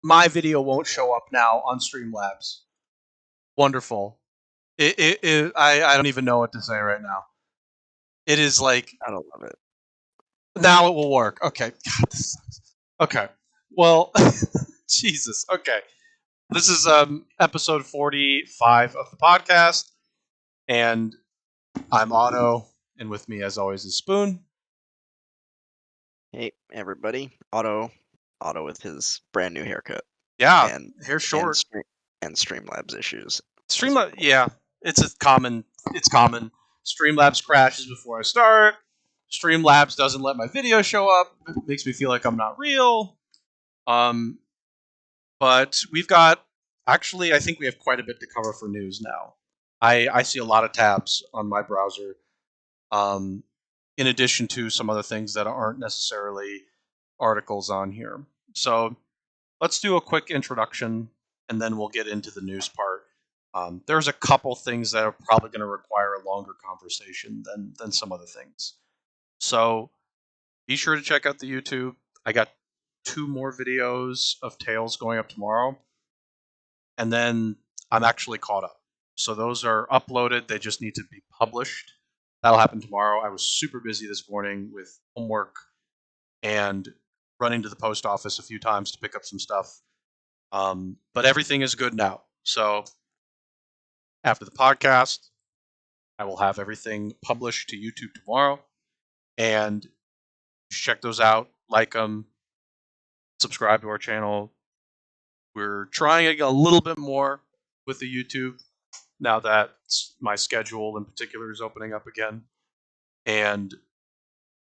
my video won't show up now on Streamlabs. Wonderful. I don't even know what to say right now. It is like I don't love it. now it will work. Okay. God, this sucks. Okay. Well, Jesus. Okay. This is episode 45 of the podcast, and I'm Otto, and with me, as always, is Spoon. Hey, everybody. Otto with his brand new haircut Yeah, and hair short. and Streamlabs issues. Streamlabs, yeah, it's common. Streamlabs crashes before I start. Streamlabs doesn't let my video show up. It makes me feel like I'm not real. But we've got actually, I think we have quite a bit to cover for news now. I see a lot of tabs on my browser. In addition to some other things that aren't necessarily articles on here. So let's do a quick introduction, and then we'll get into the news part. There's a couple things that are probably going to require a longer conversation than some other things. So be sure to check out the YouTube. I got 2 more videos of Tales going up tomorrow, and then I'm actually caught up. So those are uploaded. They just need to be published. That'll happen tomorrow. I was super busy this morning with homework and running to the post office a few times to pick up some stuff. But everything is good now. So after the podcast, I will have everything published to YouTube tomorrow. And check those out, like them, subscribe to our channel. We're trying a little bit more with the YouTube now that my schedule in particular is opening up again. And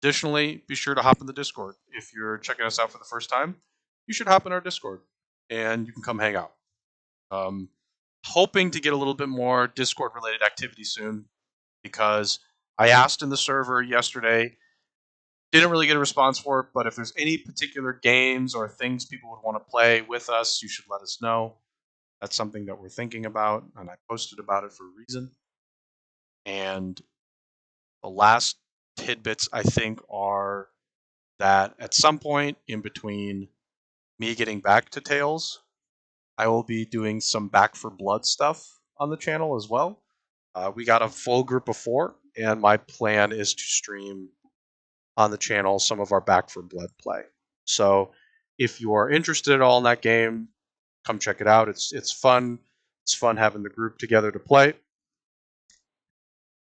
additionally, be sure to hop in the Discord. If you're checking us out for the first time, you should hop in our Discord and you can come hang out. Hoping to get a little bit more Discord related activity soon, because I asked in the server yesterday, didn't really get a response for it, but if there's any particular games or things people would want to play with us, you should let us know. That's something that we're thinking about, and I posted about it for a reason. And the last tidbits, I think, are that at some point in between me getting back to Tales, I will be doing some Back for Blood stuff on the channel as well. We got a full group of 4, and my plan is to stream on the channel some of our Back for Blood play. So if you are interested at all in that game, come check it out. It's fun. It's fun having the group together to play.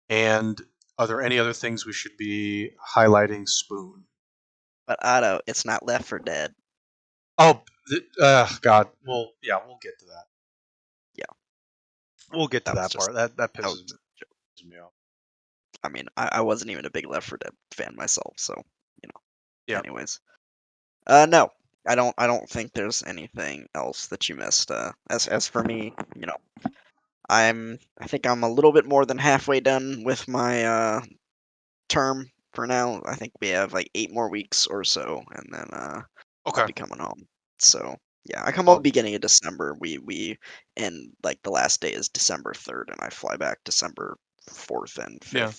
And are there any other things we should be highlighting, Spoon? But Otto, it's not Left 4 Dead. Oh, God. Well, yeah, we'll get to that. Yeah. We'll get to That that was part. That That pisses was me off. I mean, I wasn't even a big Left 4 Dead fan myself, so Yeah. Anyways, no, I don't think there's anything else that you missed. As for me, I think I'm a little bit more than halfway done with my term for now. I think we have like 8 more weeks or so, and then I'll Okay. be coming home. So yeah, I come Well- home beginning of December. We and like the last day is December 3rd, and I fly back December 4th and 5th. Yeah.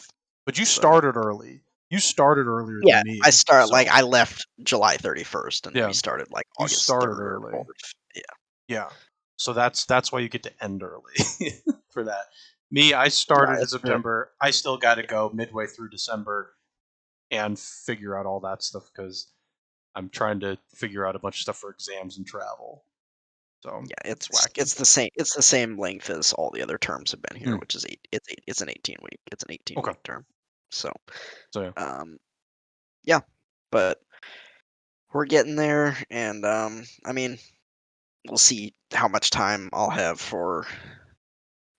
But you So- started early. You started earlier Yeah, than me. I left July 31st, and Yeah. we started like You August started 3rd or early. 4th. Yeah. Yeah. So that's why you get to end early for that. Me, I started in it's September. I still got to go midway through December and figure out all that stuff because I'm trying to figure out a bunch of stuff for exams and travel. So Yeah, it's wacky. it's the same. It's the same length as all the other terms have been here, Hmm. which is it's an 18-week. It's an 18 Okay. week term. So yeah. yeah, but we're getting there, and I mean, we'll see how much time I'll have for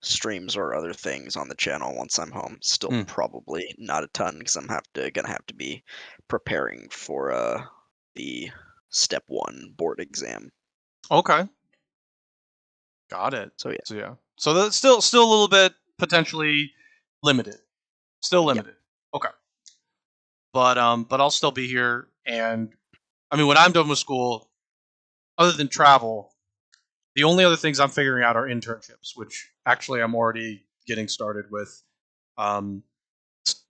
streams or other things on the channel once I'm home. Still probably not a ton because I'm gonna have to be preparing for the step 1 board exam. Okay. Got it. So yeah. So yeah. So that's still a little bit potentially limited. Still limited. Yeah. Okay. But I'll still be here, and I mean when I'm done with school, other than travel, the only other things I'm figuring out are internships, which actually I'm already getting started with.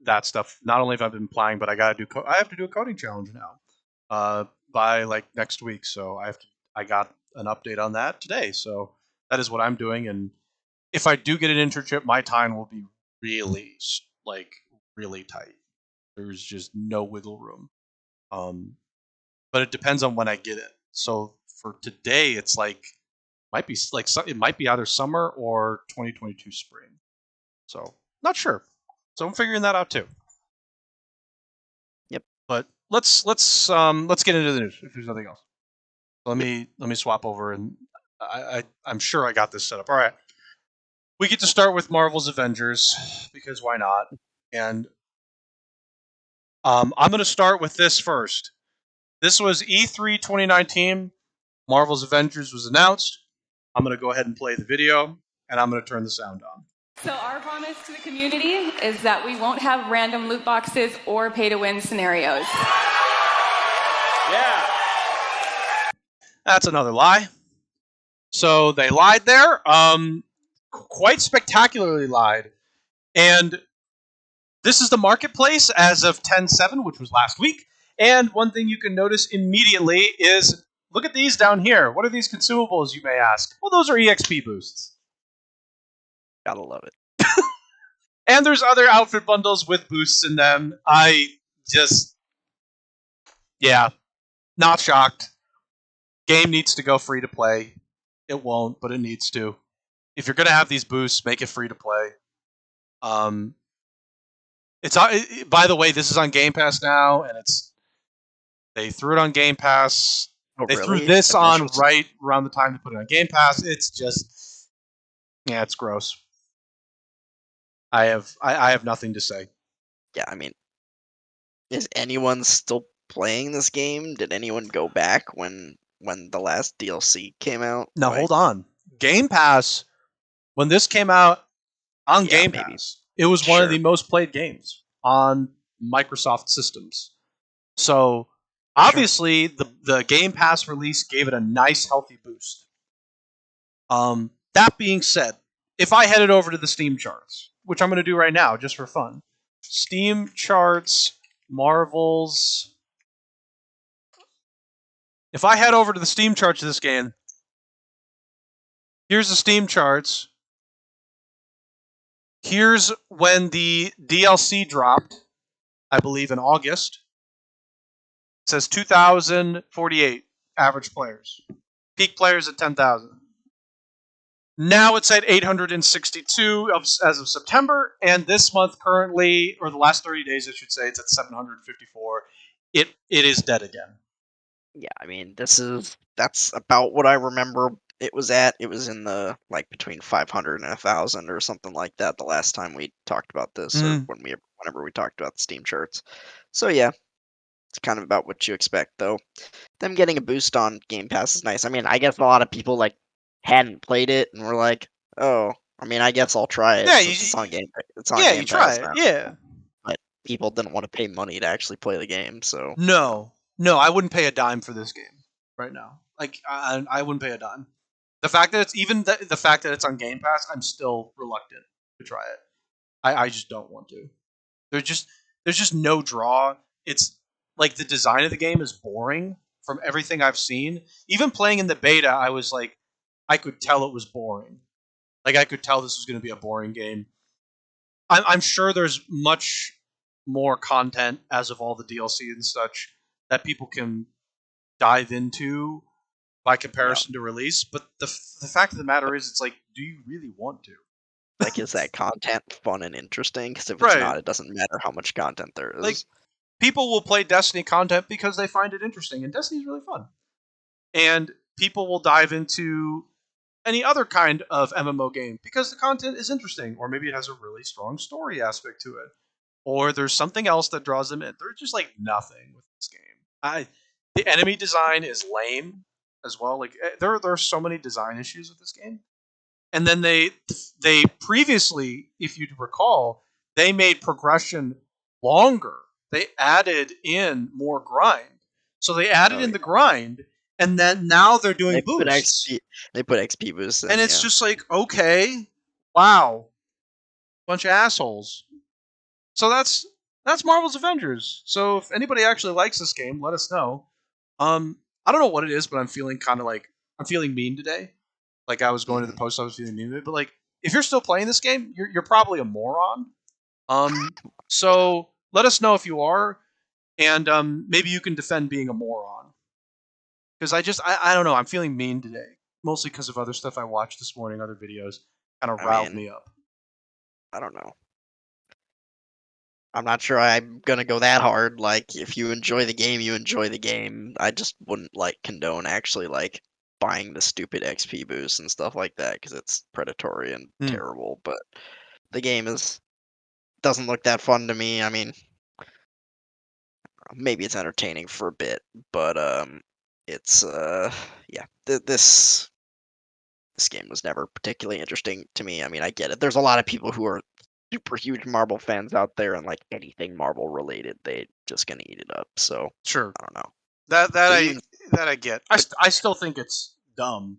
That stuff. Not only have I been applying, but I have to do a coding challenge now. By like next week, so I got an update on that today. So that is what I'm doing. And if I do get an internship, my time will be really really tight. There's just no wiggle room. Um, but it depends on when I get it. So for today, it's like might be like it might be either summer or 2022 spring. So not sure. So I'm figuring that out too. Yep. But let's get into the news if there's nothing else. Let me swap over and I'm sure I got this set up. All right. We get to start with Marvel's Avengers because why not? And I'm going to start with this first. This was E3 2019. Marvel's Avengers was announced. I'm going to go ahead and play the video, and I'm going to turn the sound on. So our promise to the community is that we won't have random loot boxes or pay-to-win scenarios. Yeah. That's another lie. So they lied there. Quite spectacularly lied. And this is the marketplace as of 10/7, which was last week. And one thing you can notice immediately is, look at these down here. What are these consumables, you may ask? Well, those are EXP boosts. Gotta love it. And there's other outfit bundles with boosts in them. Not shocked. Game needs to go free to play. It won't, but it needs to. If you're going to have these boosts, make it free to play. By the way, this is on Game Pass now, and they threw it on Game Pass. Oh, They really? threw this on Avengers? right around the time they put it on Game Pass. It's just, it's gross. I have nothing to say. Yeah, I mean, is anyone still playing this game? Did anyone go back when the last DLC came out? Now Like, hold on. Game Pass, when this came out on yeah, Game maybe. Pass, it was one of Sure. the most played games on Microsoft systems. So obviously the Game Pass release gave it a nice healthy boost. That being said, if I headed over to the Steam charts, which I'm going to do right now just for fun, Steam charts, Marvel's. If I head over to the Steam charts of this game, here's the Steam charts. Here's when the DLC dropped, I believe in August. It says 2,048 average players. Peak players at 10,000. Now it's at 862 as of September, and this month currently, or the last 30 days, I should say, it's at 754. It is dead again. Yeah, I mean, that's about what I remember it was at. It was in the, like, between 500 and 1,000 or something like that the last time we talked about this, or whenever we talked about the Steam charts. So yeah, it's kind of about what you expect, though. Them getting a boost on Game Pass is nice. I mean, I guess a lot of people, like, hadn't played it and were like, "Oh, I mean, I guess I'll try it Yeah, since it's on you Game try Pass it. now." Yeah. But people didn't want to pay money to actually play the game, so No, I wouldn't pay a dime for this game right now. Like, I wouldn't pay a dime. The fact that it's the fact that it's on Game Pass, I'm still reluctant to try it. I just don't want to. There's just no draw. It's like the design of the game is boring from everything I've seen. Even playing in the beta, I was like, I could tell it was boring. Like I could tell this was going to be a boring game. I'm sure there's much more content as of all the DLC and such that people can dive into by comparison to release. But the fact of the matter is, it's like, do you really want to? like, is that content fun and interesting? Because if it's Right. not, it doesn't matter how much content there is. Like, people will play Destiny content because they find it interesting, and Destiny's really fun. And people will dive into any other kind of MMO game because the content is interesting, or maybe it has a really strong story aspect to it, or there's something else that draws them in. There's just like nothing with this game. The enemy design is lame as well. Like there are so many design issues with this game. And then they previously, if you recall, they made progression longer. They added in more grind. So they added in the grind, and then now they're doing boosts. They put XP boosts in, and it's just like, okay, wow, bunch of assholes. So that's Marvel's Avengers. So if anybody actually likes this game, let us know. I don't know what it is, but I'm feeling kind of like I'm feeling mean today. Like I was going to the post office feeling mean, but like if you're still playing this game, you're probably a moron. So let us know if you are, and maybe you can defend being a moron. Because I don't know, I'm feeling mean today, mostly because of other stuff I watched this morning, other videos, kind of I riled mean, me up. I don't know. I'm not sure I'm gonna go that hard. Like, if you enjoy the game, you enjoy the game. I just wouldn't like condone actually like buying the stupid XP boosts and stuff like that because it's predatory and Hmm. terrible. But the game doesn't look that fun to me. I mean, maybe it's entertaining for a bit, but it's yeah. This game was never particularly interesting to me. I mean, I get it. There's a lot of people who are super huge Marvel fans out there, and like anything Marvel related, they just gonna eat it up. So Sure, I don't know. that But even I get. I still think it's dumb,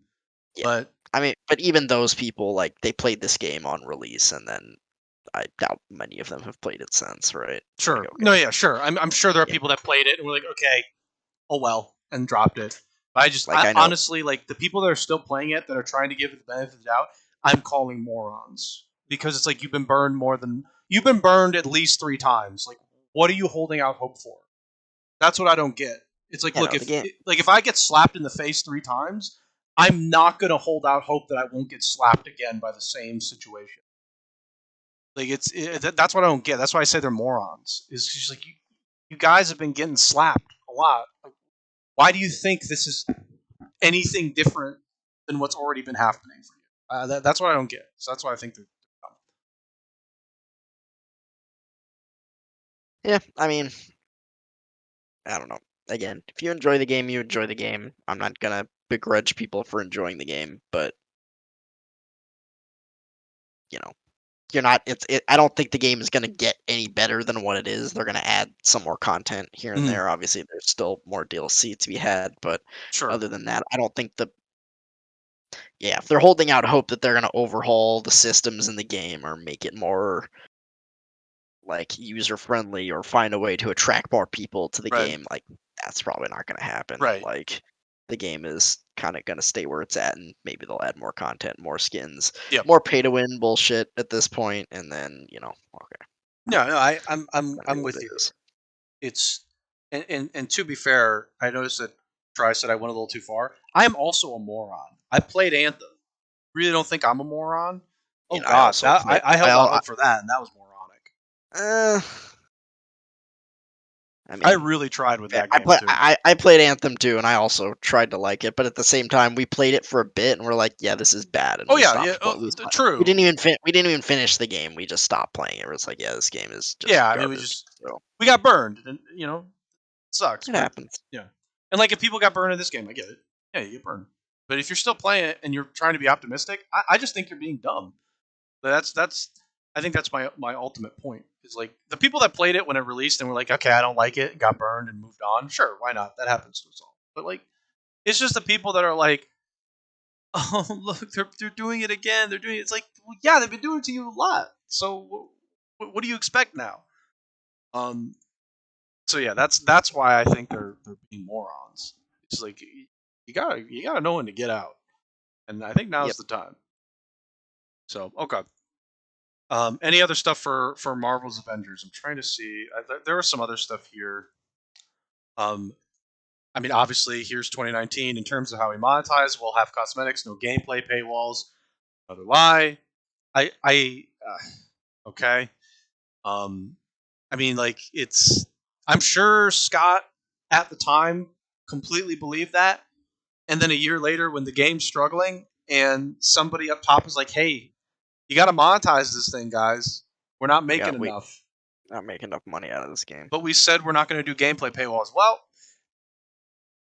yeah, but I mean, but even those people like they played this game on release, and then I doubt many of them have played it since, right? Like, sure. okay, No, yeah, sure. I'm sure there are yeah, people that played it and were like, okay, oh well, and dropped it. But like I I know, honestly, like the people that are still playing it, that are trying to give it the benefit of the doubt, I'm calling morons because it's like you've been burned at least 3 times. Like, what are you holding out hope for? That's what I don't get. It's like, you look, know, the game. if I get slapped in the face 3 times, I'm not gonna hold out hope that I won't get slapped again by the same situation. Like that's what I don't get. That's why I say they're morons. Is just like you guys have been getting slapped a lot. Like, why do you think this is anything different than what's already been happening for you? That's what I don't get. So that's why I think they're dumb. Yeah, I mean, I don't know. Again, if you enjoy the game, you enjoy the game. I'm not gonna begrudge people for enjoying the game, but you know, you're not. I don't think the game is gonna get any better than what it is. They're gonna add some more content here and Mhm. there. Obviously, there's still more DLC to be had, but Sure. other than that, I don't think the yeah, if they're holding out hope that they're gonna overhaul the systems in the game or make it more like user friendly or find a way to attract more people to the Right. game, like that's probably not going to happen. Right. Like the game is kind of going to stay where it's at, and maybe they'll add more content, more skins, Yep. more pay to win bullshit at this point, and then okay, No, no, gonna be I'm what with it you. is. It's and to be fair, I noticed that Tri said I went a little too far. I am also a moron. I played Anthem. Really don't think I'm a moron. Oh I God, also play. I held out hope for that, and that was moronic. Uh, I I mean, really tried with yeah, that game too. I played Anthem too, and I also tried to like it, but at the same time, we played it for a bit, and we're like, yeah, this is bad, and Oh we yeah, yeah, stopped. We stopped. true. We didn't even finish the game. We just stopped playing it. It was like, yeah, this game is just Yeah, I mean garbage. So we got burned, and it sucks. it But happens. yeah, and like if people got burned in this game, I get it. Yeah, you get burned. But if you're still playing it and you're trying to be optimistic, I just think you're being dumb. That's I think that's my ultimate point. Is like the people that played it when it released and were like, okay, I don't like it, got burned and moved on. Sure, why not? That happens to us all. But like, it's just the people that are like, oh look, they're doing it again. They're doing it. It's like, well, yeah, they've been doing it to you a lot. So what do you expect now? Um. So yeah, that's why I think they're being morons. It's like you gotta know when to get out, and I think now's Yep. the time. So okay. Any other stuff for Marvel's Avengers? I'm trying to see. There was some other stuff here. Um, I mean, obviously, here's 2019 in terms of how we monetize. We'll have cosmetics, no gameplay paywalls. Another lie. Okay. Um, I mean, like it's. I'm sure Scott at the time completely believed that, and then a year later, when the game's struggling, and somebody up top is like, "Hey, you got to monetize this thing, guys. We're not making We enough." not making enough money out of this game. But we said we're not going to do gameplay paywalls. Well,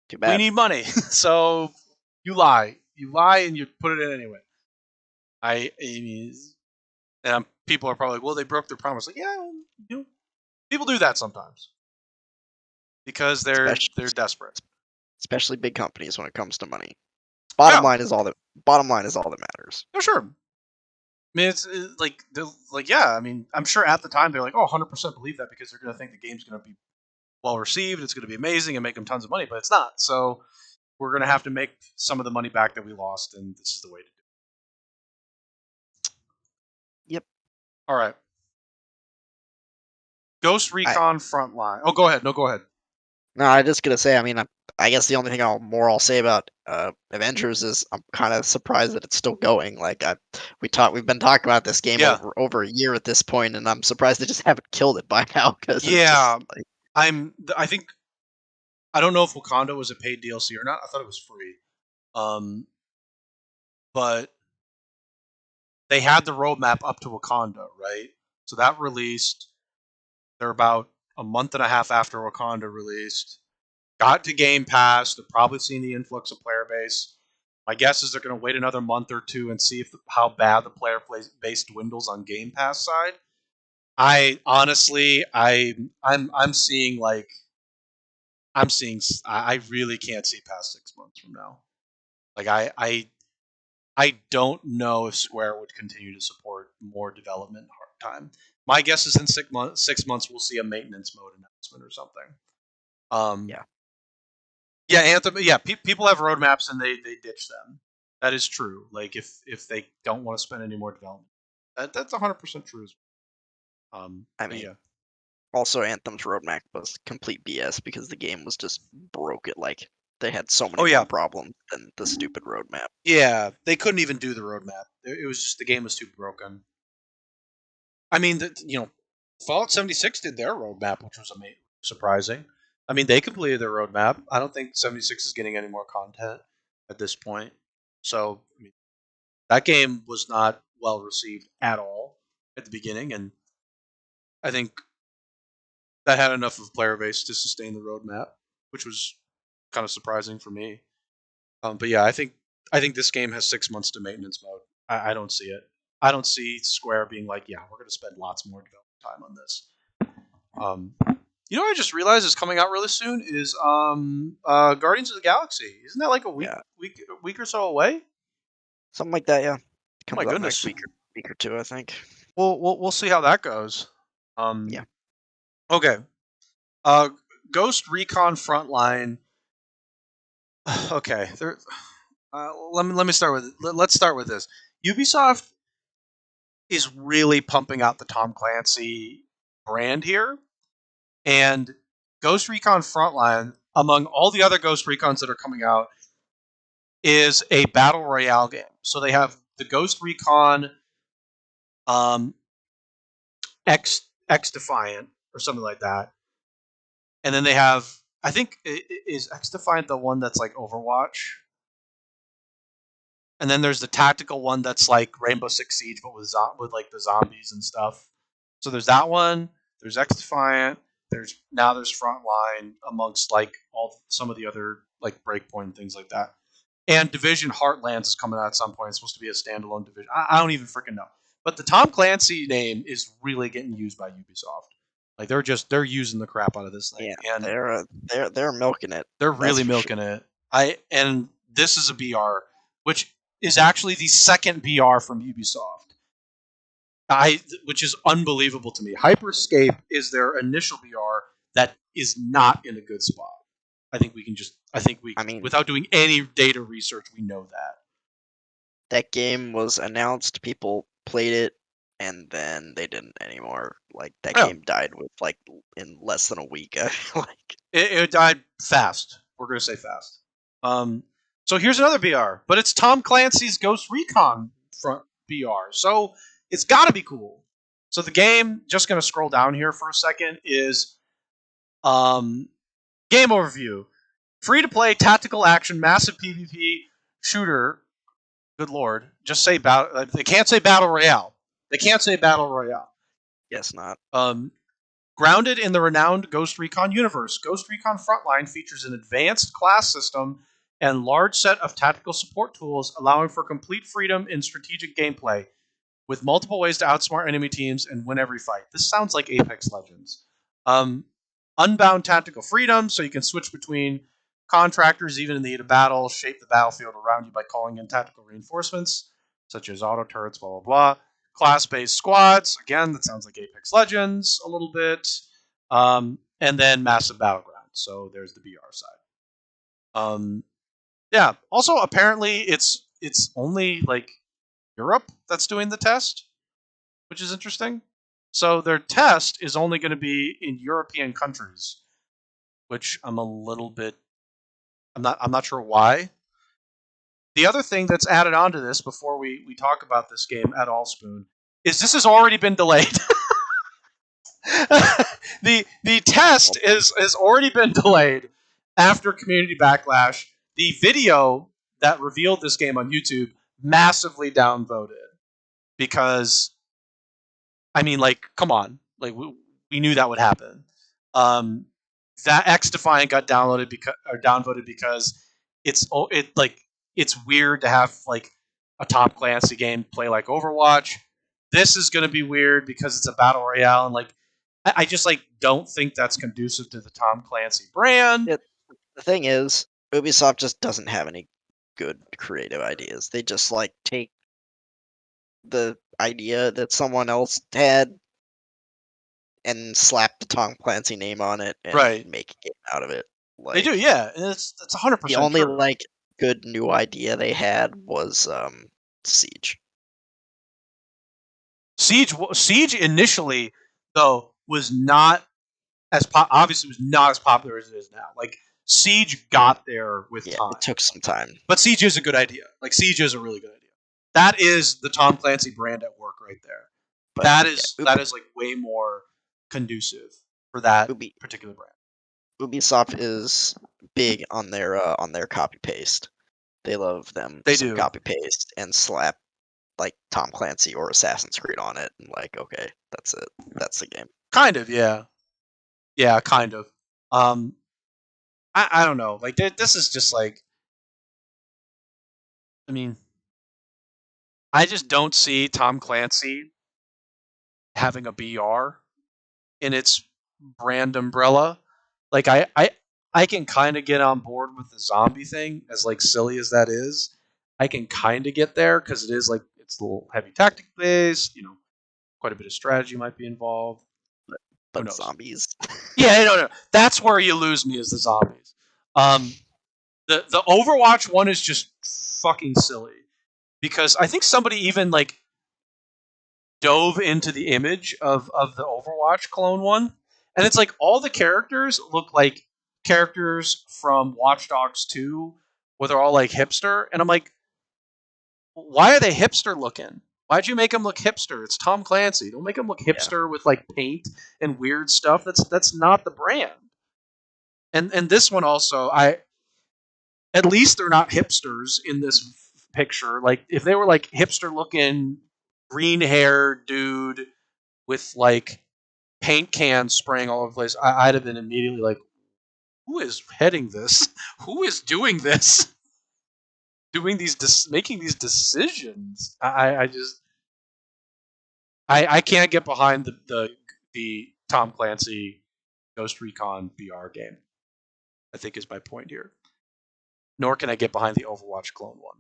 Too we bad. need money, so you lie. You lie and you put it in anyway. I mean, and people are probably like, well, they broke their promise. Like, yeah, people do that sometimes because Especially they're desperate. especially big companies when it comes to money. Yeah, Bottom line is all that matters. no, sure. I mean, it's like they're like, yeah. I mean, I'm sure at the time they're like, oh, 100% believe that because they're going to think the game's going to be well received. It's going to be amazing and make them tons of money, but it's not. So we're going to have to make some of the money back that we lost, and this is the way to do it. Yep. All right. Ghost Recon Frontline. Oh, go ahead. No, go ahead. No, I just gonna say. I mean, I guess the only thing I'll say about Avengers is I'm kind of surprised that it's still going. Like we've been talking about this game Yeah. over a year at this point, and I'm surprised they just haven't killed it by now. Because Yeah, it's just, like, I think I don't know if Wakanda was a paid DLC or not. I thought it was free. But they had the roadmap up to Wakanda, right? So that released. They're about a month and a half after Wakanda released. Got to Game Pass. They're probably seeing the influx of player base. My guess is they're going to wait another month or two and see how bad the player base dwindles on Game Pass side. I honestly, I'm seeing like I really can't see past 6 months from now. Like I don't know if Square would continue to support more development time. My guess is in 6 months we'll see a maintenance mode announcement or something. Yeah. Yeah, Anthem. Yeah, people have roadmaps and they ditch them. That is true. Like if they don't want to spend any more development, that's 100% true. I mean, yeah. also Anthem's roadmap was complete BS because the game was just broke. Like they had so many Oh, yeah. more problems than the stupid roadmap. Yeah, they couldn't even do the roadmap. It was just the game was too broken. I mean, Fallout 76 did their roadmap, which was surprising. I mean, they completed their roadmap. I don't think 76 is getting any more content at this point. So, I mean, that game was not well received at all at the beginning, and I think that had enough of player base to sustain the roadmap, which was kind of surprising for me. But yeah, I think this game has 6 months to maintenance mode. I don't see it. I don't see Square being like, yeah, we're going to spend lots more development time on this. You know what I just realized is coming out really soon is Guardians of the Galaxy. Isn't that like a week or so away? Something like that, yeah. Oh my Comes out goodness. next week or two, I think. We'll see how that goes. Yeah. Okay. Ghost Recon Frontline. Okay. Let me start with let's start with this. Ubisoft is really pumping out the Tom Clancy brand here, and Ghost Recon Frontline, among all the other Ghost Recons that are coming out, is a battle royale game. So they have the Ghost Recon X Defiant or something like that, and then they have, I think, is X Defiant the one that's like Overwatch? And then there's the tactical one that's like Rainbow Six Siege, but with like the zombies and stuff. So there's that one. There's X Defiant. There's Frontline amongst like some of the other like Breakpoint and things like that. And Division Heartlands is coming out at some point. It's supposed to be a standalone division. I don't even freaking know. But the Tom Clancy name is really getting used by Ubisoft. Like they're using the crap out of this thing. Yeah, and they're milking it. They're really milking it. And this is a BR, which is actually the second BR from Ubisoft. Which is unbelievable to me. Hyperscape is their initial BR that is not in a good spot. I think without doing any data research, we know that. That game was announced, people played it, and then they didn't anymore. Like that game died in less than a week. It died fast. We're gonna say fast. So here's another BR, but it's Tom Clancy's Ghost Recon front BR. So it's got to be cool. So the game, just gonna scroll down here for a second, is game overview. Free to play tactical action, massive PvP shooter. Good lord, just say battle. They can't say battle royale. They can't say battle royale. Guess not. Grounded in the renowned Ghost Recon universe, Ghost Recon Frontline features an advanced class system and large set of tactical support tools, allowing for complete freedom in strategic gameplay, with multiple ways to outsmart enemy teams and win every fight. This sounds like Apex Legends. Unbound tactical freedom, so you can switch between contractors even in the heat of battle, shape the battlefield around you by calling in tactical reinforcements, such as auto turrets, blah, blah, blah. Class-based squads, again, that sounds like Apex Legends a little bit. And then massive battleground, so there's the BR side. Yeah. Also, apparently, it's only like Europe that's doing the test, which is interesting. So their test is only going to be in European countries, which I'm a little bit. I'm not sure why. The other thing that's added onto this before we talk about this game at all, Spoon, is this has already been delayed. The test has already been delayed after community backlash. The video that revealed this game on YouTube massively downvoted because I mean, like, come on, like we knew that would happen. Um, that X Defiant got downvoted because it's weird to have like a Tom Clancy game play like Overwatch. This is going to be weird because it's a battle royale and like I just like don't think that's conducive to the Tom Clancy brand. The thing is, Ubisoft just doesn't have any good creative ideas. They just like take the idea that someone else had and slap the Tom Clancy name on it and Right. make a game out of it. Like, They do, yeah, and it's 100% the only true. like good new idea they had was Siege. Siege initially though was not obviously was not as popular as it is now. Like Siege got there with time. It took some time. But Siege is a good idea. Like Siege is a really good idea. That is the Tom Clancy brand at work right there. But that is like way more conducive for that particular brand. Ubisoft is big on their copy paste. They love them. They do copy paste and slap like Tom Clancy or Assassin's Creed on it, and like, okay, that's it. That's the game. Kind of, yeah. Yeah, kind of. I don't know. Like this is just like, I mean, I just don't see Tom Clancy having a BR in its brand umbrella. Like I can kind of get on board with the zombie thing, as like silly as that is. I can kind of get there because it is like it's a little heavy tactic based. You know, quite a bit of strategy might be involved. But zombies. Yeah, no. That's where you lose me is the zombies. The Overwatch one is just fucking silly because I think somebody even like dove into the image of the Overwatch clone one, and it's like all the characters look like characters from Watch Dogs 2, where they're all like hipster, and I'm like, why are they hipster looking? Why'd you make them look hipster? It's Tom Clancy. Don't make them look hipster with like paint and weird stuff. That's not the brand. And this one also, at least they're not hipsters in this picture. Like if they were like hipster looking green hair dude with like paint cans spraying all over the place, I'd have been immediately like, who is heading this? Who is doing this? Doing these, making these decisions? I just, I can't get behind the Tom Clancy Ghost Recon BR game. I think is my point here. Nor can I get behind the Overwatch clone one.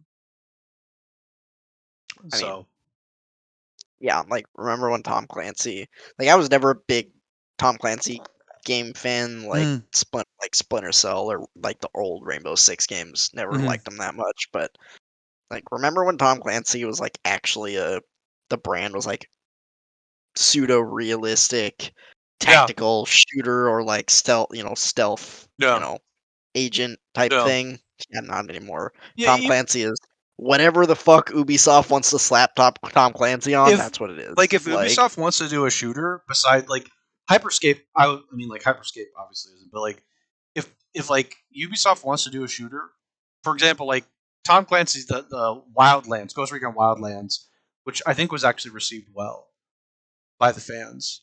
I mean, yeah, like remember when Tom Clancy? Like I was never a big Tom Clancy game fan. Like Splinter Cell or like the old Rainbow Six games. Never liked them that much. But like, remember when Tom Clancy was like actually the brand was like pseudo realistic tactical shooter or like stealth agent type thing. Yeah, not anymore. Tom Clancy is whatever the fuck Ubisoft wants to slap Tom Clancy on. That's what it is. Like if Ubisoft wants to do a shooter beside like Hyperscape, I mean like Hyperscape obviously isn't, but like if like Ubisoft wants to do a shooter, for example, like Tom Clancy's the Wildlands, Ghost Recon Wildlands, which I think was actually received well by the fans.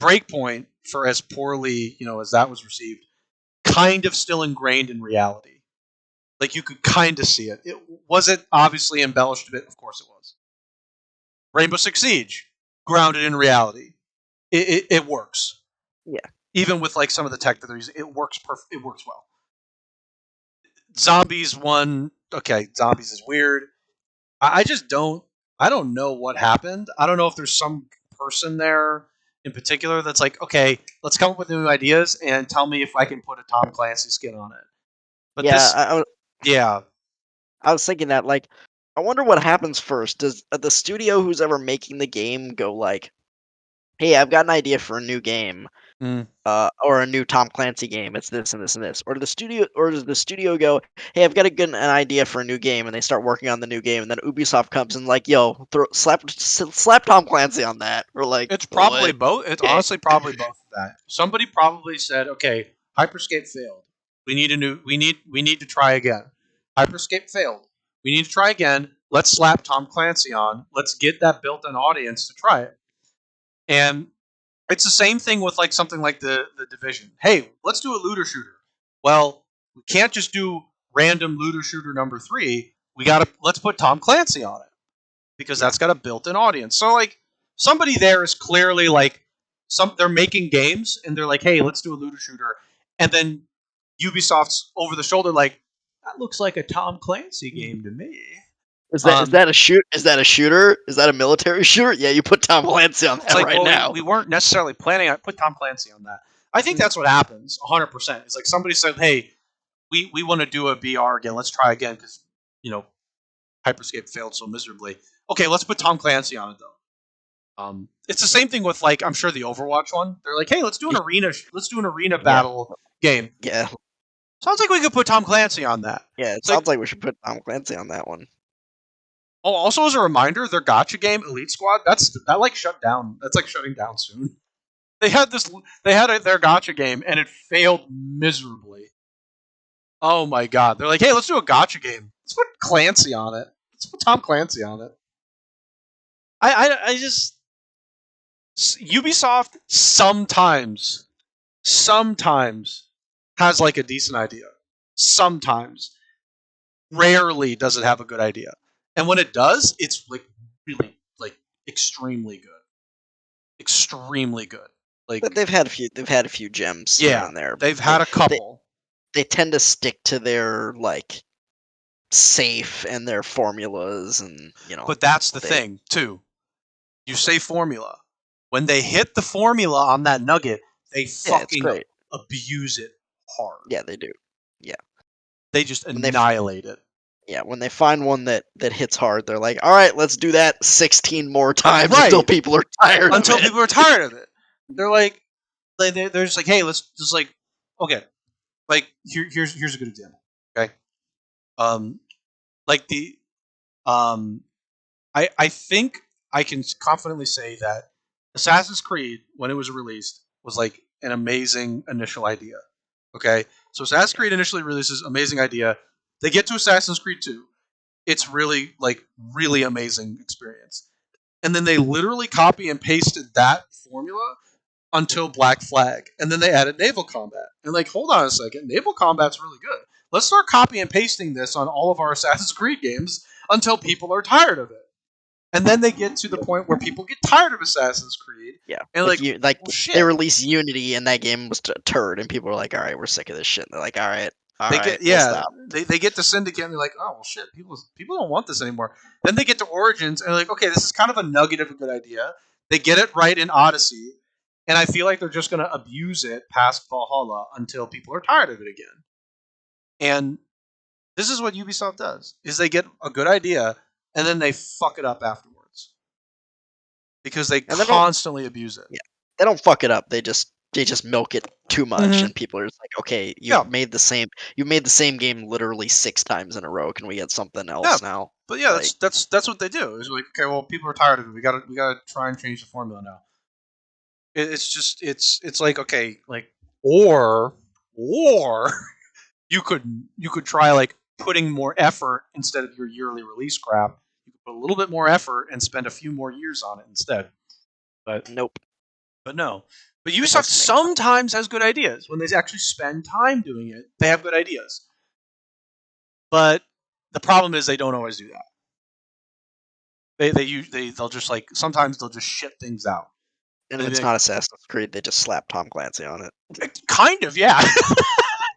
Breakpoint, for as poorly as that was received, kind of still ingrained in reality. Like you could kind of see it. It wasn't obviously embellished a bit. Of course it was. Rainbow Six Siege, grounded in reality. It works. Yeah. Even with like some of the tech that they're using, it works perfect. It works well. Zombies one. Okay, zombies is weird. I just don't. I don't know what happened. I don't know if there's some person there in particular that's like, okay, let's come up with new ideas and tell me if I can put a Tom Clancy skin on it. But yeah, Yeah. I was thinking that, like, I wonder what happens first. Does the studio who's ever making the game go like, "Hey, I've got an idea for a new game, Mm. or a new Tom Clancy game. It's this and this and this." Or does the studio go, "Hey, I've got an idea for a new game," and they start working on the new game, and then Ubisoft comes and like, "Yo, slap Tom Clancy on that." Or like, It's probably what? both. It's Okay. honestly probably both of that. Somebody probably said, "Okay, Hyperscape failed. We need a new. We need to try again. Hyperscape failed. We need to try again. Let's slap Tom Clancy on. Let's get that built-in audience to try it." And it's the same thing with like something like the Division. Hey, let's do a looter shooter. Well, we can't just do random looter shooter number 3. Let's put Tom Clancy on it because Yeah. that's got a built-in audience. So like somebody there is clearly like they're making games and they're like, hey, let's do a looter shooter, and then Ubisoft's over the shoulder like, that looks like a Tom Clancy game to me. Is that a shooter? Is that a military shooter? Yeah, you put Tom Clancy on It's that like, right well, now. we weren't necessarily planning on put Tom Clancy on that. I think Mhm. that's what happens 100%. It's like somebody said, hey, we want to do a BR again. Let's try again because, Hyperscape failed so miserably. Okay, let's put Tom Clancy on it though. It's the same thing with like I'm sure the Overwatch one. They're like, hey, let's do an arena Yeah. battle game. Yeah, Sounds like we could put Tom Clancy on that. yeah. It It's like, sounds like we should put Tom Clancy on that one. oh, also as a reminder, their gotcha game Elite Squad that like shut down. That's like shutting down soon. They had their gotcha game and it failed miserably. Oh my god! They're like, hey, let's do a gotcha game. Let's put Clancy on it. Let's put Tom Clancy on it. I just Ubisoft sometimes has like a decent idea. Sometimes, rarely does it have a good idea, and when it does, it's like really like extremely good, extremely good. Like, But they've had a few gems here yeah, and there. they've They had a they, couple. they tend to stick to their like safe and their formulas, and But that's the they thing, too. You say formula. When they hit the formula on that nugget, they yeah, it's fucking great. abuse it hard. Yeah, they do. Yeah, They just when they annihilate it. when they find one that hits hard, they're like, all right, let's do that 16 more times until Right. people are tired Until of it. people are tired of it. They're like, they're just like, hey, let's just like, okay, like here's a good example. Okay, um, like um, I think I can confidently say that Assassin's Creed, when it was released, was like an amazing initial idea. Okay, so Assassin's Creed initially releases amazing idea. They get to Assassin's Creed 2. It's really amazing experience. And then they literally copy and pasted that formula until Black Flag, and then they added naval combat. And like, hold on a second, naval combat's really good. Let's start copy and pasting this on all of our Assassin's Creed games until people are tired of it. And then they get to the point where people get tired of Assassin's Creed, Yeah, and like like, you like well, shit. they release Unity and that game was a turd, and people are like, all right, we're sick of this shit. And they're like, all right, we'll stop. They get to Syndicate and they're like, oh well, shit, people don't want this anymore. Then they get to Origins and they're like, okay, this is kind of a nugget of a good idea. They get it right in Odyssey, and I feel like they're just gonna abuse it past Valhalla until people are tired of it again. And this is what Ubisoft does: is they get a good idea and then they fuck it up afterwards because they And they don't constantly abuse it. yeah, they don't fuck it up. They just milk it too much, Mm-hmm. and people are just like, okay, Yeah. you made the same game literally 6 times in a row. Can we get something else Yeah. now? But yeah, Like, that's what they do. It's like, okay, well, people are tired of it. We gotta try and change the formula now. It's just it's like, okay, like, or you could try like putting more effort instead of your yearly release crap. You could put a little bit more effort and spend a few more years on it instead. But nope. no. But It Ubisoft doesn't make sense. sometimes has good ideas when they actually spend time doing it. They have good ideas, but the problem is they don't always do that. They'll just like sometimes they'll just shit things out. And if it's not Assassin's Creed, they just slap Tom Clancy on it. Kind of, yeah.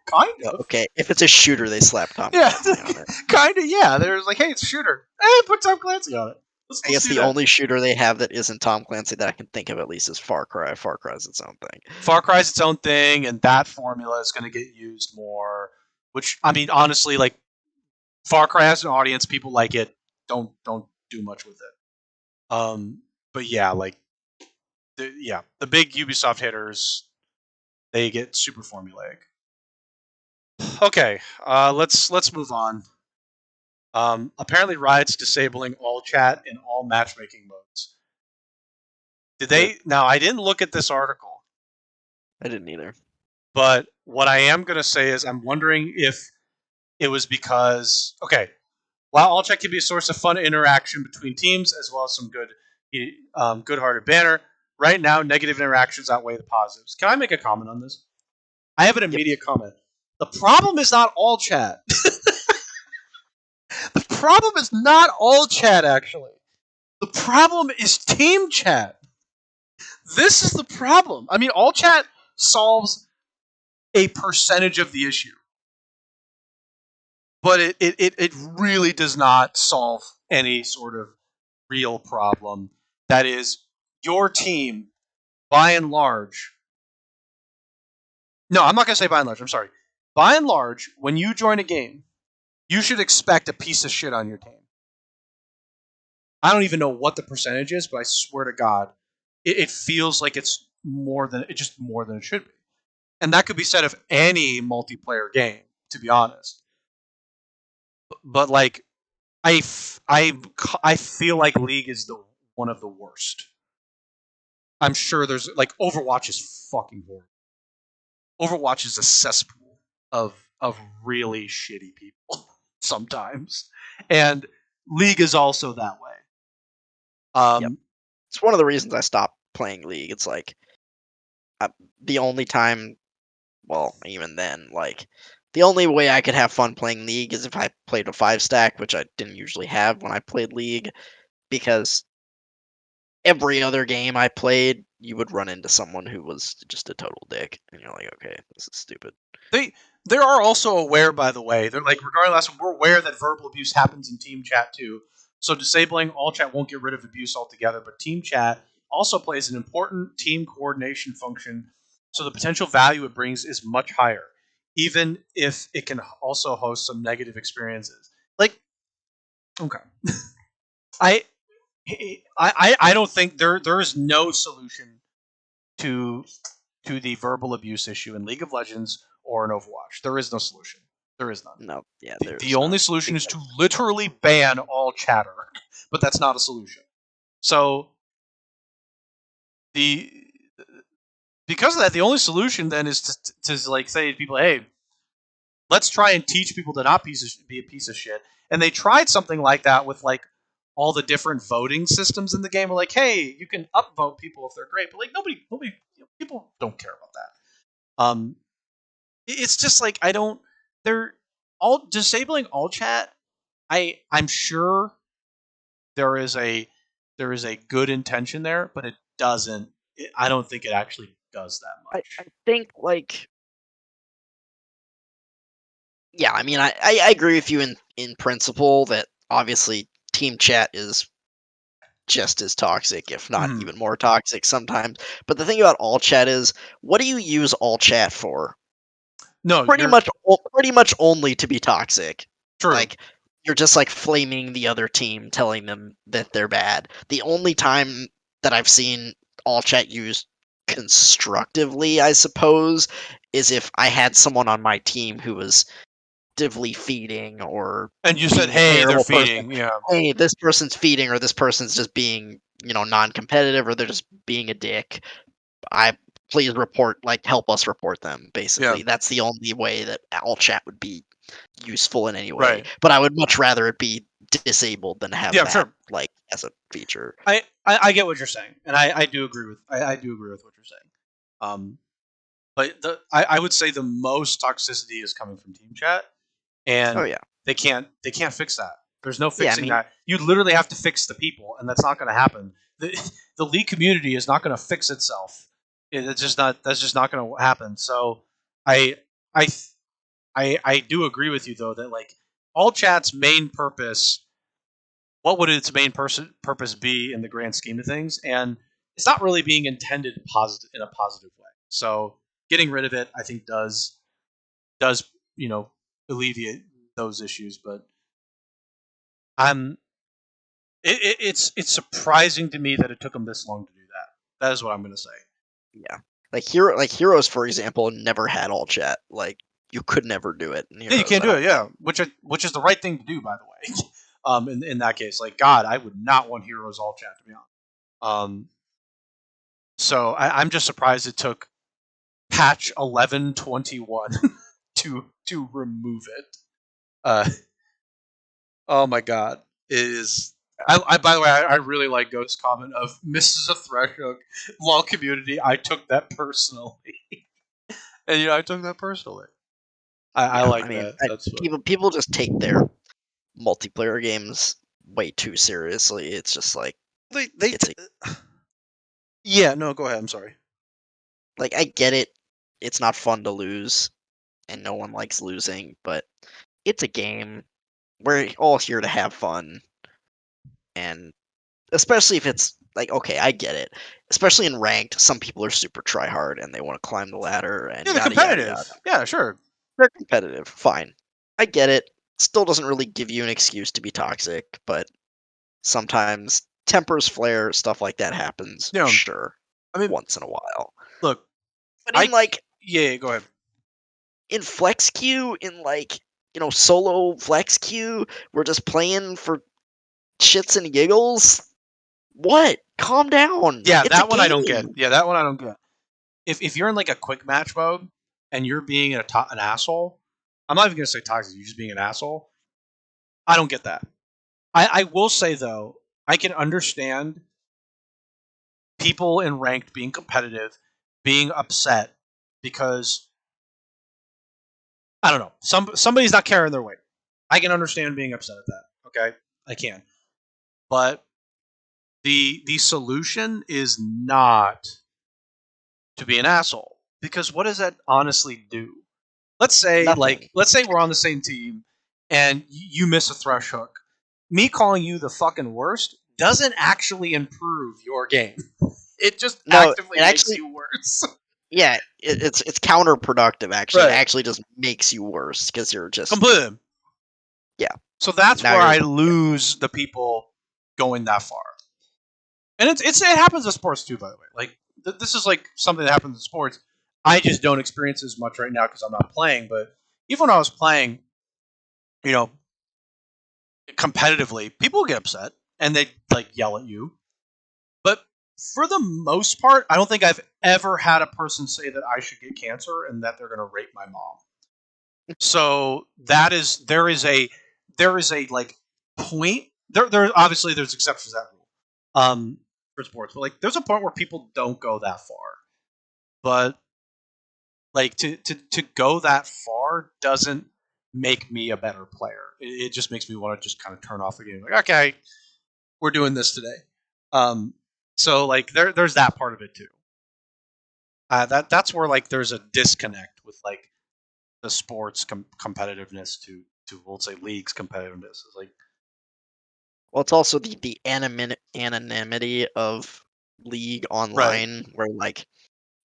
Kind of. Okay, if it's a shooter, they slap Tom Yeah, Clancy on it. kind of, yeah. There's like, hey, it's a shooter. Hey, put Tom Clancy on it. I guess the only shooter they have that isn't Tom Clancy that I can think of at least is Far Cry. Far Cry is its own thing. Far Cry's its own thing, and that formula is going to get used more. Which, I mean, honestly, like, Far Cry has an audience. People like it. Don't do much with it. But yeah, like the big Ubisoft hitters, they get super formulaic. Okay, let's move on. Apparently, Riot's disabling all chat in all matchmaking modes. Did they? Now, I didn't look at this article. I didn't either. But what I am going to say is I'm wondering if it was because, okay, while all chat can be a source of fun interaction between teams as well as some good-hearted banter, right now negative interactions outweigh the positives. Can I make a comment on this? I have an immediate comment. The problem is not all chat. The problem is not all chat, actually. The problem is team chat. This is the problem. I mean, all chat solves a percentage of the issue, but it really does not solve any sort of real problem. That is, your team, by and large. No, I'm not going to say by and large. I'm sorry. By and large, when you join a game, you should expect a piece of shit on your team. I don't even know what the percentage is, but I swear to God, it feels like it's more than it should be. And that could be said of any multiplayer game, to be honest. But like, I feel like League is one of the worst. I'm sure there's like Overwatch is fucking horrible. Overwatch is a cesspool of really shitty people sometimes, and League is also that way. Yep. It's one of the reasons I stopped playing League. It's like the only time, well, even then, like the only way I could have fun playing League is if I played a 5-stack, which I didn't usually have when I played League, because every other game I played, you would run into someone who was just a total dick, and you're like, okay, this is stupid. They are also aware, by the way. They're like, regardless, we're aware that verbal abuse happens in team chat too. So disabling all chat won't get rid of abuse altogether, but team chat also plays an important team coordination function. So the potential value it brings is much higher, even if it can also host some negative experiences. Like, okay, I I don't think there is no solution to the verbal abuse issue in League of Legends or in Overwatch. There is no solution. There is none. No, yeah, The only solution is to literally ban all chatter, but that's not a solution. So because of that, the only solution then is to like say to people, hey, let's try and teach people to not be a piece of shit. And they tried something like that with like all the different voting systems in the game. We're like, hey, you can upvote people if they're great, but like nobody people don't care about that. It's just like they're all disabling all chat. I'm sure there is a good intention there, but it doesn't. I don't think it actually does that much. I think like, yeah, I mean, I agree with you in principle that obviously team chat is just as toxic, if not even more toxic sometimes. But the thing about all chat is, what do you use all chat for? No, pretty much only to be toxic. True. Like you're just like flaming the other team, telling them that they're bad. The only time that I've seen all chat used constructively, I suppose, is if I had someone on my team who was actively feeding or and you said, hey, they're feeding. Person. Yeah. Hey, this person's feeding, or this person's just being, non-competitive, or they're just being a dick. Please report, like, help us report them, basically. Yeah. That's the only way that all chat would be useful in any way. Right. But I would much rather it be disabled than have that, sure. like, as a feature. I get what you're saying, and I do agree with I do agree with what you're saying. But I would say the most toxicity is coming from team chat, and they can't fix that. There's no fixing that. You literally have to fix the people, and that's not going to happen. The League community is not going to fix itself. It's just not. That's just not going to happen. So I do agree with you though that like all chat's main purpose. What would its main purpose be in the grand scheme of things? And it's not really being intended in a positive way. So getting rid of it, I think, does alleviate those issues. But I'm. It's surprising to me that it took them this long to do that. That is what I'm going to say. Yeah, like Heroes, for example, never had all chat. Like you could never do it in Yeah, you Heroes. can't I do don't it. Yeah, think. which is the right thing to do, by the way. In that case, like God, I would not want Heroes all chat to be honest. So I'm just surprised it took patch 11.21 to remove it. Oh my God, it is. I by the way, I really like Ghost's comment of Mrs. a Threshold LOL community. I took that personally, and I took that personally. I Yeah, I like mean, that. That's funny. people just take their multiplayer games way too seriously. It's just like They it's a, yeah. No, go ahead. I'm sorry. like I get it. It's not fun to lose, and no one likes losing, but it's a game. We're all here to have fun, and especially if it's like okay, I get it. Especially in ranked, some people are super try hard and they want to climb the ladder and Yeah, they're yada yada yada. competitive. Yeah, sure. They're competitive, fine. I get it. Still doesn't really give you an excuse to be toxic, but sometimes tempers flare, stuff like that happens, You know, sure, I mean, once in a while. look, But I in like yeah. Go ahead. in flex queue, in like solo flex queue, we're just playing for shits and giggles. What? Calm down. Yeah, It's a that one I don't get. game. Yeah, that one I don't get. If you're in like a quick match mode and you're being an asshole, I'm not even gonna say toxic. You're just being an asshole. I don't get that. I will say though, I can understand people in ranked being competitive, being upset because I don't know. Somebody's not carrying their weight. I can understand being upset at that. Okay, I can. But the solution is not to be an asshole because what does that honestly do? Nothing. Let's say we're on the same team and you miss a thrush hook. Me calling you the fucking worst doesn't actually improve your game. It just No, actively it makes actually you worse. yeah, it's counterproductive actually. It Right. actually just makes you worse because you're just Completely. yeah. So that's Now where you're I lose the people going that far. And it happens in sports too, by the way. Like this is like something that happens in sports. I just don't experience as much right now because I'm not playing. But even when I was playing, you know, competitively, people get upset and they like yell at you. But for the most part, I don't think I've ever had a person say that I should get cancer and that they're going to rape my mom. So there is a like point there obviously there's exceptions to that rule for sports, but like there's a point where people don't go that far. But like to go that far doesn't make me a better player. It just makes me want to just kind of turn off the game. Like, okay, we're doing this today. Um, so like there's that part of it too. That's where like there's a disconnect with like the sports competitiveness to we'll say leagues competitiveness. It's like well, it's also the anonymity of League right, Online, where like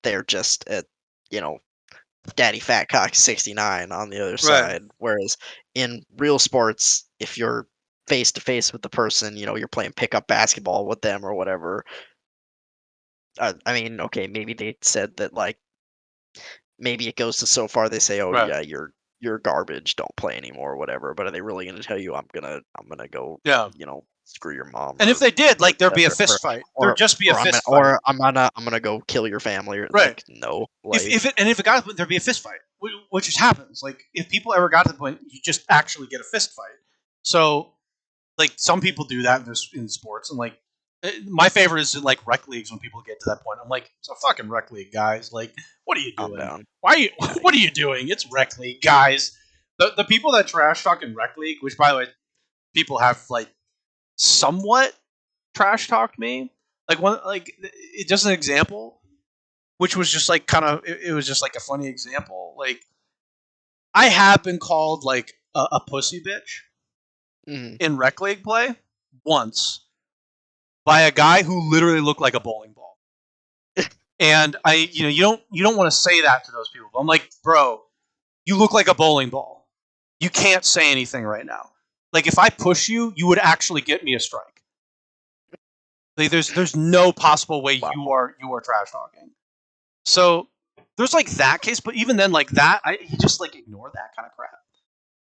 they're just at you know Daddy Fat Cock 69 on the other right, side. Whereas in real sports, if you're face to face with the person, you're playing pickup basketball with them or whatever. I mean, okay, maybe they said that like maybe it goes to so far they say, oh right. yeah, you're garbage, don't play anymore or whatever. But are they really going to tell you I'm gonna go Yeah. screw your mom And if they did, or like there'd be a whatever, fist fight. There'd or just be a or I'm gonna fist fight. go kill your family or Right. like no If it got to the point, there'd be a fist fight, which just happens. Like if people ever got to the point, you just actually get a fist fight. So like some people do that in sports, and like my favorite is like rec leagues when people get to that point. I'm like, it's a fucking rec league, guys. Like, what are you calm doing? down. Why are you? Yeah, What are you doing? It's rec league, guys. The people that trash talk in rec league, which by the way, people have like somewhat trash talked me. Like one, like it just an example, which was just like kind of it was just like a funny example. Like I have been called like a pussy bitch mhm. in rec league play once by a guy who literally looked like a bowling ball. And you don't want to say that to those people. I'm like, bro, you look like a bowling ball. You can't say anything right now. Like if I push you, you would actually get me a strike. Like there's no possible way Wow. you are trash talking. So there's like that case, but even then, like that, he just like ignored that kind of crap.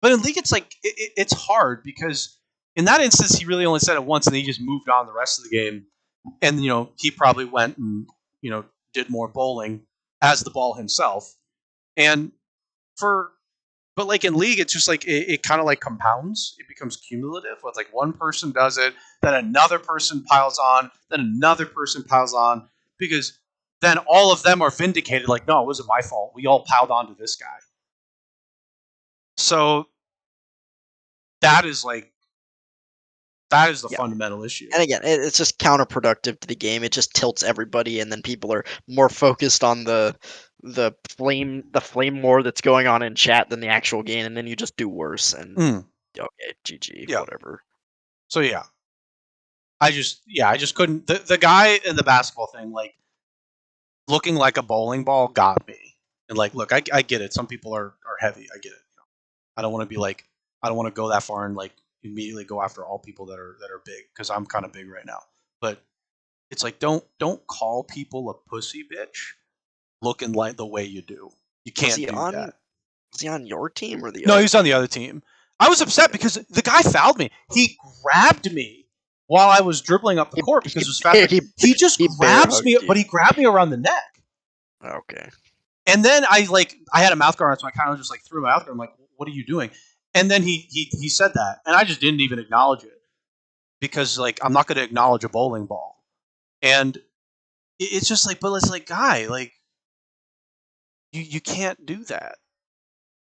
But in League, it's like it's hard because in that instance, he really only said it once, and he just moved on the rest of the game. And he probably went and did more bowling as the ball himself. And but like in League, it's just like it kind of like compounds. It becomes cumulative. With like one person does it, then another person piles on, then another person piles on, because then all of them are vindicated. Like, no, it wasn't my fault. We all piled onto this guy. So that is the Yeah. fundamental issue. And again, it's just counterproductive to the game. It just tilts everybody, and then people are more focused on the flame war that's going on in chat than the actual game, and then you just do worse. And okay, GG, Yeah. whatever. So yeah, I just couldn't. The guy in the basketball thing, like looking like a bowling ball, got me. And like, look, I get it. Some people are heavy. I get it. I don't want to be like, I don't want to go that far and like immediately go after all people that are big, because I'm kind of big right now. But it's like, don't call people a pussy bitch looking like the way you do. You can't do that. Was he on your team or the No, other he was on the other team. I was upset because the guy fouled me. He grabbed me while I was dribbling up the court because it was fast. He just grabs me, but he grabbed me around the neck. Okay. And then I had a mouth guard on, so I kind of just like threw my mouth guard. I'm like, what are you doing? And then he said that, and I just didn't even acknowledge it, because like I'm not going to acknowledge a bowling ball. And it's just like, but it's like, guy, like you can't do that.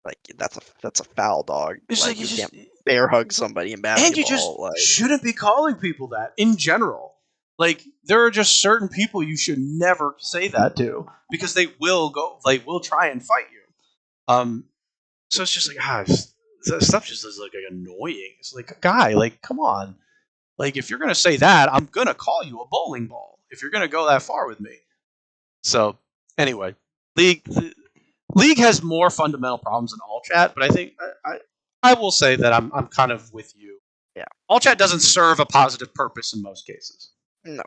Like that's a foul, dog. It's like you can't bear hug somebody in basketball. And you just shouldn't be calling people that in general. Like there are just certain people you should never say that to, because they will try and fight you. So it's just like, stuff just is like annoying. It's like, guy, like, come on. Like, if you're gonna say that, I'm gonna call you a bowling ball if you're gonna go that far with me. So anyway, League has more fundamental problems than all chat, but I think I will say that I'm kind of with you. Yeah, all chat doesn't serve a positive purpose in most cases. No.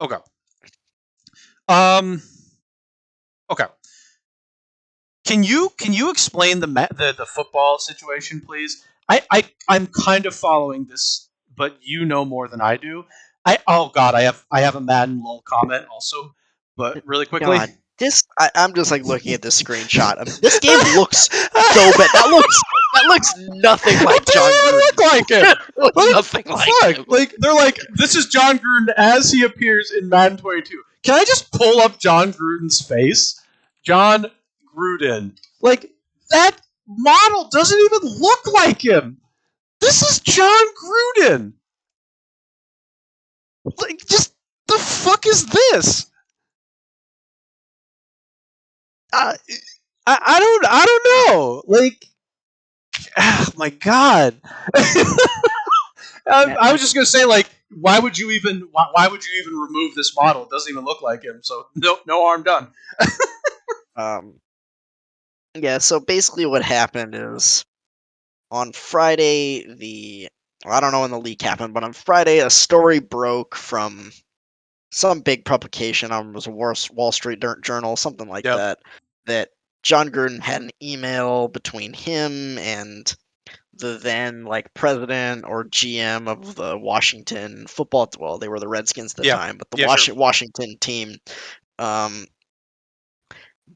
Okay. Okay. Can you explain the football situation, please? I'm kind of following this, but you know more than I do. I have a Madden lol comment also, but really quickly. God, I'm just like looking at this screenshot. This game looks so bad. That looks nothing like John Gruden. Look like him. Nothing like him. Like they're like, this is John Gruden as he appears in Madden 22. Can I just pull up John Gruden's face? John Gruden. Like, that model doesn't even look like him. This is John Gruden. Like, just the fuck is this? I don't know. Like, oh my god. I was just gonna say, like, why would you even remove this model? It doesn't even look like him. So no harm done. Yeah. So basically, what happened is on Friday, I don't know when the leak happened, but on Friday, a story broke from some big publication. It was a Wall Street Journal, something like that. That John Gruden had an email between him and the then president or GM of the Washington football. Well, they were the Redskins at the time, but the Washington team,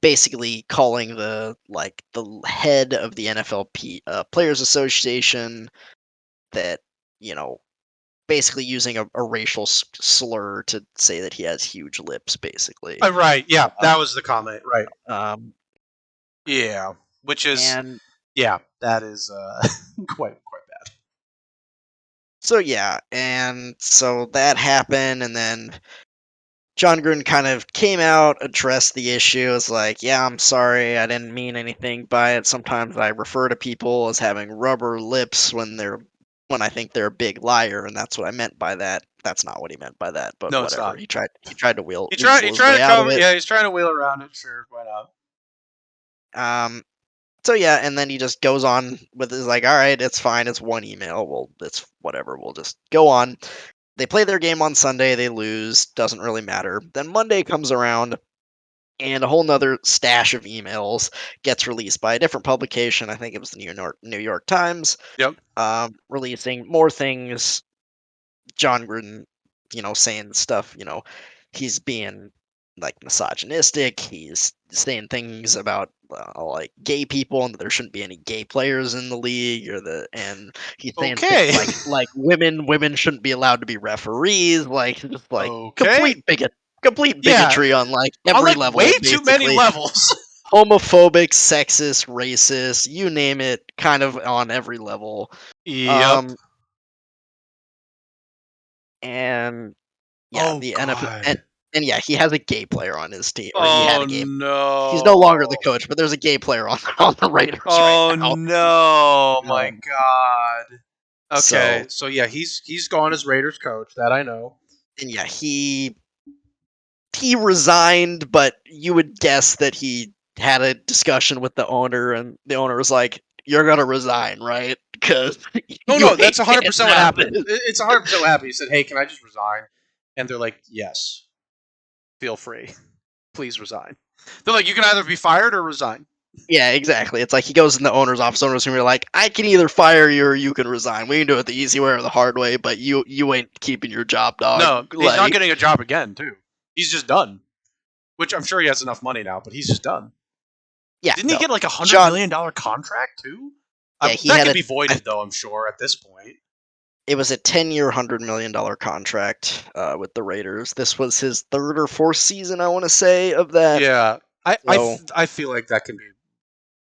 basically calling the head of the NFL Players Association that basically using a racial slur to say that he has huge lips, basically. Right. Yeah, that was the comment. Right. Yeah, which is that is quite bad. So yeah, and so that happened, and then John Gruden kind of came out, addressed the issue. Was like, "Yeah, I'm sorry, I didn't mean anything by it. Sometimes I refer to people as having rubber lips when I think they're a big liar, and that's what I meant by that. That's not what he meant by that, but no, whatever. It's not. He tried to wheel. He tried to cover. Yeah, he's trying to wheel around it. Sure, why not? So yeah, and then he just goes on with his like, all right, it's fine, it's one email. Well, it's whatever. We'll just go on. They play their game on Sunday, they lose, doesn't really matter. Then Monday comes around, and a whole nother stash of emails gets released by a different publication. I think it was the New York Times, Yep. releasing more things. John Gruden, saying stuff. He's being like misogynistic. He's saying things about like gay people and that there shouldn't be any gay players in the league, and he's saying things Okay. like women shouldn't be allowed to be referees. Like just like Okay. complete Yeah. bigotry on like On every like level, way too many basically. levels. Homophobic, sexist, racist, you name it, kind of on every level. Yep. Um, and yeah, Oh the NFL, and, God. and yeah, he has a gay player on his team, or he had Oh a gay. He's no longer the no. coach, but there's a gay player on on the Raiders right Oh now. no. My Um, God. so Okay. So yeah, he's gone as Raiders coach. That I know. and yeah, he resigned, but you would guess that he had a discussion with the owner, and the owner was like, "You're gonna resign, right? Because Oh you no, that's ain't getting 100% what out of happened. this." It's 100% what happened. He said, "Hey, can I just resign?" And they're like, "Yes, feel free. Please resign." They're like, "You can either be fired or resign." Yeah, exactly. It's like he goes in the owner's office. Owner's gonna be like, "I can either fire you or you can resign. We can do it the easy way or the hard way, but you ain't keeping your job, dog." No, he's not Like, getting a job again, too. He's just done. Which I'm sure he has enough money now, but he's just done. yeah, Didn't he no, get like $100 million contract too? yeah, he That had could be voided though. I'm sure at this point. it was a 10-year, $100 million contract with the Raiders. This was his third or fourth season, I want to say, of that. Yeah, So I feel like that can be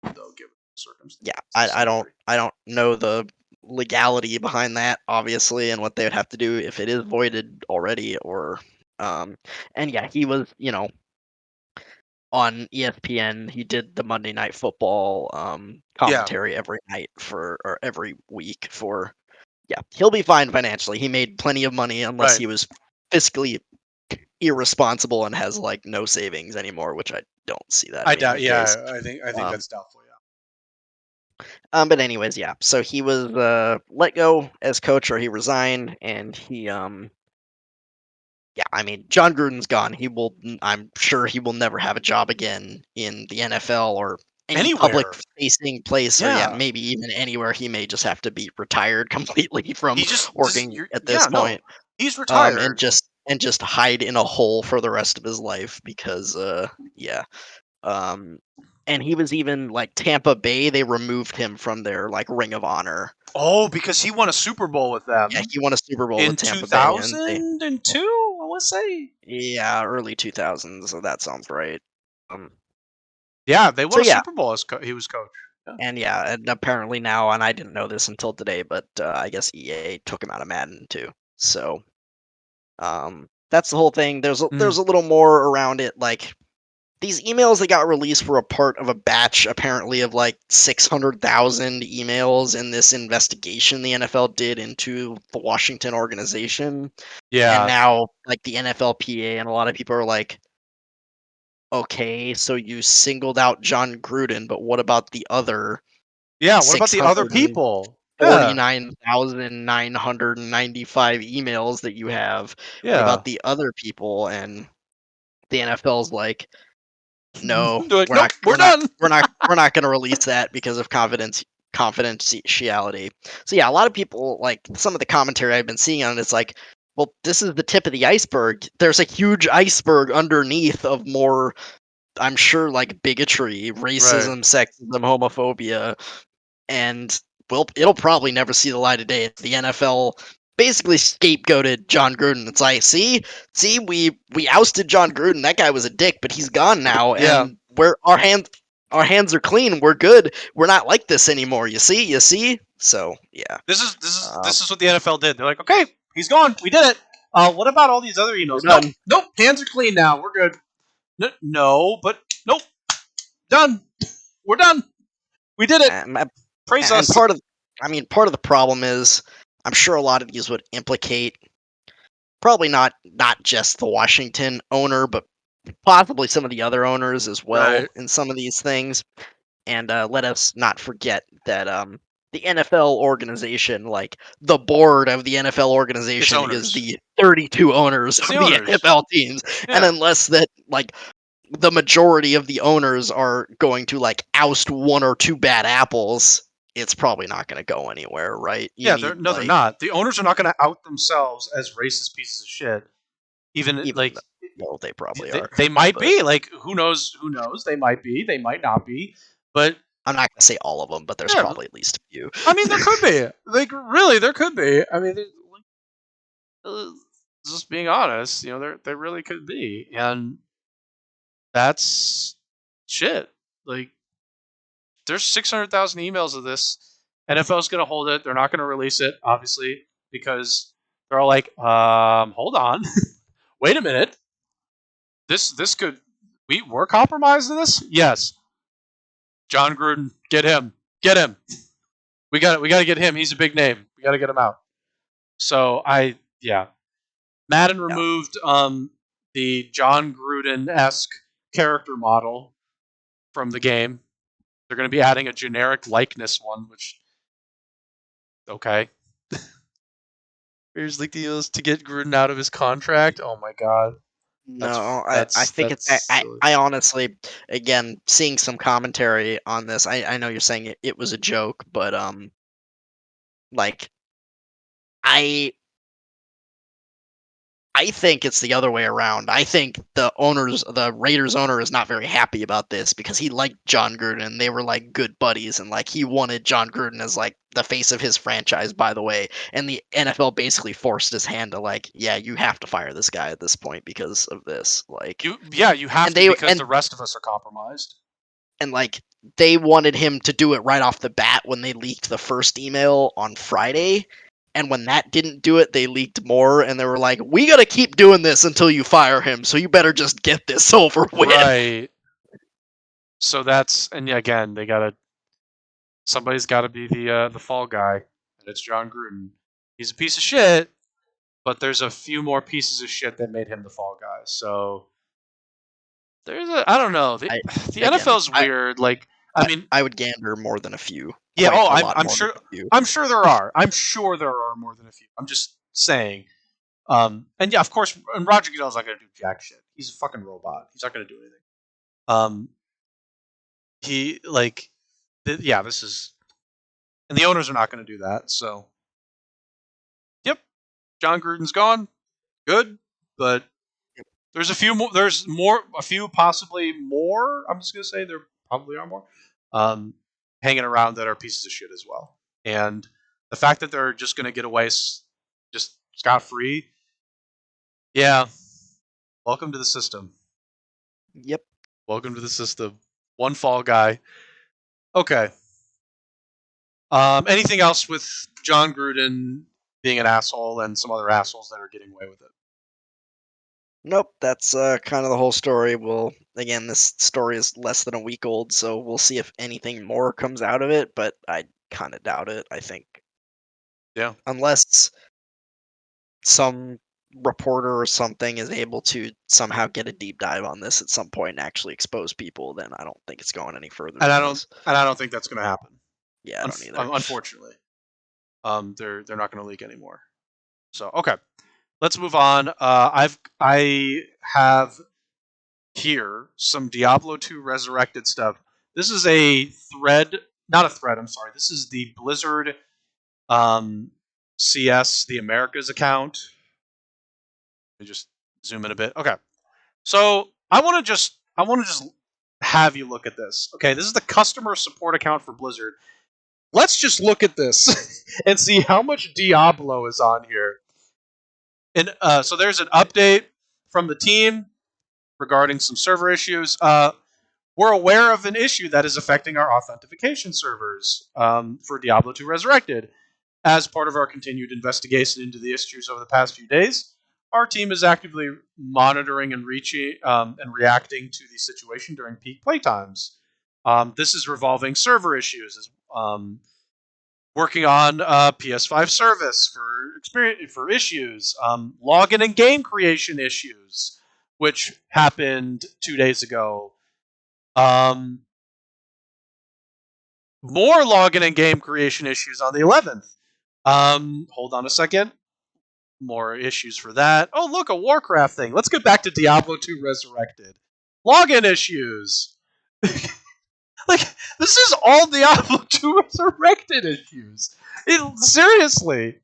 though, given the yeah, circumstances. I agree. I don't know the legality behind that, obviously, and what they would have to do if it is voided already, or and yeah, he was, on ESPN. He did the Monday Night Football Yeah, commentary every night or every week for. Yeah, he'll be fine financially. He made plenty of money unless right. he was fiscally irresponsible and has like no savings anymore, which I don't see that I being doubt. the case. Yeah, I think Um, that's doubtful. but anyways, yeah. So he was let go as coach, or he resigned, and yeah, I mean, John Gruden's gone. I'm sure he will never have a job again in the NFL or Yeah. any public Anywhere. facing place, or yeah, Yeah. maybe even anywhere. He may just have to be retired completely from He just does. working You're. at this Yeah. No. point, He's and retired. just hide in a hole for the rest of his life because, yeah, um, and he was even like Tampa Bay. They removed him from their like Ring of Honor. Oh, because he won a Super Bowl with Yeah, them he won a Super Bowl in with Tampa Bay, and they 2002. I want to say. yeah, early 2000s. So that sounds right. Um, Yeah, they so won a yeah, Super Bowl as he was coach. Yeah. and yeah, and apparently now, and I didn't know this until today, but I guess EA took him out of Madden too. So that's the whole thing. Mm. There's a little more around it. Like these emails that got released were a part of a batch, apparently, of like 600,000 emails in this investigation the NFL did into the Washington organization. And Yeah. now, like the NFLPA and a lot of people are like, okay, so you singled out John Gruden, but what about the other Yeah. What about the other people? Yeah. 649,995 emails that you have? What Yeah. about the other people? And the NFL's like, no, They're like, nope, we're done. we're not going to release that because of confidentiality. So yeah, a lot of people, like some of the commentary I've been seeing on it, it's like, well, this is the tip of the iceberg. There's a huge iceberg underneath of more, I'm sure, like bigotry, Right. racism, sexism, homophobia, and it'll probably never see the light of day. The NFL basically scapegoated John Gruden. It's like, see, we ousted John Gruden. That guy was a dick, but he's gone now, Yeah. and our hands are clean. We're good. We're not like this anymore. You see. So yeah, This is this is uh, this is what the NFL did. They're like, okay, he's gone. We did it. What about all these other we're emails? Nope, done. nope. Hands are clean now. We're good. No, but nope. Done. We're done. We did it. And, Praise and us. part of the problem is, I'm sure a lot of these would implicate probably not just the Washington owner, but possibly some of the other owners as well Right. in some of these things. And let us not forget that the NFL organization, like the board of the NFL organization, is owners. the 32 owners It's of the the owners. NFL teams. And Yeah. unless that, like, the majority of the owners are going to like oust one or two bad apples, it's probably not going to go anywhere, right? You Yeah, need they're not. The owners are not going to out themselves as racist pieces of shit. Even even like though they probably are. they might But be. Like who knows? Who knows? They might be. They might not be. But I'm not going to say all of them, but there's yeah, probably at least a few. I mean, there could be. Like really, there could be. I mean, just being honest, there really could be, and that's shit. Like, there's 600,000 emails of this. NFL's gonna hold it. They're not gonna release it, obviously, because they're all like, hold on, wait a minute. This could we're compromised in this. Yes, John Gruden, get him, get him. We got to get him. He's a big name. We got to get him out. So Madden Yeah. removed the John Gruden-esque character model from the game. They're going to be adding a generic likeness one, which okay. Here's like deals to get Gruden out of his contract. Oh my god, No, I think it's that's silly. I honestly, again, seeing some commentary on this, I know you're saying it was a joke, but like I I think it's the other way around. I think the Raiders owner is not very happy about this because he liked John Gruden and they were like good buddies and like he wanted John Gruden as like the face of his franchise, by the way. And the NFL basically forced his hand to like, yeah, you have to fire this guy at this point because of this. Like, You have and to they because the rest of us are compromised. and like they wanted him to do it right off the bat when they leaked the first email on Friday. And when that didn't do it, they leaked more, and they were like, "We gotta keep doing this until you fire him. So you better just get this over with." Right. So that's again somebody's got to be the fall guy, and it's John Gruden. He's a piece of shit, but there's a few more pieces of shit that made him the fall guy. So I don't know. The I again, NFL's weird. Like I mean, I would gander more than a few. yeah. Quite Oh, a I'm lot I'm more sure than a few. I'm sure there are. I'm sure there are more than a few. I'm just saying. And yeah, of course, and Roger Goodell's not gonna do jack shit. He's a fucking robot. He's not gonna do anything. He like, this is, and the owners are not gonna do that. So, yep, John Gruden's gone. Good, but there's a few more. There's more. A few, possibly more. I'm just gonna say there probably are more. Hanging around that are pieces of shit as well. And the fact that they're just gonna get away just scot free. Yeah. Welcome to the system. Yep. Welcome to the system. One fall guy. Okay. Anything else with John Gruden being an asshole and some other assholes that are getting away with it? Nope. That's kind of the whole story. Well, again, this story is less than a week old, so we'll see if anything more comes out of it. But I kind of doubt it. I think, Yeah. unless some reporter or something is able to somehow get a deep dive on this at some point and actually expose people, then I don't think it's going any further And than this. I don't think that's going to happen. Yeah, I don't either. Unfortunately, they're not going to leak anymore. So okay, let's move on. I have here some Diablo 2 Resurrected stuff. This is a thread, not a thread. I'm sorry. This is the Blizzard CS, the Americas account. Let me just zoom in a bit. Okay. So I want to just have you look at this. Okay, this is the customer support account for Blizzard. Let's just look at this and see how much Diablo is on here. And so there's an update from the team regarding some server issues. We're aware of an issue that is affecting our authentication servers for Diablo 2 Resurrected. As part of our continued investigation into the issues over the past few days, our team is actively monitoring and reacting to the situation during peak playtimes. This is revolving server issues, working on PS5 service for issues, login and game creation issues, which happened 2 days ago. more login and game creation issues on the 11th. Hold on a second. More issues for that. Oh, look, a Warcraft thing. Let's get back to Diablo 2 Resurrected. Login issues. Like, this is all Diablo 2 Resurrected issues. Seriously.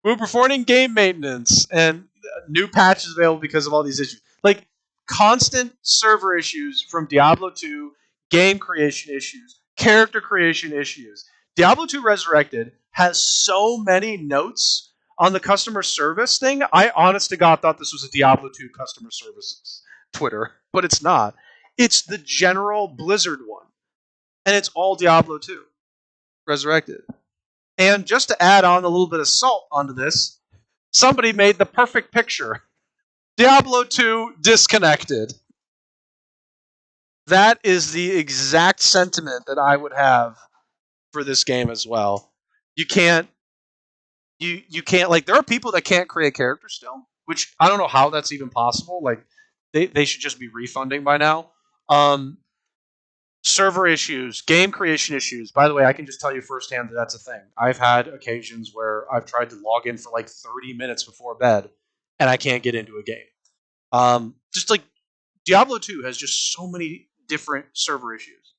We're performing game maintenance and new patches available because of all these issues. Like, constant server issues from Diablo 2, game creation issues, character creation issues. Diablo 2 Resurrected has so many notes on the customer service thing. I honest to God thought this was a Diablo 2 customer services Twitter, but it's not. It's the general Blizzard one. And it's all Diablo 2 Resurrected. And just to add on a little bit of salt onto this, somebody made the perfect picture. Diablo 2 disconnected. That is the exact sentiment that I would have for this game as well. You can't like, there are people that can't create characters still, which I don't know how that's even possible. Like, they should just be refunding by now. Server issues, game creation issues. By the way, I can just tell you firsthand that that's a thing. I've had occasions where I've tried to log in for like 30 minutes before bed, and I can't get into a game. Just like Diablo 2 has just so many different server issues,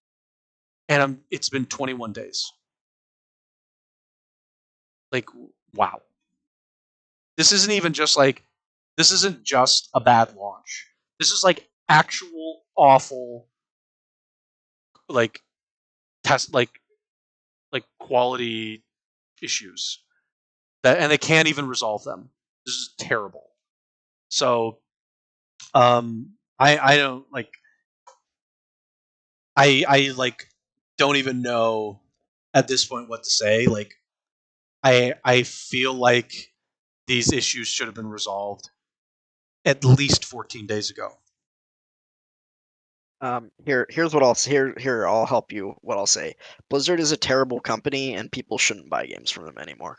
and it's been 21 days. Like, wow. This isn't just a bad launch. This is like actual awful, like, test, like quality issues and they can't even resolve them. This is terrible. So, I don't like. I like don't even know at this point what to say. Like, I feel like these issues should have been resolved at least 14 days ago. Here's what I'll here I'll help you. What I'll say: Blizzard is a terrible company, and people shouldn't buy games from them anymore.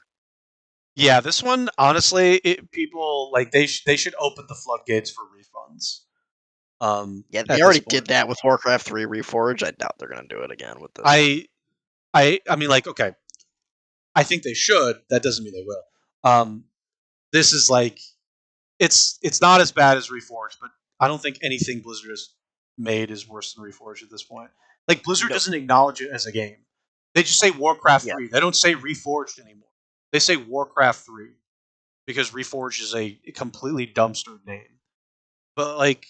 Yeah, this one, honestly, people like they should open the floodgates for refunds. Yeah, they already did that with Warcraft 3 Reforged. I doubt they're gonna do it again with this. I mean, like, okay, I think they should. That doesn't mean they will. This is like, it's not as bad as Reforged, but I don't think anything Blizzard has made is worse than Reforged at this point. Like, Blizzard doesn't acknowledge it as a game. They just say Warcraft 3. They don't say Reforged anymore. They say Warcraft 3 because Reforged is a completely dumpster name. But, like,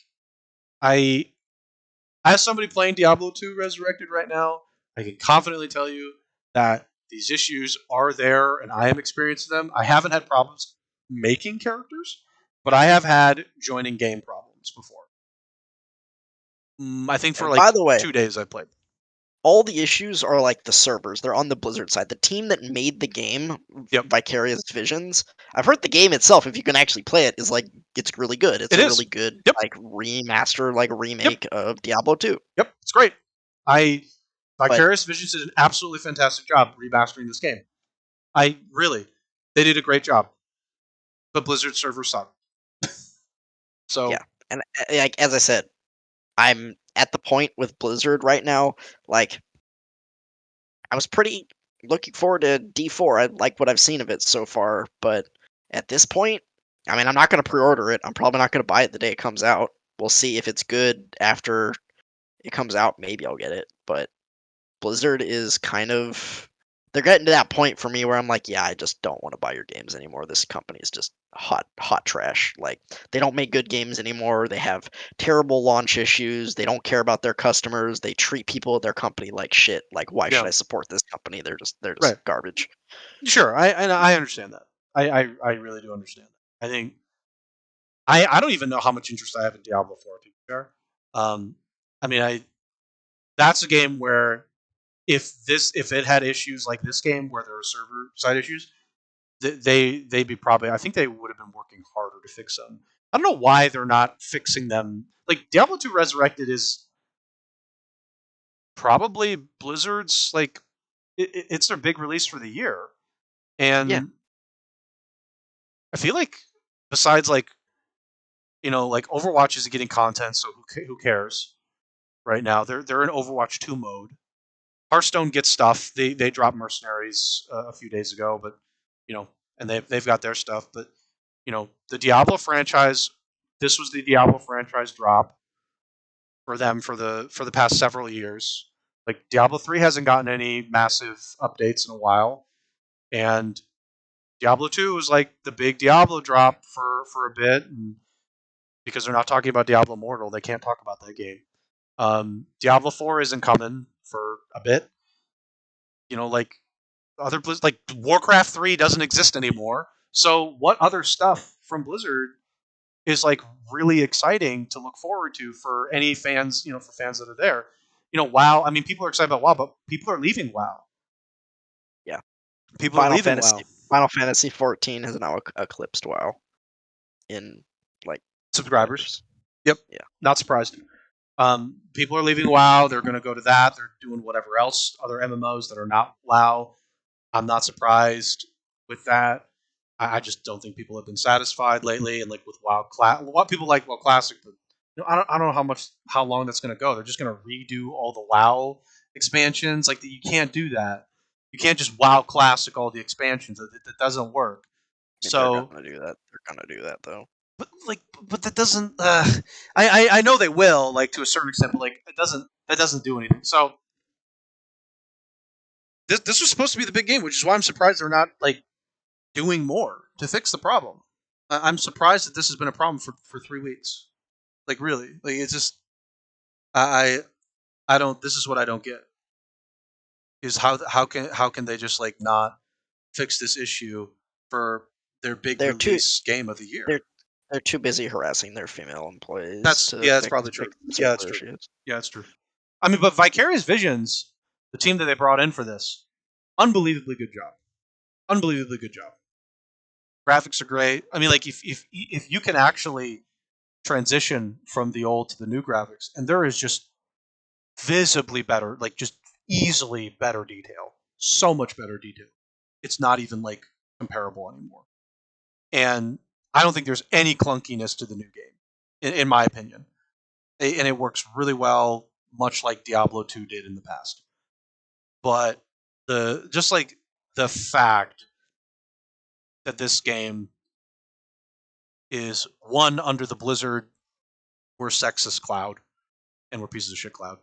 as somebody playing Diablo 2 Resurrected right now, I can confidently tell you that these issues are there and I am experiencing them. I haven't had problems making characters, but I have had joining game problems before. I think for, like, by the way, 2 days I played. All the issues are like the servers. They're on the Blizzard side. The team that made the game, Vicarious Visions. I've heard the game itself, if you can actually play it, is like, it's really good. It's really good, like, remaster, like remake of Diablo 2. Yep, it's great. Vicarious Visions did an absolutely fantastic job remastering this game. They did a great job. But Blizzard servers suck. So yeah, and like, as I said, I'm at the point with Blizzard right now. Like, I was pretty looking forward to D4. I like what I've seen of it so far, but at this point, I mean, I'm not going to pre-order it. I'm probably not going to buy it the day it comes out. We'll see if it's good after it comes out. Maybe I'll get it, but Blizzard is kind of, they're getting to that point for me where I'm like, yeah, I just don't want to buy your games anymore. This company is just hot trash. Like, they don't make good games anymore. They have terrible launch issues. They don't care about their customers. They treat people at their company like shit. Like, why should I support this company? They're just garbage. Sure, I understand that. I really do understand that. I think I don't even know how much interest I have in Diablo 4, to be fair. I mean, that's a game where if it had issues like this game where there are server side issues, they'd be probably, I think they would have been working harder to fix them. I don't know why they're not fixing them. Like, Diablo 2 Resurrected is probably Blizzard's, like, it's their big release for the year, and I feel like, besides, like, like, Overwatch isn't getting content, so who cares? Right now, they're in Overwatch 2 mode. Hearthstone gets stuff. They dropped Mercenaries a few days ago, but and they've got their stuff. But the Diablo franchise. This was the Diablo franchise drop for them for the past several years. Like Diablo 3 hasn't gotten any massive updates in a while, and Diablo 2 was like the big Diablo drop for a bit, and because they're not talking about Diablo Immortal, they can't talk about that game. Diablo 4 isn't coming for a bit. Like other like Warcraft 3 doesn't exist anymore. So what other stuff from Blizzard is like really exciting to look forward to for any fans, for fans that are there. WoW. I mean, people are excited about WoW, but people are leaving WoW. Yeah. People are leaving WoW. Final Fantasy 14 has now eclipsed WoW in like subscribers. numbers. Yep. Yeah. Not surprised. People are leaving WoW. They're going to go to that. They're doing whatever else, other MMOs that are not WoW. I'm not surprised with that. I just don't think people have been satisfied lately. And like with WoW, what people like WoW Classic, but I don't know how long that's going to go. They're just going to redo all the WoW expansions. Like you can't do that. You can't just WoW Classic all the expansions. That doesn't work. I mean, So they're gonna do that. They're gonna do that though. but that doesn't. I know they will, like to a certain extent, but like that doesn't do anything. So this was supposed to be the big game, which is why I'm surprised they're not like doing more to fix the problem. I'm surprised that this has been a problem for 3 weeks. Like really, like it's just I don't. This is what I don't get is how can they just like not fix this issue for their big release game of the year? They're too busy harassing their female employees. That's probably true. Yeah, that's true. Issues. Yeah, that's true. I mean, but Vicarious Visions, the team that they brought in for this, unbelievably good job. Unbelievably good job. Graphics are great. I mean, like if you can actually transition from the old to the new graphics, and there is just visibly better, like just easily better detail. So much better detail. It's not even like comparable anymore. And I don't think there's any clunkiness to the new game, in my opinion. And it works really well, much like Diablo 2 did in the past. But just like the fact that this game is one under the Blizzard, we're sexist cloud, and we're pieces of shit cloud.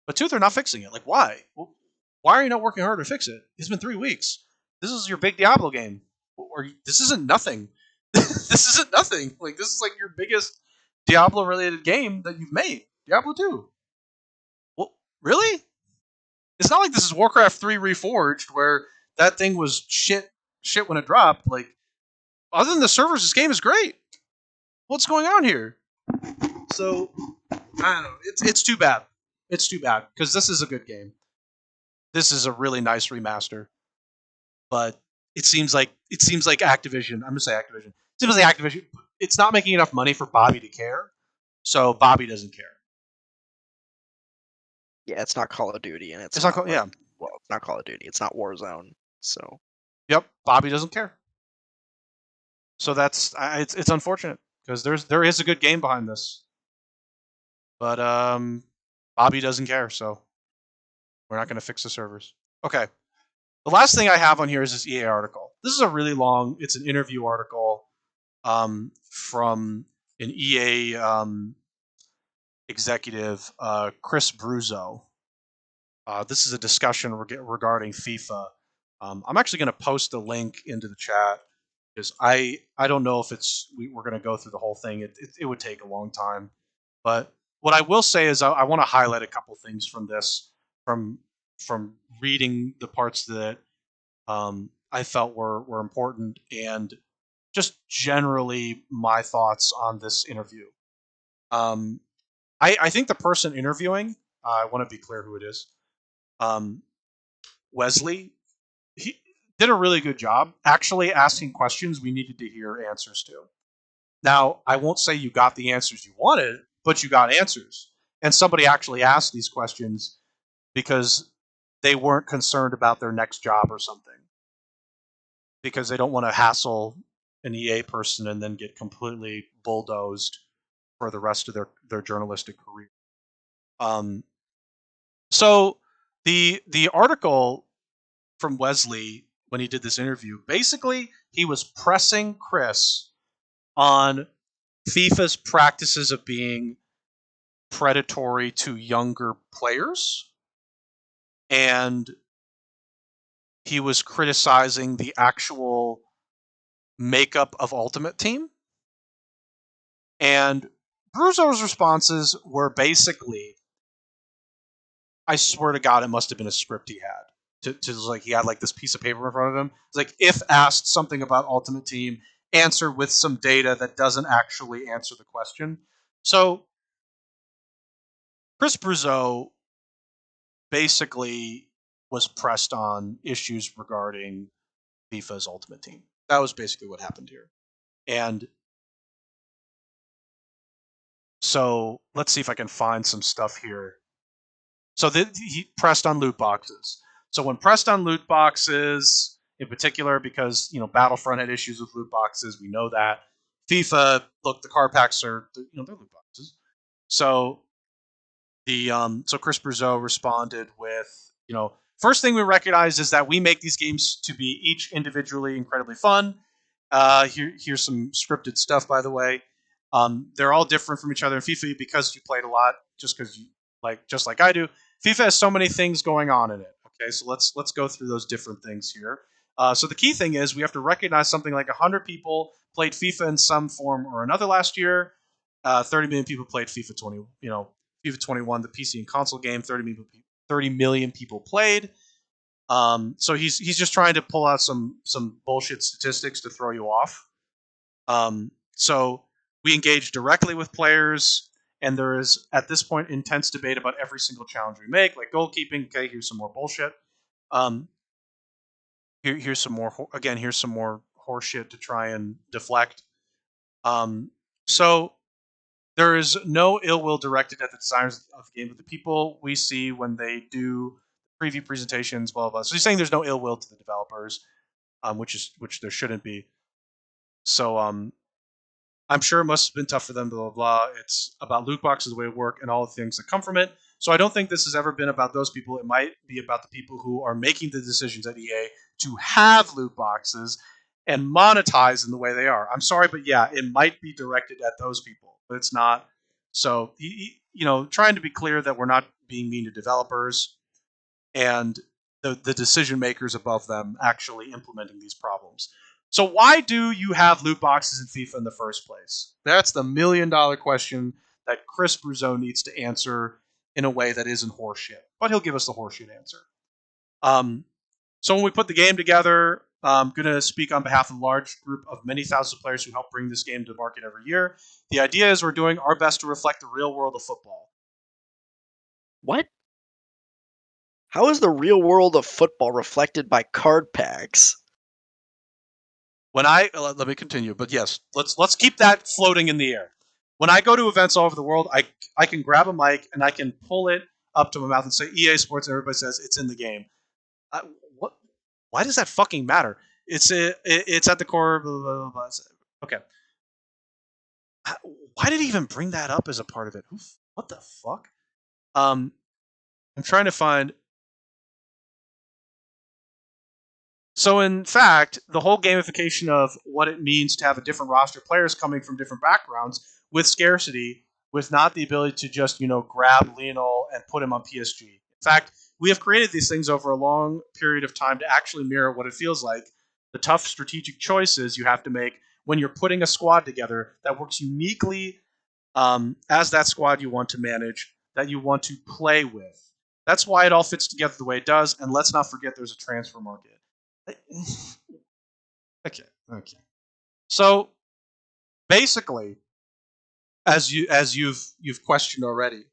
But two, they're not fixing it. Like, why? Well, why are you not working hard to fix it? It's been 3 weeks. This is your big Diablo game. This isn't nothing. This isn't nothing. Like, this is like your biggest Diablo-related game that you've made. Diablo 2. Well, really? It's not like this is Warcraft 3 Reforged, where that thing was shit when it dropped. Like, other than the servers, this game is great. What's going on here? So, I don't know. It's too bad. It's too bad, because this is a good game. This is a really nice remaster. But it seems like Activision, I'm going to say Activision. It seems like Activision, it's not making enough money for Bobby to care. So Bobby doesn't care. Yeah, it's not Call of Duty, and it's not Well, it's not Call of Duty. It's not Warzone. So. Yep, Bobby doesn't care. So that's it's unfortunate, because there is a good game behind this, but Bobby doesn't care. So we're not going to fix the servers. Okay. The last thing I have on here is this EA article. This is a really long. It's an interview article from an EA executive, Chris Bruzzo. This is a discussion regarding FIFA. I'm actually going to post a link into the chat, because I don't know if we're going to go through the whole thing. It would take a long time. But what I will say is I want to highlight a couple things from this, from reading the parts that I felt were important, and just generally my thoughts on this interview. I think the person interviewing, I want to be clear who it is. Wesley, he did a really good job actually asking questions we needed to hear answers to. Now, I won't say you got the answers you wanted, but you got answers. And somebody actually asked these questions because they weren't concerned about their next job or something, because they don't want to hassle an EA person and then get completely bulldozed for the rest of their journalistic career. So The article from Wesley when he did this interview, basically he was pressing Chris on FIFA's practices of being predatory to younger players, and he was criticizing the actual makeup of Ultimate Team. And Bruzo's responses were basically, I swear to God, it must have been a script he had. He had like this piece of paper in front of him. It's like, if asked something about Ultimate Team, answer with some data that doesn't actually answer the question. So Chris Bruzo basically was pressed on issues regarding FIFA's Ultimate Team. That was basically what happened here. And so let's see if I can find some stuff here. So he pressed on loot boxes. So when pressed on loot boxes, in particular, because Battlefront had issues with loot boxes, we know that. FIFA, look, the card packs are they're loot boxes. So so Chris Bruzo responded with, first thing we recognize is that we make these games to be each individually incredibly fun. Here's some scripted stuff, by the way. They're all different from each other in FIFA because you played a lot, just like I do. FIFA has so many things going on in it. Okay, so let's go through those different things here. So the key thing is we have to recognize something like 100 people played FIFA in some form or another last year. 30 million people played FIFA 20. FIFA 21, the PC and console game. 30 million people played. So he's just trying to pull out some bullshit statistics to throw you off. So we engage directly with players, and there is, at this point, intense debate about every single challenge we make, like goalkeeping. Okay, here's some more bullshit. Here's some more. Again, here's some more horseshit to try and deflect. So there is no ill will directed at the designers of the game, but the people we see when they do preview presentations, blah, blah, blah. So he's saying there's no ill will to the developers, which there shouldn't be. So I'm sure it must have been tough for them, blah, blah, blah. It's about loot boxes, the way it work, and all the things that come from it. So I don't think this has ever been about those people. It might be about the people who are making the decisions at EA to have loot boxes and monetize in the way they are. I'm sorry, but yeah, it might be directed at those people, but it's not. So, trying to be clear that we're not being mean to developers and the decision makers above them actually implementing these problems. So why do you have loot boxes in FIFA in the first place? That's the $1 million question that Chris Bruzo needs to answer in a way that isn't horseshit. But he'll give us the horseshit answer. So when we put the game together, I'm going to speak on behalf of a large group of many thousands of players who help bring this game to market every year. The idea is we're doing our best to reflect the real world of football. What? How is the real world of football reflected by card packs? Let me continue, but yes, let's keep that floating in the air. When I go to events all over the world, I can grab a mic and I can pull it up to my mouth and say EA Sports, and everybody says it's in the game. What? Why does that fucking matter? It's at the core. Blah, blah, blah, blah. Okay. Why did he even bring that up as a part of it? What the fuck? I'm trying to find. So, in fact, the whole gamification of what it means to have a different roster of players coming from different backgrounds with scarcity, with not the ability to just, grab Lionel and put him on PSG. In fact, we have created these things over a long period of time to actually mirror what it feels like, the tough strategic choices you have to make when you're putting a squad together that works uniquely as that squad you want to manage, that you want to play with. That's why it all fits together the way it does, and let's not forget there's a transfer market. Okay. So basically, as you've questioned already.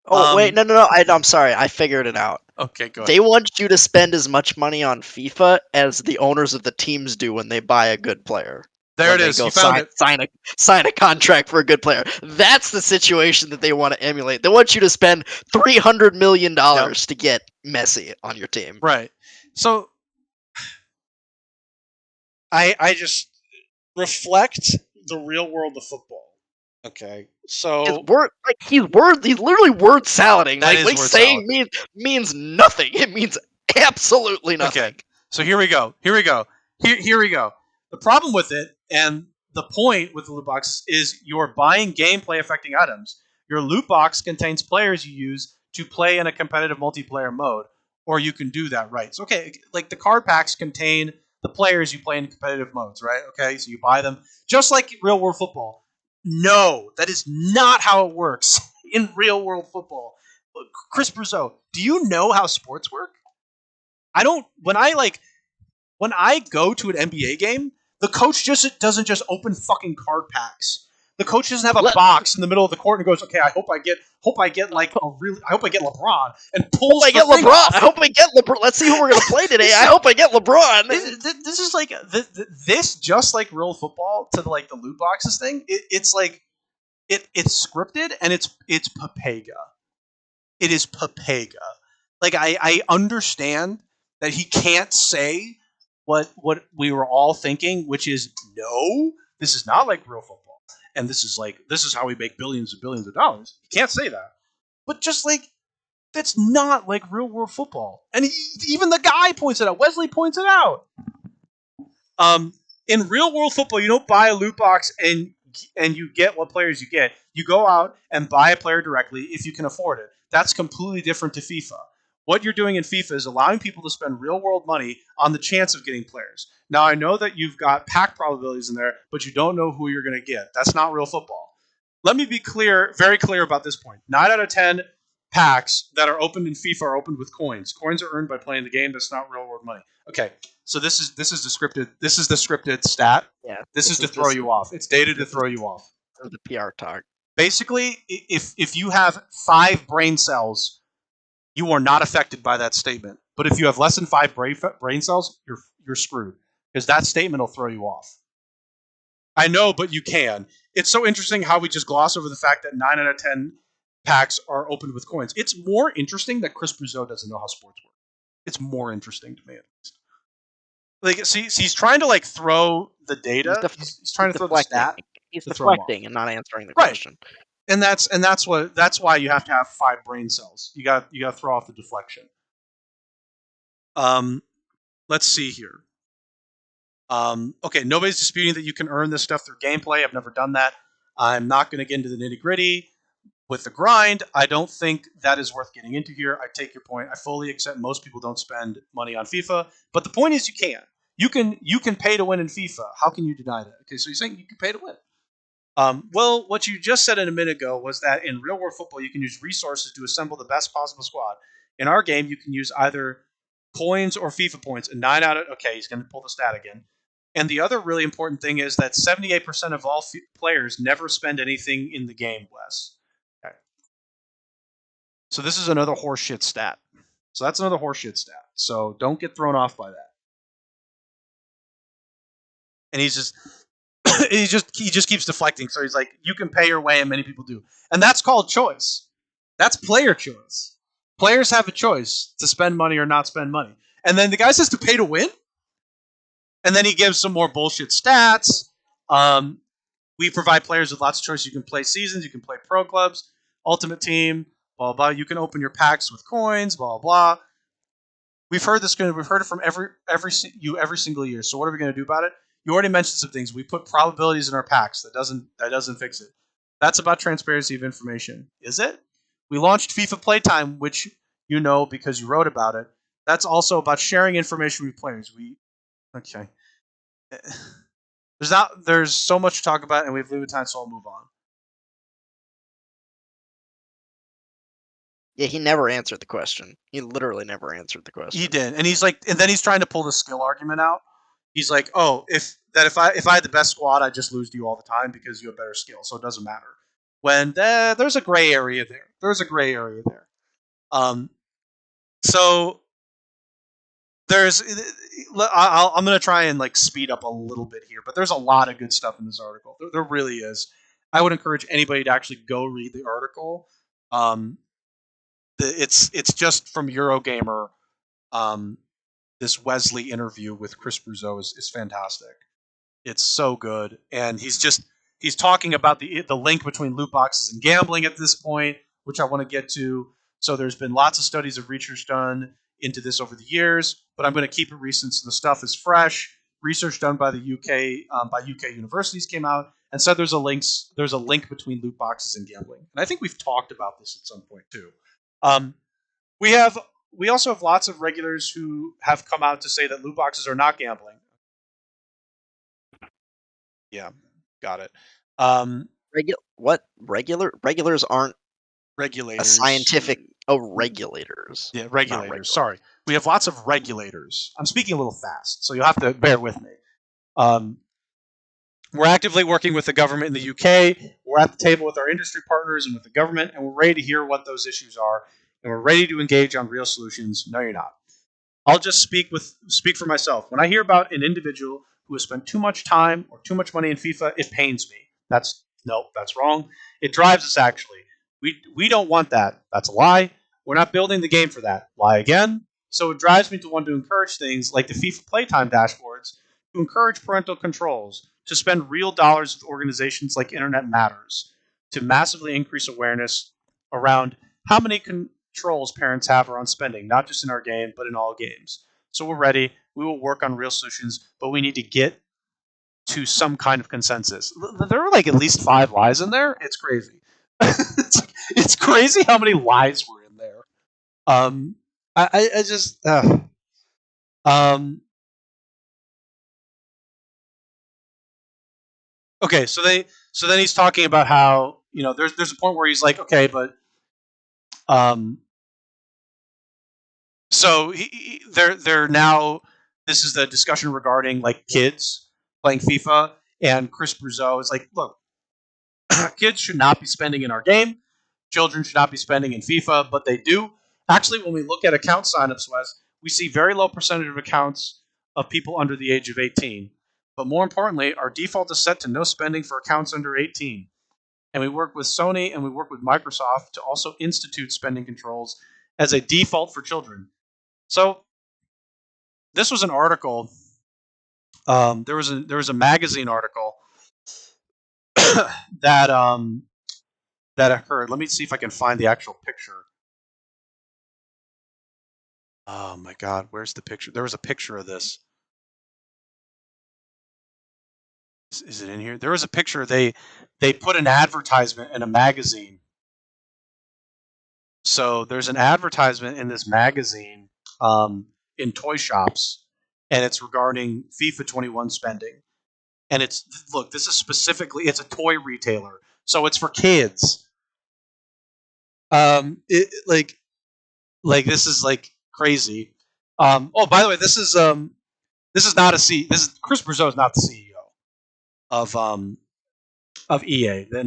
Oh wait, no! I'm sorry, I figured it out. Okay, go ahead. They want you to spend as much money on FIFA as the owners of the teams do when they buy a good player. There it is. You found it. Sign a contract for a good player. That's the situation that they want to emulate. They want you to spend $300 million to get Messi on your team. Right. So I just reflect the real world of football. Okay, His so word, like he's literally word salading. That is Like word saying salad. means nothing. It means absolutely nothing. Okay, so here we go. Here we go. Here we go. The problem with it, and the point with the loot box, is you're buying gameplay affecting items. Your loot box contains players you use to play in a competitive multiplayer mode, or you can do that, right? So, okay, like the card packs contain the players you play in competitive modes, right? Okay, so you buy them just like real world football. No, that is not how it works in real world football. Chris Bruzo, do you know how sports work? I don't. When I go to an NBA game, the coach just doesn't just open fucking card packs. The coach doesn't have a Let- box in the middle of the court and goes, "Okay, I hope I get like I hope I get LeBron," and hope pulls I the get thing LeBron. off. I hope I get LeBron. Let's see who we're gonna play today. I hope I get LeBron. This is like this just like real football to like the loot boxes thing. It's like it's scripted and it's Papega. It is Papega. Like I understand that he can't say what we were all thinking, which is no, this is not like real football, and this is how we make billions and billions of dollars. He can't say that, but just like that's not like real world football, and even the guy points it out. Wesley points it out. Um, in real world football, you don't buy a loot box and you get what players you get. You go out and buy a player directly if you can afford it. That's completely different to FIFA. What you're doing in FIFA is allowing people to spend real world money on the chance of getting players. Now, I know that you've got pack probabilities in there, but you don't know who you're going to get. That's not real football. Let me be clear, very clear about this point. 9 out of 10 packs that are opened in FIFA are opened with coins. Coins are earned by playing the game. That's not real world money. Okay, so this is the scripted stat. Yeah, This is to throw just you off. It's dated to this throw you off. the PR talk. Basically, if you have 5 brain cells, you are not affected by that statement. But if you have less than 5 brain cells, you're screwed because that statement will throw you off. I know, but you can. It's so interesting how we just gloss over the fact that 9 out of 10 packs are opened with coins. It's more interesting that Chris Bruzo doesn't know how sports work. It's more interesting to me, at least. Like, see, he's trying to like throw the data. He's trying to throw the deflecting. stat He's to throw him off. deflecting and not answering the Right. question. And that's why you have to have 5 brain cells. You got to throw off the deflection. Let's see here. Okay, nobody's disputing that you can earn this stuff through gameplay. I've never done that. I'm not going to get into the nitty gritty with the grind. I don't think that is worth getting into here. I take your point. I fully accept most people don't spend money on FIFA, but the point is you can. You can pay to win in FIFA. How can you deny that? Okay, so you're saying you can pay to win. Well, what you just said a minute ago was that in real world football, you can use resources to assemble the best possible squad. In our game, you can use either coins or FIFA points. And 9 out of okay, he's going to pull the stat again. And the other really important thing is that 78% of all players never spend anything in the game, Wes. Okay. So this is another horseshit stat. So that's another horseshit stat. So don't get thrown off by that. And he's just he just keeps deflecting. So he's like, you can pay your way, and many people do. And that's called choice. That's player choice. Players have a choice to spend money or not spend money. And then the guy says to pay to win? And then he gives some more bullshit stats. We provide players with lots of choices. You can play seasons, you can play pro clubs, ultimate team, blah, blah. You can open your packs with coins, blah, blah. We've heard this. We've heard it from every single year. So what are we going to do about it? You already mentioned some things. We put probabilities in our packs. That doesn't fix it. That's about transparency of information. Is it? We launched FIFA Playtime, which you know because you wrote about it. That's also about sharing information with players. Okay. There's so much to talk about, and we have limited time, so I'll move on. Yeah, he never answered the question. He literally never answered the question. He did, and he's like, and then he's trying to pull the skill argument out. He's like, oh, if I had the best squad, I'd just lose to you all the time because you have better skill, so it doesn't matter. When there's a gray area there. So there's I'm going to try and like speed up a little bit here, but there's a lot of good stuff in this article. There really is. I would encourage anybody to actually go read the article. It's just from Eurogamer. This Wesley interview with Chris Bruzo is fantastic. It's so good, and he's he's talking about the link between loot boxes and gambling at this point, which I want to get to. So there's been lots of studies of research done into this over the years, but I'm going to keep it recent so the stuff is fresh. Research done by the UK by UK universities came out and said there's a link between loot boxes and gambling. And I think we've talked about this at some point too. We also have lots of regulators who have come out to say that loot boxes are not gambling. Yeah, got it. Regulars aren't Regulators. a scientific. Oh, regulators. Yeah, regulators. Sorry, we have lots of regulators. I'm speaking a little fast, so you'll have to bear with me. We're actively working with the government in the UK. We're at the table with our industry partners and with the government, and we're ready to hear what those issues are, and we're ready to engage on real solutions. No, you're not. I'll just speak for myself. When I hear about an individual who has spent too much time or too much money in FIFA, it pains me. That's wrong. It drives us, actually. We don't want that. That's a lie. We're not building the game for that. Lie again. So it drives me to want to encourage things like the FIFA playtime dashboards, to encourage parental controls, to spend real dollars with organizations like Internet Matters, to massively increase awareness around how many controls parents have around spending, not just in our game, but in all games. So we're ready. We will work on real solutions, but we need to get to some kind of consensus. There are like at least 5 lies in there. It's crazy. it's crazy how many lies were in there. I just okay. So then he's talking about how there's a point where he's like, okay, but so they're now, this is the discussion regarding like kids playing FIFA, and Chris Bruzeau is like, look, kids should not be spending in our game. Children should not be spending in FIFA, but they do. Actually, when we look at account signups, Wes, we see very low percentage of accounts of people under the age of 18. But more importantly, our default is set to no spending for accounts under 18. And we work with Sony and we work with Microsoft to also institute spending controls as a default for children. So this was an article. There was a magazine article that occurred. Let me see if I can find the actual picture. Oh my God, where's the picture? There was a picture of this. Is it in here? There was a picture. They put an advertisement in a magazine. So there's an advertisement in this magazine in toy shops, and it's regarding FIFA 21 spending. And this is specifically, it's a toy retailer, so it's for kids. Like this is like crazy. Oh, by the way, this is not a C. This is Chris Bruzeau is not the CEO of EA. The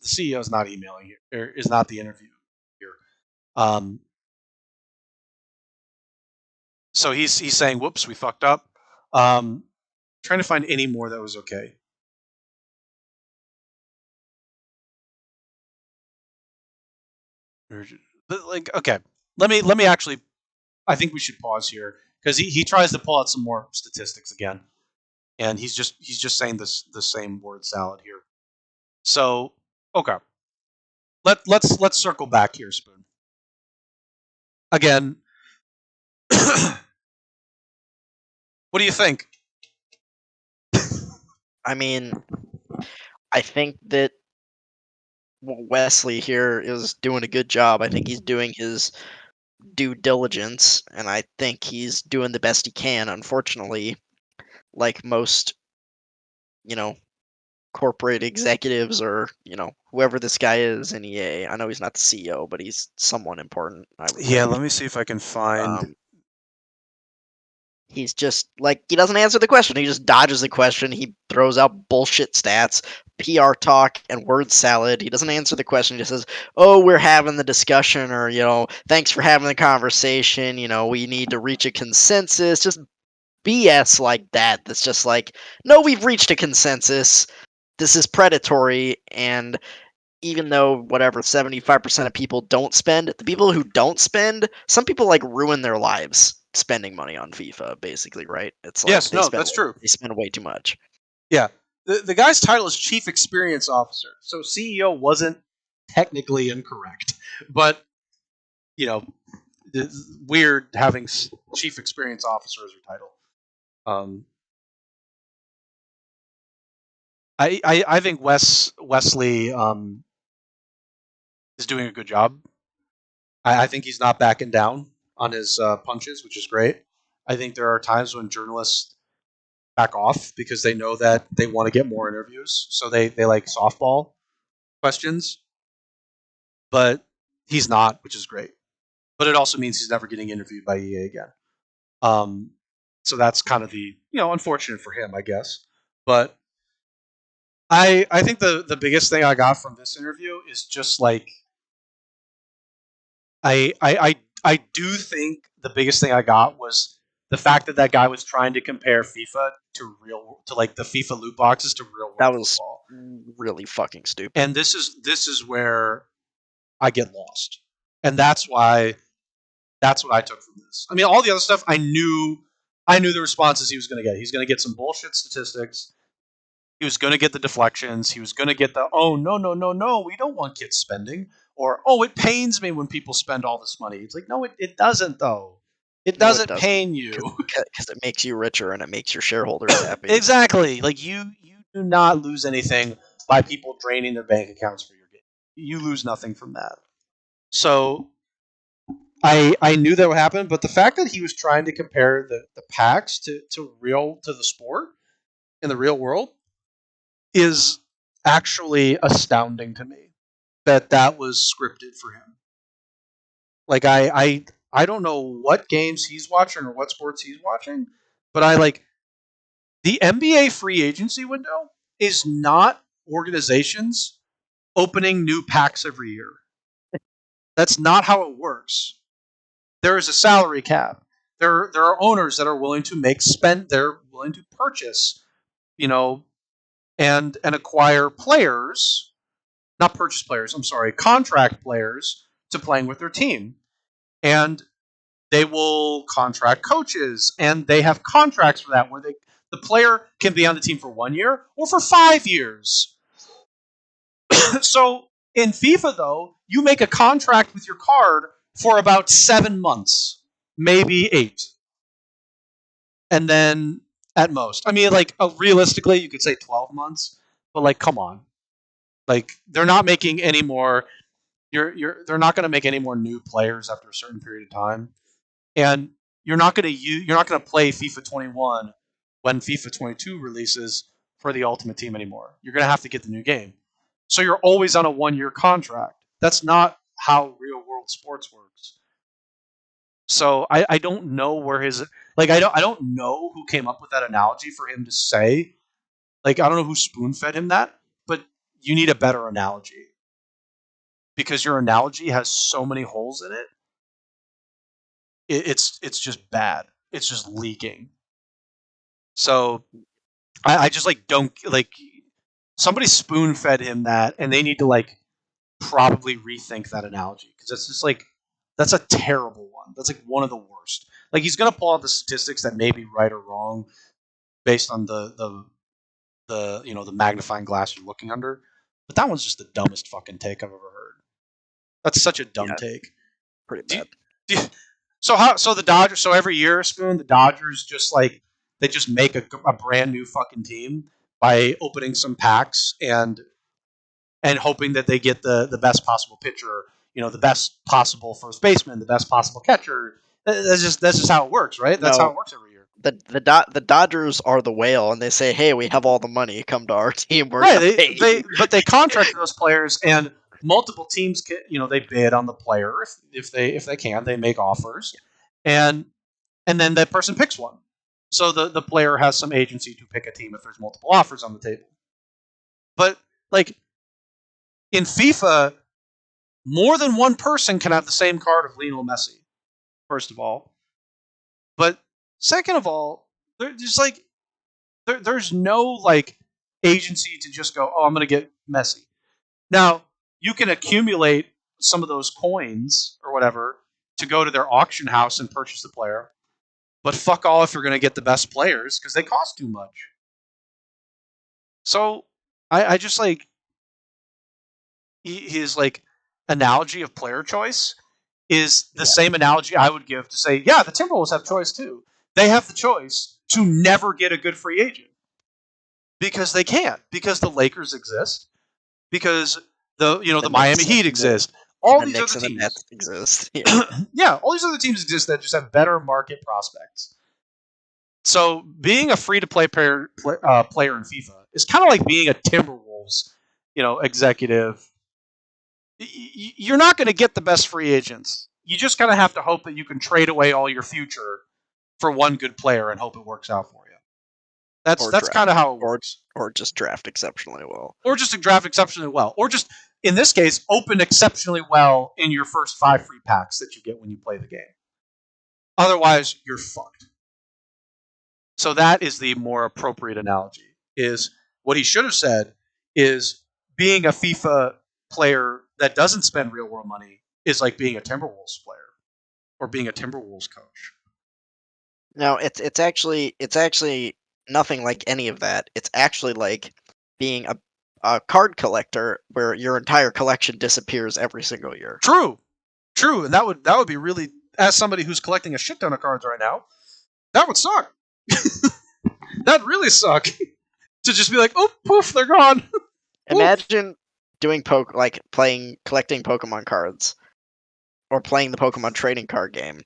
CEO is not emailing here. There is not the interview here. So he's saying, "Whoops, we fucked up." Trying to find any more that was okay. Like, okay, let me actually. I think we should pause here because he tries to pull out some more statistics again, and he's just saying the same word salad here. So okay, let's circle back here, Spoon. Again, what do you think? I mean, I think that Wesley here is doing a good job. I think he's doing his due diligence, and I think he's doing the best he can. Unfortunately, like most, corporate executives or, whoever this guy is in EA. I know he's not the CEO, but he's someone important, I would think. Let me see if I can find... He's just, he doesn't answer the question. He just dodges the question. He throws out bullshit stats, PR talk, and word salad. He doesn't answer the question. He just says, oh, we're having the discussion, or, thanks for having the conversation. We need to reach a consensus. Just BS like that. That's just like, no, we've reached a consensus. This is predatory, and even though, 75% of people don't spend, the people who don't spend, some people, ruin their lives spending money on FIFA, basically, right? It's like yes, no, that's true. They spend way too much. Yeah, the guy's title is Chief Experience Officer, so CEO wasn't technically incorrect, but you know, it's weird having Chief Experience Officer as your title. I think Wesley is doing a good job. I think he's not backing down on his punches, which is great. I think there are times when journalists back off because they know that they want to get more interviews, so they like softball questions. But he's not, which is great. But it also means he's never getting interviewed by EA again. So that's kind of the unfortunate for him, I guess. But I think the biggest thing I got from this interview is just like I do think the biggest thing I got was the fact that guy was trying to compare FIFA to like the FIFA loot boxes to real world That was football. really fucking stupid. And this is where I get lost. And that's what I took from this. I mean, all the other stuff I knew the responses he was going to get. He's going to get some bullshit statistics. He was going to get the deflections. He was going to get the, oh, no, we don't want kids spending. Or, oh, it pains me when people spend all this money. It's like, no, it doesn't, though. It doesn't pain you. Because it makes you richer and it makes your shareholders happy. Exactly. Like, you do not lose anything by people draining their bank accounts for your game. You lose nothing from that. So I knew that would happen, but the fact that he was trying to compare the packs to the sport in the real world is actually astounding to me. That was scripted for him. Like I don't know what games he's watching or what sports he's watching, but I like the NBA free agency window is not organizations opening new packs every year. That's not how it works. There is a salary cap. There are owners that are willing to they're willing to purchase, and acquire players, not purchase players, I'm sorry, contract players to playing with their team. And they will contract coaches, and they have contracts for that where the player can be on the team for 1 year or for 5 years. So in FIFA, though, you make a contract with your card for about 7 months, maybe 8. And then at most, I mean, like realistically, you could say 12 months, but like, come on, like they're not making any more. They're not going to make any more new players after a certain period of time, and you're not going to play FIFA 21 when FIFA 22 releases for the Ultimate Team anymore. You're going to have to get the new game, so you're always on a 1-year contract. That's not how real world sports works. So I don't know where his I don't know who came up with that analogy for him to say. Like, I don't know who spoon fed him that, but you need a better analogy. Because your analogy has so many holes in it. It's just bad. It's just leaking. So I just don't somebody spoon fed him that, and they need to probably rethink that analogy, because it's just that's a terrible one. That's one of the worst. Like, he's gonna pull out the statistics that may be right or wrong based on the magnifying glass you're looking under, but that one's just the dumbest fucking take I've ever heard. That's such a dumb take. Pretty bad. So the Dodgers. So every year, Spoon, the Dodgers they just make a brand new fucking team by opening some packs and hoping that they get the best possible pitcher, the best possible first baseman, the best possible catcher. That's just how it works, right? That's how it works every year. The Dodgers are the whale, and they say, "Hey, we have all the money. Come to our team." But they contract those players, and multiple teams can, they bid on the player if they can. They make offers, and then that person picks one. So the player has some agency to pick a team if there's multiple offers on the table. But in FIFA, more than one person can have the same card of Lionel Messi, first of all. But second of all, there's no agency to just go, oh, I'm going to get Messi. Now, you can accumulate some of those coins or whatever to go to their auction house and purchase the player. But fuck all if you're going to get the best players, because they cost too much. So I just like his like analogy of player choice is the Yeah. same analogy I would give to say, yeah, the Timberwolves have choice too. They have the choice to never get a good free agent because they can't, because the Lakers exist, because the The Miami Knicks Heat and the exist. All the these Knicks other and the teams, Nets exist. Yeah. yeah, all these other teams exist that just have better market prospects. So being a free to play player in FIFA is kind of like being a Timberwolves, executive. You're not going to get the best free agents. You just kind of have to hope that you can trade away all your future for one good player and hope it works out for you. That's Or that's draft kind of how it or works. or just draft exceptionally well. Or just to draft exceptionally well, or just in this case, open exceptionally well in your first 5 free packs that you get when you play the game. Otherwise, you're fucked. So that is the more appropriate analogy. Is what he should have said is being a FIFA player that doesn't spend real world money is like being a Timberwolves player or being a Timberwolves coach. No, it's actually nothing like any of that. It's actually like being a card collector where your entire collection disappears every single year. True, true, and that would be really, as somebody who's collecting a shit ton of cards right now, that would suck. That'd really suck to just be like, oh, poof, they're gone. Poof. Imagine doing collecting Pokemon cards or playing the Pokemon trading card game,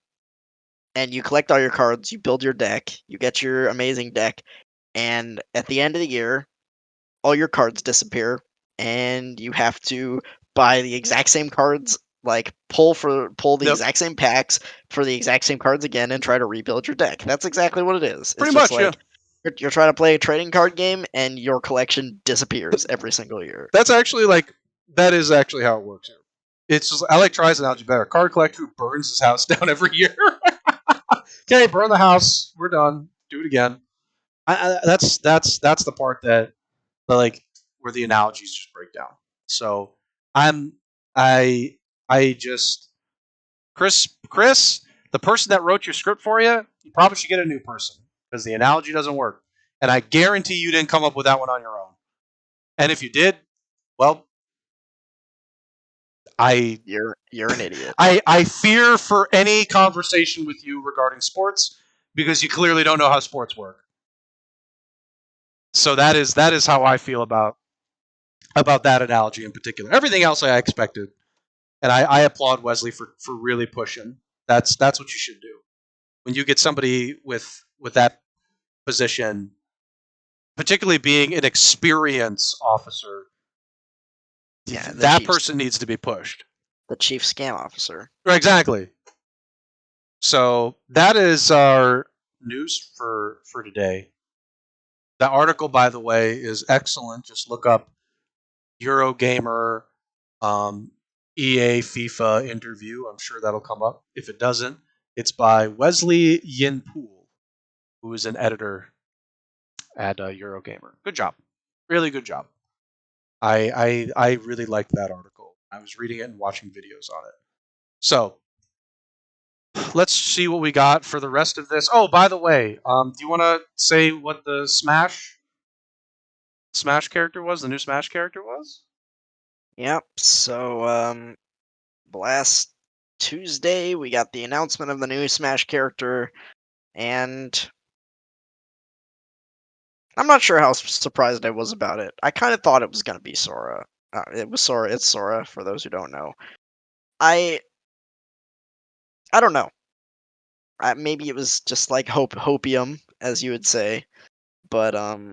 and you collect all your cards, you build your deck, you get your amazing deck, and at the end of the year, all your cards disappear, and you have to buy the exact same cards, like pull the Yep, exact same packs for the exact same cards again, and try to rebuild your deck. That's exactly what it is. It's pretty just much, yeah. like you're trying to play a trading card game, and your collection disappears every single year. That's actually like that is actually how it works here. It's just, I like Try's analogy better. Card collector who burns his house down every year. Okay, burn the house. We're done. Do it again. That's the part that like where the analogies just break down. So I'm I just Chris, the person that wrote your script for you, you probably should get a new person because the analogy doesn't work. And I guarantee you didn't come up with that one on your own. And if you did, well, I You're an idiot. I fear for any conversation with you regarding sports because you clearly don't know how sports work. So that is how I feel about that analogy in particular. Everything else I expected, and I applaud Wesley for really pushing. That's what you should do when you get somebody with that position, particularly being an experience officer. Yeah, That person needs to be pushed. the chief scam officer. Right, exactly. So that is our news for today. The article, by the way, is excellent. Just look up Eurogamer um, EA FIFA interview. I'm sure that'll come up. If it doesn't, it's by Wesley Yinpool, who is an editor at Eurogamer. Good job, really good job. I really liked that article. I was reading it and watching videos on it. So let's see what we got for the rest of this. Oh, by the way, do you want to say what the Smash character was? The new Smash character was? Yep. So last Tuesday we got the announcement of the new Smash character, and I'm not sure how surprised I was about it. I kind of thought it was gonna be Sora. It was Sora. It's Sora for those who don't know. I I don't know. Maybe it was just like hopium, as you would say, but I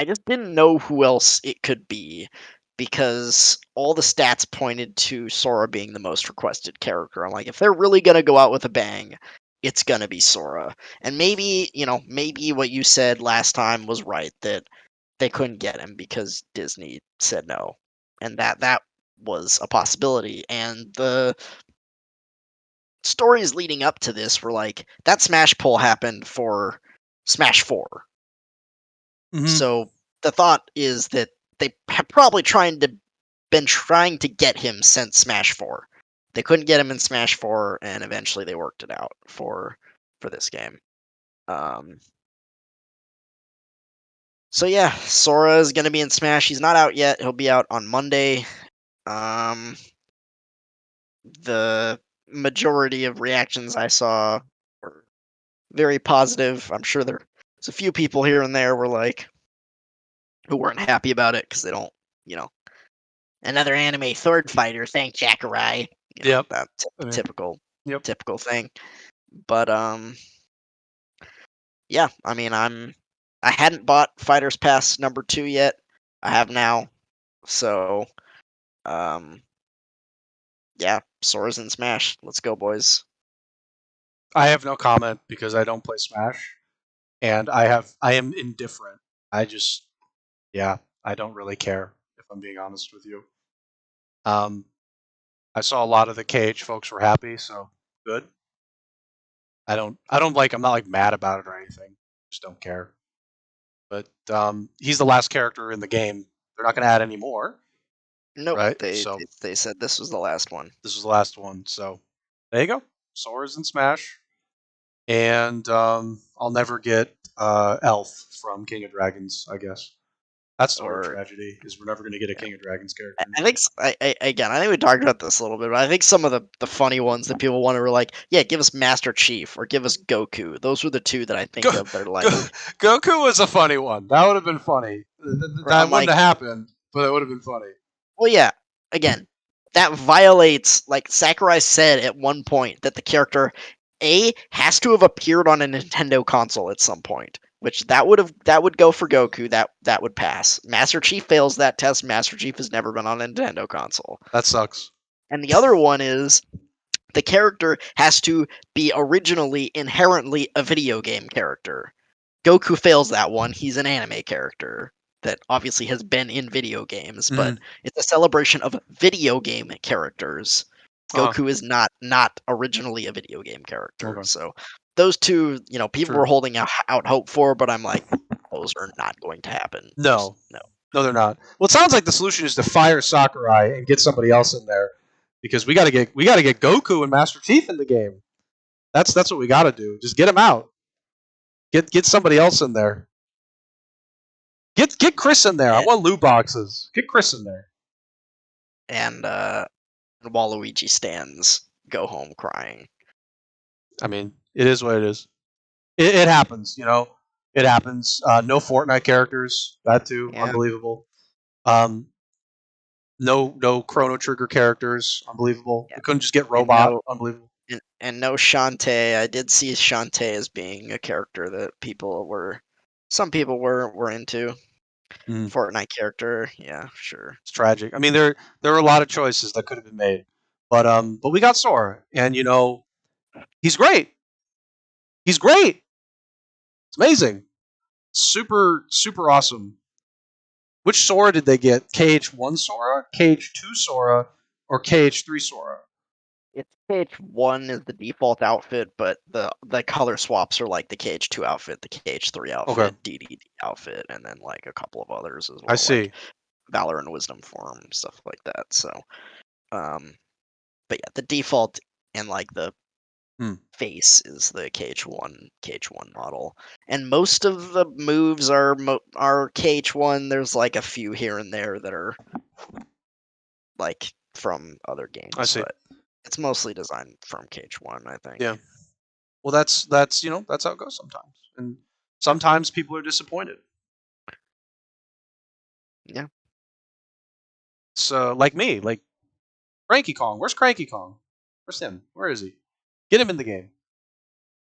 just didn't know who else it could be because all the stats pointed to Sora being the most requested character. I'm like, if they're really gonna go out with a bang, it's gonna be Sora. And maybe, maybe what you said last time was right, that they couldn't get him because Disney said no. And that was a possibility. And the stories leading up to this were like that Smash poll happened for Smash 4. Mm-hmm. So the thought is that they have probably been trying to get him since Smash 4. They couldn't get him in Smash 4, and eventually they worked it out for this game. Um, So yeah, Sora is gonna be in Smash. He's not out yet. He'll be out on Monday. Um, the majority of reactions I saw were very positive. I'm sure there's a few people here and there who weren't happy about it because they don't, you know, another anime sword fighter. Thank Jackarai. Yep. That I mean, typical yep. typical thing. But yeah. I mean, I hadn't bought Fighters Pass #2 yet. I have now. So um, yeah, Sora's in Smash. Let's go, boys. I have no comment because I don't play Smash, and I am indifferent. I just yeah, I don't really care if I'm being honest with you. Um, I saw a lot of the KH folks were happy, so good. I'm not like mad about it or anything. Just don't care. But he's the last character in the game. They're not going to add any more, Nope. right? They, So they they said this was the last one. this was the last one. So there you go. Sora's in Smash, and I'll never get Elf from King of Dragons. I guess that's the real Or tragedy is we're never going to get a yeah. King of Dragons I character in I the think game. again. I think we talked about this a little bit, but I think some of the funny ones that people wanted were like, yeah, give us Master Chief or give us Goku. Those were the two that I Go, think of. They're go, like, Goku was a funny one. That would have been funny. That I'm wouldn't like, have happened, but it would have been funny. well, yeah. Again, that violates, like Sakurai said at one point, that the character has to have appeared on a Nintendo console at some point. Which that would go for Goku. That would pass. Master Chief fails that test. Master Chief has never been on a Nintendo console. That sucks. And the other one is the character has to be originally inherently a video game character. Goku fails that one. He's an anime character that obviously has been in video games, but Mm, it's a celebration of video game characters. uh, Goku is not originally a video game character. okay. So those two, people were True. holding out hope for, but I'm like, those are not going to happen. Just No. no. No, they're not. Well, it sounds like the solution is to fire Sakurai and get somebody else in there because we got to get Goku and Master Chief in the game. That's what we got to do. Just get him out. Get somebody else in there. Get Chris in there. I And, want loot boxes. Get Chris in there. and Waluigi stands go home crying. I mean, it is what it is. It happens, you know. It happens. No Fortnite characters. That too. Yeah. Unbelievable. Um, no Chrono Trigger characters. Unbelievable. Yeah. We couldn't just get And Robot. no Unbelievable. and no Shantae. I did see Shantae as being a character that some people were into. Mm. Fortnite character, yeah, sure. It's tragic. I mean, there were a lot of choices that could have been made, but we got Sora, and you know, he's great. He's great. It's amazing. Super awesome. Which Sora did they get? KH1 Sora, KH2 Sora, or KH3 Sora? It's KH1 is the default outfit, but the color swaps are like the KH2 outfit, the KH3 Okay, outfit, DDD outfit, and then like a couple of others as I well, like see. Valor and Wisdom form, stuff like that. So, um, but yeah, the default and like the Hmm. face is the KH1 model, and most of the moves are KH1. There's like a few here and there that are like from other I games, see. but it's mostly designed from KH1, I think. Yeah. Well, that's you know that's how it goes sometimes, and sometimes people are disappointed. Yeah, So like me, like Cranky Kong. Where's Cranky Kong? Where's him? Where is he? Get him in the game.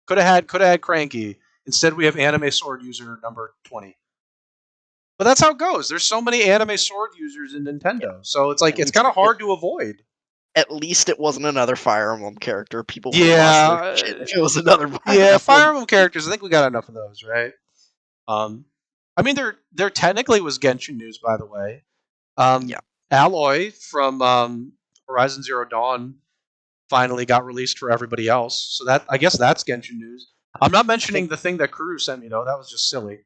Could have had Cranky. Instead, we have anime sword user number 20. But that's how it goes. There's so many anime sword users in yeah. Nintendo, so it's like At it's least kind of hard to avoid. at least it wasn't another Fire Emblem character. People would have lost their Yeah, shit if it was another Fire yeah. Fire Emblem. Emblem characters. I think we got enough of those, right? I mean, there technically was Genshin news, by the way. Yeah, Alloy from Horizon Zero Dawn finally got released for everybody else, so that I guess that's Genshin news. I'm not I think mentioning the thing that Kuru sent me though. That was just silly.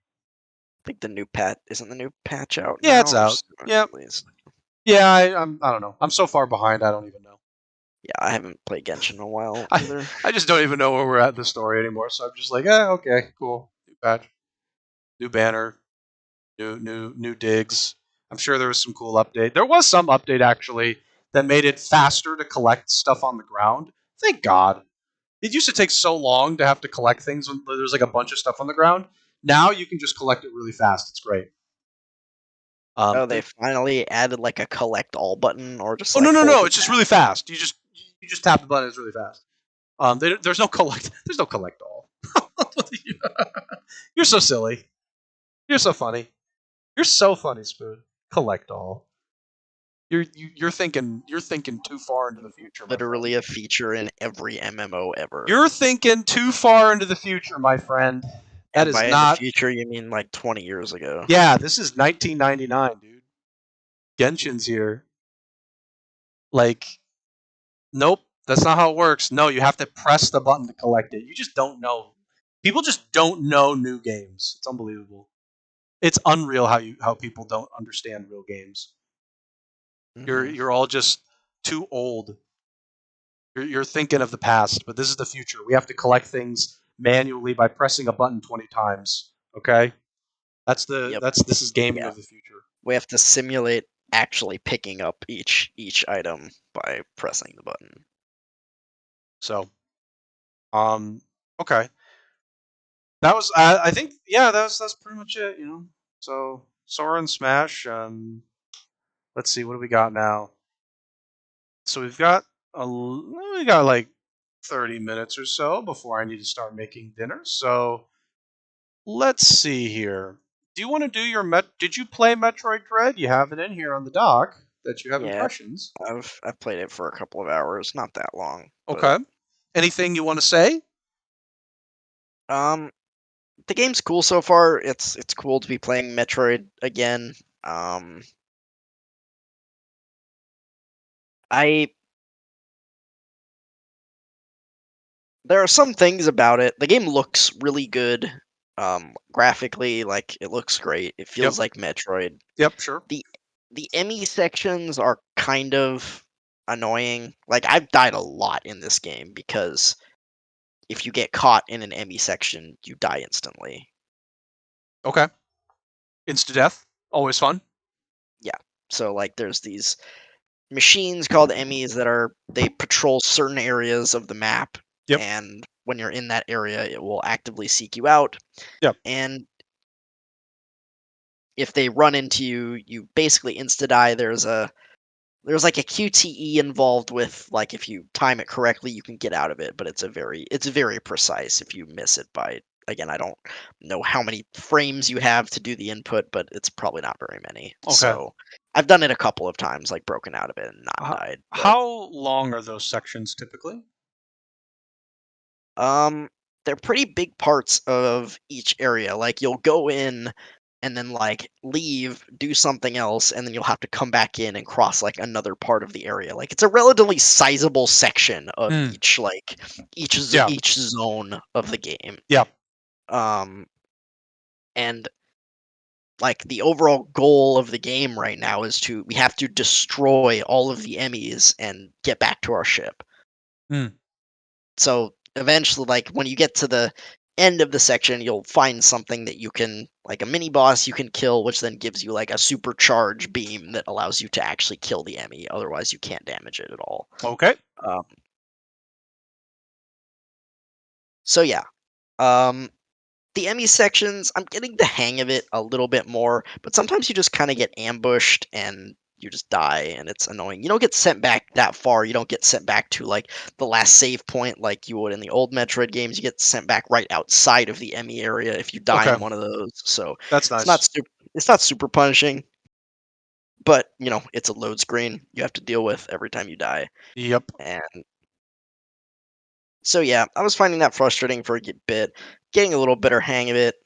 the new patch isn't the new patch out Yeah, now, it's or out. just Yeah, released? yeah. I don't know. I'm so far behind. I don't even know. Yeah, I haven't played Genshin in a while I either. I just don't even know where we're at in the story anymore. So I'm just like, okay, cool. New patch, new banner. New digs. I'm sure there was some cool update. There was some update actually that made it faster to collect stuff on the ground. Thank God. It used to take so long to have to collect things when there's like a bunch of stuff on the ground. Now you can just collect it really fast. It's great. Oh, they finally added like a collect all button, or just Oh no like no hold no! it It's just down. really fast. You just tap the button. It's really fast. There's no collect. There's no collect all. You're so silly. You're so funny. You're so funny, Spoon. Collect all. You're thinking too far into the future, my friend. Literally a feature in every MMO ever. You're thinking too far into the future, my friend. That And is by in the not. future, you mean like 20 years ago. Yeah, this is 1999, dude. Genshin's here. Like, nope, that's not how it works. No, you have to press the button to collect it. You just don't know. People just don't know new games. It's unbelievable. It's unreal how people don't understand real games. Hmm. You're all just too old. You're thinking of the past, but this is the future. We have to collect things manually by pressing a button 20 times. Okay, Yep. this is gaming Yeah. of the future. We have to simulate actually picking up each item by pressing the button. So, um, okay, that was I think yeah that's pretty much it. So Sora and Smash. Let's see what do we got now. So we got like 30 minutes or so before I need to start making dinner. So let's see here. Do you want to do your Did you play Metroid Dread? You have it in here on the dock that you have Yeah, impressions. I've played it for a couple of hours, not that long, but Okay. Anything you want to say? um the game's cool so far. It's cool to be playing Metroid again. Um I There are some things about it. The game looks really good. Graphically, like it looks great. It Yep. feels like Metroid. Yep. Sure. The the Emmy sections are kind of annoying. Like I've died a lot in this game because if you get caught in an Emmy section, you die instantly. Okay. Insta death. Always fun. Yeah. So like there's these machines called Emmys that they patrol certain areas of the map, Yep. and when you're in that area, it will actively seek you out. Yep. And if they run into you, you basically insta die. There's like a QTE involved with, like, if you time it correctly, you can get out of it, but it's very precise if you miss it by, again, I don't know how many frames you have to do the input, but it's probably not very many. Okay. So I've done it a couple of times, like broken out of it and not How, died. But how long are those sections typically? um they're pretty big parts of each area. Like you'll go in and then like leave, do something else, and then you'll have to come back in and cross like another part of the area. Like it's a relatively sizable section of Hmm. each like Yeah. each zone of the game. Yeah. Um and like the overall goal of the game right now is we have to destroy all of the Emmys and get back to our ship. Hmm. So eventually, like when you get to the end of the section, you'll find something that you can, like a mini boss you can kill, which then gives you like a supercharge beam that allows you to actually kill the Emmy. Otherwise, you can't damage it at all. Okay. Um, so yeah, um, the Emmy sections, I'm getting the hang of it a little bit more, but sometimes you just kind of get ambushed and you just die, and it's annoying. You don't get sent back that far. You don't get sent back to like the last save point like you would in the old Metroid games. You get sent back right outside of the Emmy area if you die Okay. in one of those. So That's it's not nice. it's not super punishing, but it's a load screen you have to deal with every time you die. Yep. And so yeah, I was finding that frustrating for a bit, getting a little better hang of it.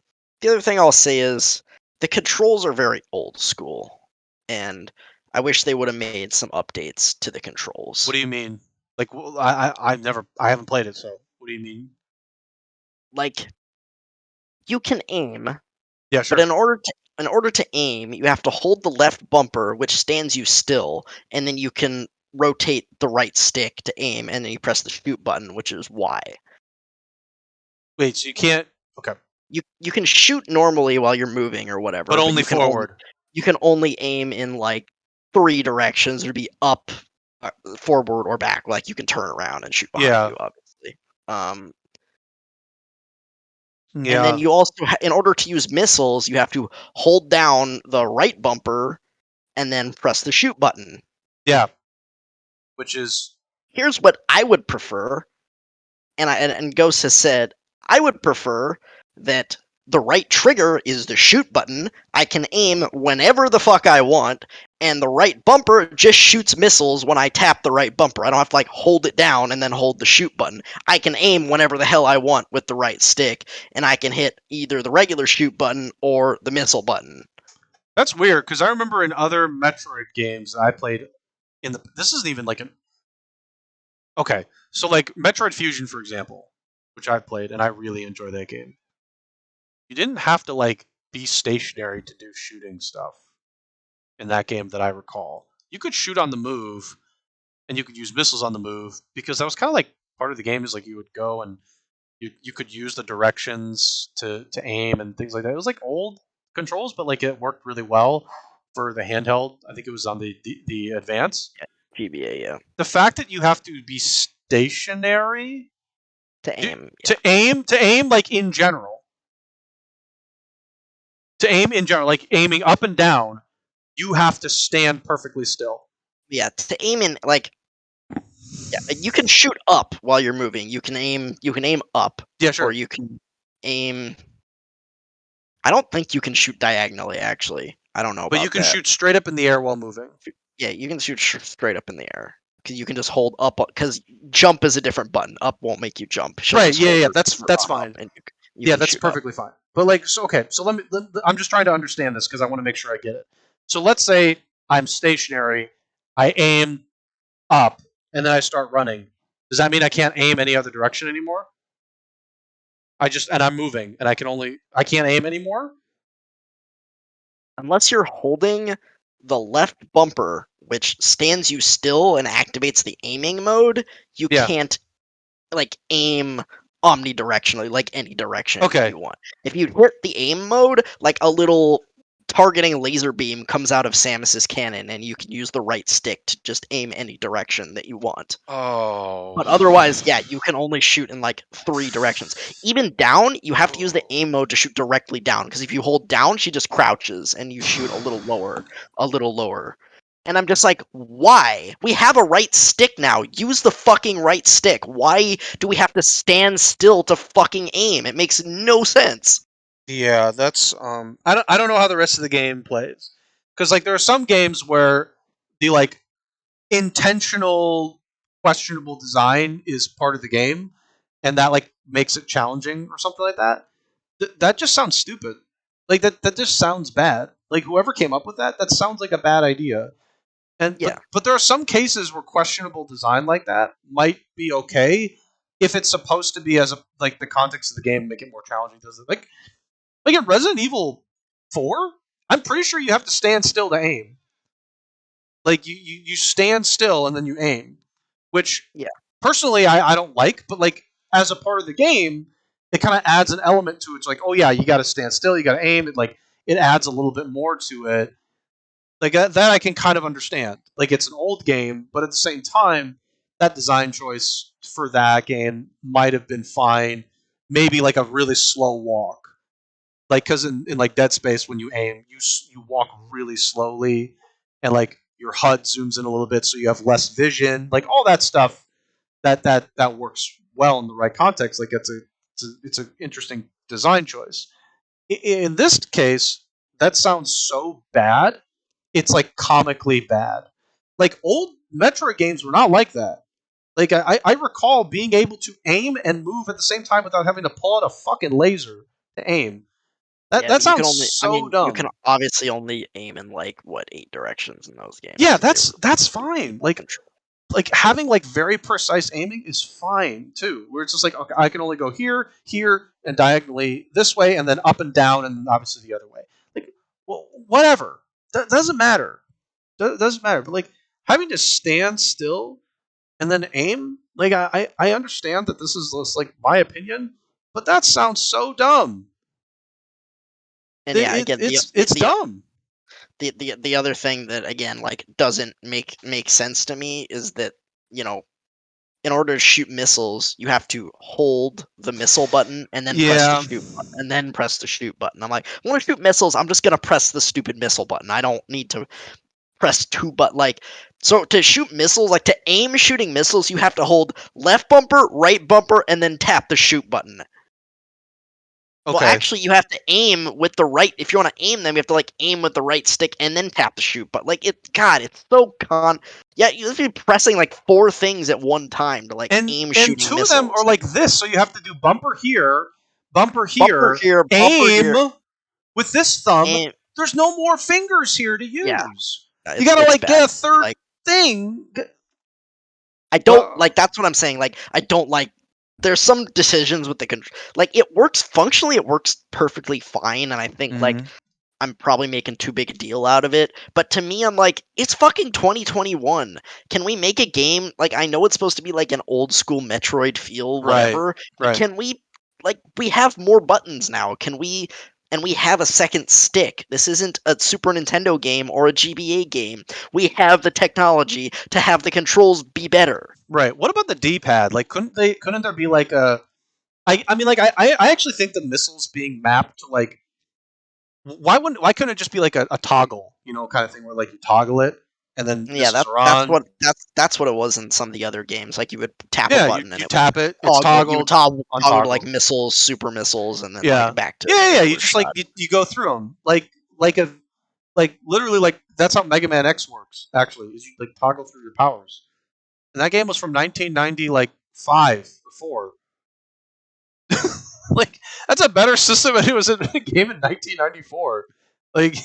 The other thing I'll say is the controls are very old school, and I wish they would have made some updates to the What controls. do you mean? Like, I haven't played it, so what do you mean? Like you can aim, Yeah, but sure. in order to aim, you have to hold the left bumper, which stands you still, and then you can rotate the right stick to aim, and then you press the shoot button, which is Y. Wait, so you can't? Okay. you can shoot normally while you're moving or whatever, but only forward. You can only aim in like 3 directions. It'd be up, forward, or back. Like you can turn around and shoot behind Yeah. you, obviously. And Yeah. then you also, in order to use missiles, you have to hold down the right bumper and then press the shoot button. Yeah. Which is Here's what I would prefer, and Ghost has said I would prefer that the right trigger is the shoot button. I can aim whenever the fuck I want, and the right bumper just shoots missiles when I tap the right bumper. I don't have to like hold it down and then hold the shoot button. I can aim whenever the hell I want with the right stick, and I can hit either the regular shoot button or the missile button. That's weird because I remember in other Metroid games I played this isn't even like an okay. So like Metroid Fusion, for example, which I've played and I really enjoy that game. You didn't have to like be stationary to do shooting stuff in that game that I recall. You could shoot on the move and you could use missiles on the move because that was kind of like part of the game is like you would go and you could use the directions to aim and things like that. It was like old controls, but like it worked really well for the handheld. I think it was on the Advance. Yeah, GBA, yeah. The fact that you have to be stationary To aim. to aim like in general. To aim in general, like aiming up and down, you have to stand perfectly still. Yeah, to aim in like you can shoot up while you're moving. You can aim up. Yeah, sure. Or you can aim. I don't think you can shoot diagonally, actually. I don't know about that. But you can shoot straight up in the air while moving. Yeah, you can shoot straight up in the air. Because you can just hold up, because jump is a different button. Up won't make you jump. Right, yeah, that's fine. Yeah, that's perfectly fine. But like, so okay, so I'm just trying to understand this because I want to make sure I get it. So let's say I'm stationary, I aim up, and then I start running. Does that mean I can't aim any other direction anymore? I'm moving, and I can't aim anymore? Unless you're holding the left bumper, which stands you still and activates the aiming mode, you can't like aim omnidirectionally, like any direction you want. If you hit the aim mode, like a little targeting laser beam comes out of Samus's cannon, and you can use the right stick to just aim any direction that you want. Oh. But otherwise, yeah, you can only shoot in like 3 directions. Even down, you have to use the aim mode to shoot directly down, because if you hold down, she just crouches, and you shoot a little lower. And I'm just like, why? We have a right stick now. Use the fucking right stick. Why do we have to stand still to fucking aim? It makes no sense. Yeah, that's I don't know how the rest of the game plays. Cuz like there are some games where the like intentional questionable design is part of the game and that like makes it challenging or something like that. That just sounds stupid. Like that just sounds bad. Like whoever came up with that sounds like a bad idea. And but there are some cases where questionable design like that might be okay if it's supposed to be as a like the context of the game make it more challenging. Does it like in Resident Evil 4? I'm pretty sure you have to stand still to aim. Like you stand still and then you aim, which personally I don't like, but like as a part of the game, it kind of adds an element to it. It's like, oh yeah, you got to stand still, you got to aim. It adds a little bit more to it. Like that I can kind of understand. Like it's an old game, but at the same time, that design choice for that game might have been fine. Maybe like a really slow walk, like because in like Dead Space when you aim, you walk really slowly, and like your HUD zooms in a little bit, so you have less vision. Like all that stuff that works well in the right context. Like it's an interesting design choice. In this case, that sounds so bad. It's like comically bad. Like old Metroid games were not like that. Like I recall being able to aim and move at the same time without having to pull out a fucking laser to aim. That sounds dumb. You can obviously only aim in like 8 directions in those games. Yeah, that's fine. Like having like very precise aiming is fine too. Where it's just like, okay, I can only go here, and diagonally this way, and then up and down, and obviously the other way. Like, well, whatever. That doesn't matter. Doesn't matter. But like having to stand still and then aim, like I understand that this is just like my opinion, but that sounds so dumb. And yeah, again, It's dumb. the other thing that again like doesn't make sense to me is that you know in order to shoot missiles, you have to hold the missile button and then press the Yeah. shoot button and then press the shoot button. I'm like, I want to shoot missiles. I'm just gonna press the stupid missile button. I don't need to press two but like so to shoot missiles, like to aim shooting missiles, you have to hold left bumper, right bumper, and then tap the shoot button. Well, Okay. actually, you have to aim with the right. If you want to aim them, you have to like aim with the right stick and then tap the shoot. But like, God, it's so con. Yeah, you have to be pressing like 4 things at one time to like aim And shooting two of them are missiles. like this, so you have to do bumper here, Bumper here, bumper aim here, with this thumb. aim. There's no more fingers here to Yeah, use. You it's gotta like bad. get a third Like, thing. I don't like. That's what I'm saying. Like, I don't like. There's some decisions with the control. Like, it works functionally. It works perfectly fine, and I think like I'm probably making too big a deal out of it. But to me, I'm like, it's fucking 2021. Can we make a game like I know it's supposed to be like an old school Metroid feel, whatever. But Right. can we like we have more buttons now? Can we and we have a second stick. This isn't a Super Nintendo game or a GBA game. We have the technology to have the controls be better. Right. What about the D-pad? Like, couldn't there be like a? I mean, like, I actually think the missiles being mapped to like. Why couldn't it just be like a toggle, kind of thing where like you toggle it and then Yeah, missiles are that's on. that's what it was in some of the other games. Like you would tap a Yeah, button and you it would tap it, it's you would toggled, toggle to like untoggled. missiles, super missiles, and then Yeah, like back to yeah. You regular just shot. like you go through them like literally like that's how Mega Man X works. Actually, is you like toggle through your powers. And that game was from 1990, like 5 or 4. Like that's a better system than it was in a game in 1994. Like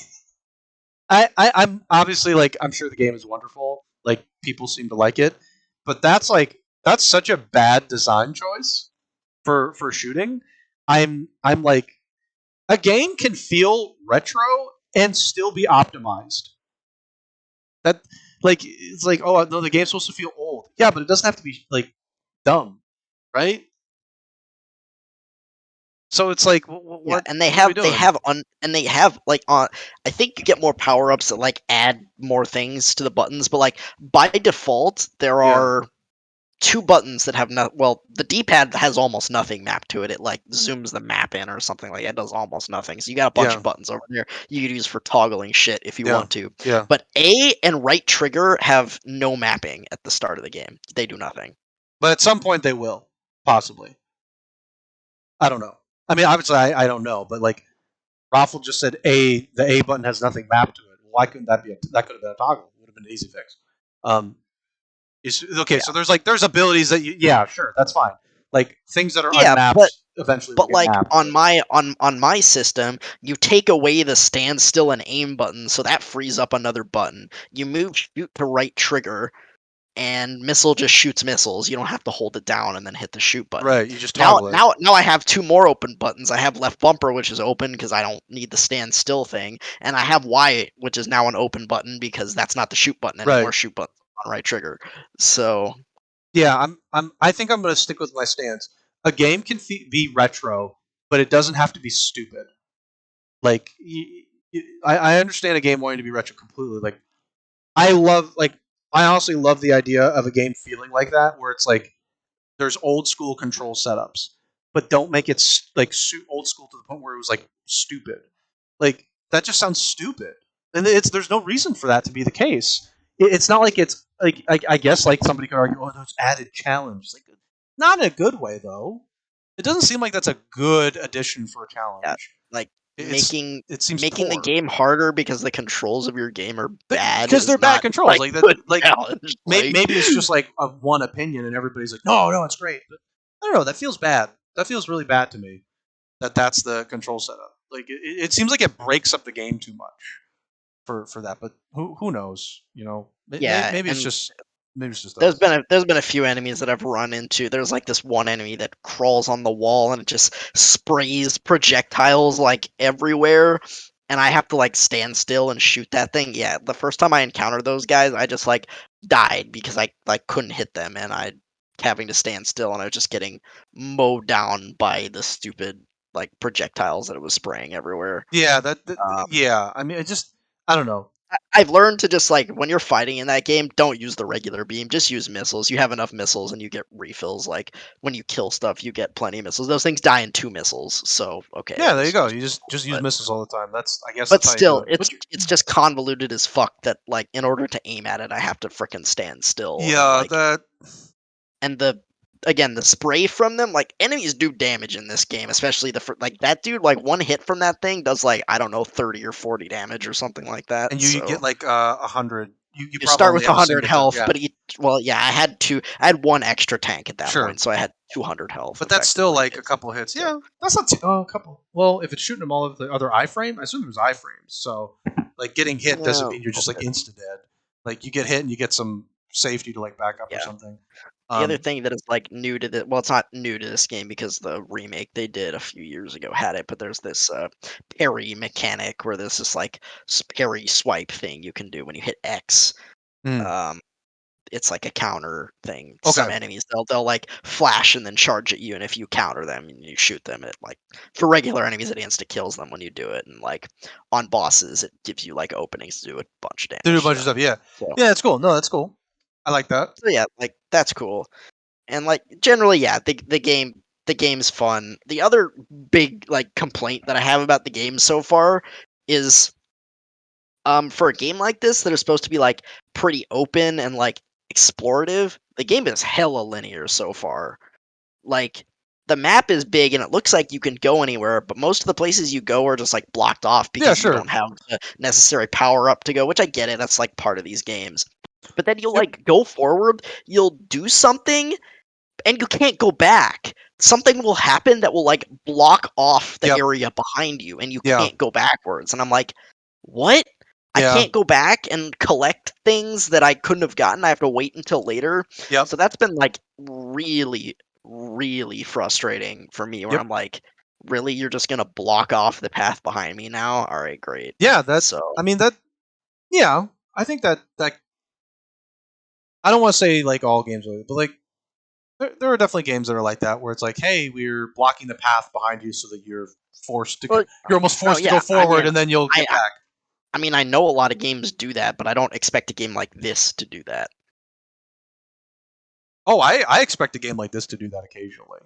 I'm obviously like I'm sure the game is wonderful. Like people seem to like it, but that's such a bad design choice for shooting. I'm like a game can feel retro and still be optimized. That like it's like oh no the game's supposed to feel old. Yeah, but it doesn't have to be like dumb, right? So it's like Yeah, and they what are we have doing? and they have like I think you get more power ups that like add more things to the buttons, but like by default there Yeah. are 2 buttons that have no well the D-pad has almost nothing mapped to it. It like zooms the map in or something like that. It does almost nothing. So you got a bunch Yeah. of buttons over there you could use for toggling shit if you Yeah. want to. Yeah. But A and right trigger have no mapping at the start of the game. They do nothing. But at some point they will, possibly. I don't know. I mean, obviously I don't know, but like Raffle just said the A button has nothing mapped to it. Why couldn't that be that could have been a toggle? It would have been an easy fix. Okay, Yeah. so there's abilities that yeah, sure, that's fine. Like things that are Yeah, unmapped eventually will but get like mapped. on my system, you take away the standstill and aim button, so that frees up another button. You move shoot to right trigger, and missile just shoots missiles. You don't have to hold it down and then hit the shoot button. Right, you just Now, toggle it. now I have 2 more open buttons. I have left bumper, which is open because I don't need the stand still thing, and I have Y, which is now an open button because that's not the shoot button anymore. Right. Shoot button on right trigger. So Yeah, I think I'm going to stick with my stance. A game can be retro, but it doesn't have to be stupid. Like I understand a game wanting to be retro completely. Like I honestly love the idea of a game feeling like that, where it's like there's old school control setups, but don't make it like old school to the point where it was like stupid. Like that just sounds stupid, and there's no reason for that to be the case. It's not like it's like I guess like somebody could argue, oh, there's added challenge. Like not in a good way though. It doesn't seem like that's a good addition for a challenge. yeah, like It seems making the poor. game harder because the controls of your game are bad because is they're bad not, controls. Like that, good like challenge. maybe it's just like a one opinion, and everybody's like, no, it's great. But I don't know. That feels bad. That feels really bad to me. That's the control setup. Like it seems like it breaks up the game too much for that. But who knows? Yeah, maybe it's and just us. there's been a few enemies that I've run into. There's like this one enemy that crawls on the wall and it just sprays projectiles like everywhere, and I have to like stand still and shoot that thing. Yeah, the first time I encountered those guys, I just like died because I like couldn't hit them, and I having to stand still, and I was just getting mowed down by the stupid like projectiles that it was spraying everywhere. Yeah, Um, yeah. I mean, I don't know. I've learned to just like when you're fighting in that game, don't use the regular beam. Just use missiles. You have enough missiles, and you get refills. Like when you kill stuff, you get plenty of missiles. Those things die in 2 missiles, so okay, Yeah, at there you least go. use You just missiles, use missiles all the time. I guess but that's how you do still, it. it's just convoluted as fuck. That like in order to aim at it, I have to frickin' stand still and Yeah, like that. and the spray from them, like enemies do damage in this game, especially like that dude, like one hit from that thing does like I don't know 30 or 40 damage or something like that. And you get So like 100. You you probably start only with have a 100 single turn. health, Yeah, but yeah, I had one extra tank at that sure. point, so I had 200 health But that's still effectively. like a couple hits. Yeah, that's not a couple. Well, if it's shooting them all of the other iframe, I assume there's iframes. So, like getting hit doesn't Yeah, mean you're just like insta dead. Like you get hit and you get some safety to like back up or yeah. something. The other thing that is like new to the well, it's not new to this game because the remake they did a few years ago had it, but there's this parry mechanic where there's this like parry swipe thing you can do when you hit X. hmm, Um, it's like a counter thing. okay, Some enemies they'll like flash and then charge at you, and if you counter them and you shoot them, it like for regular enemies it insta kills them when you do it, and like on bosses it gives you like openings to do a bunch of they do a damage to bunch of them. stuff. Yeah, So, yeah, that's cool. No, that's cool. I like that. so yeah, like that's cool. And like generally, yeah, the game's fun. The other big like complaint that I have about the game so far is for a game like this that is supposed to be like pretty open and like explorative, the game is hella linear so far. Like the map is big and it looks like you can go anywhere, but most of the places you go are just like blocked off Yeah, because you sure. don't have the necessary power up to go, which I get it, that's like part of these games. But then you'll Yep. like go forward, you'll do something and you can't go back. Something will happen that will like block off the Yep. area behind you and you Yeah. can't go backwards. And I'm like, what? I Yeah. can't go back and collect things that I couldn't have gotten. I have to wait until later. Yep. So that's been like really, really frustrating for me where Yep. I'm like, really? You're just going to block off the path behind me now? All right, great. Yeah. So, I mean that. Yeah. I think that I don't want to say like all games are, but like there are definitely games that are like that where it's like, hey, we're blocking the path behind you so that you're forced to. well, You're almost no, forced to yeah. go forward, and then you'll get back. I mean, I know a lot of games do that, but I don't expect a game like this to do that. Oh, I expect a game like this to do that occasionally.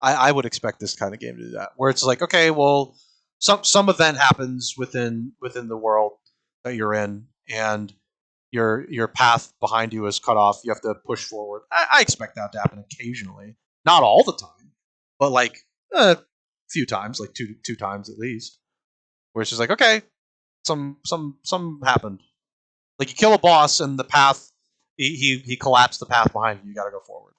I would expect this kind of game to do that, where it's like, okay, well, some event happens within the world that you're in, and your path behind you is cut off. You have to push forward. I expect that to happen occasionally, not all the time, but like a few times, like two times at least, where it's just like, okay, some happened. Like you kill a boss and the path he collapsed the path behind you. You got to go forward.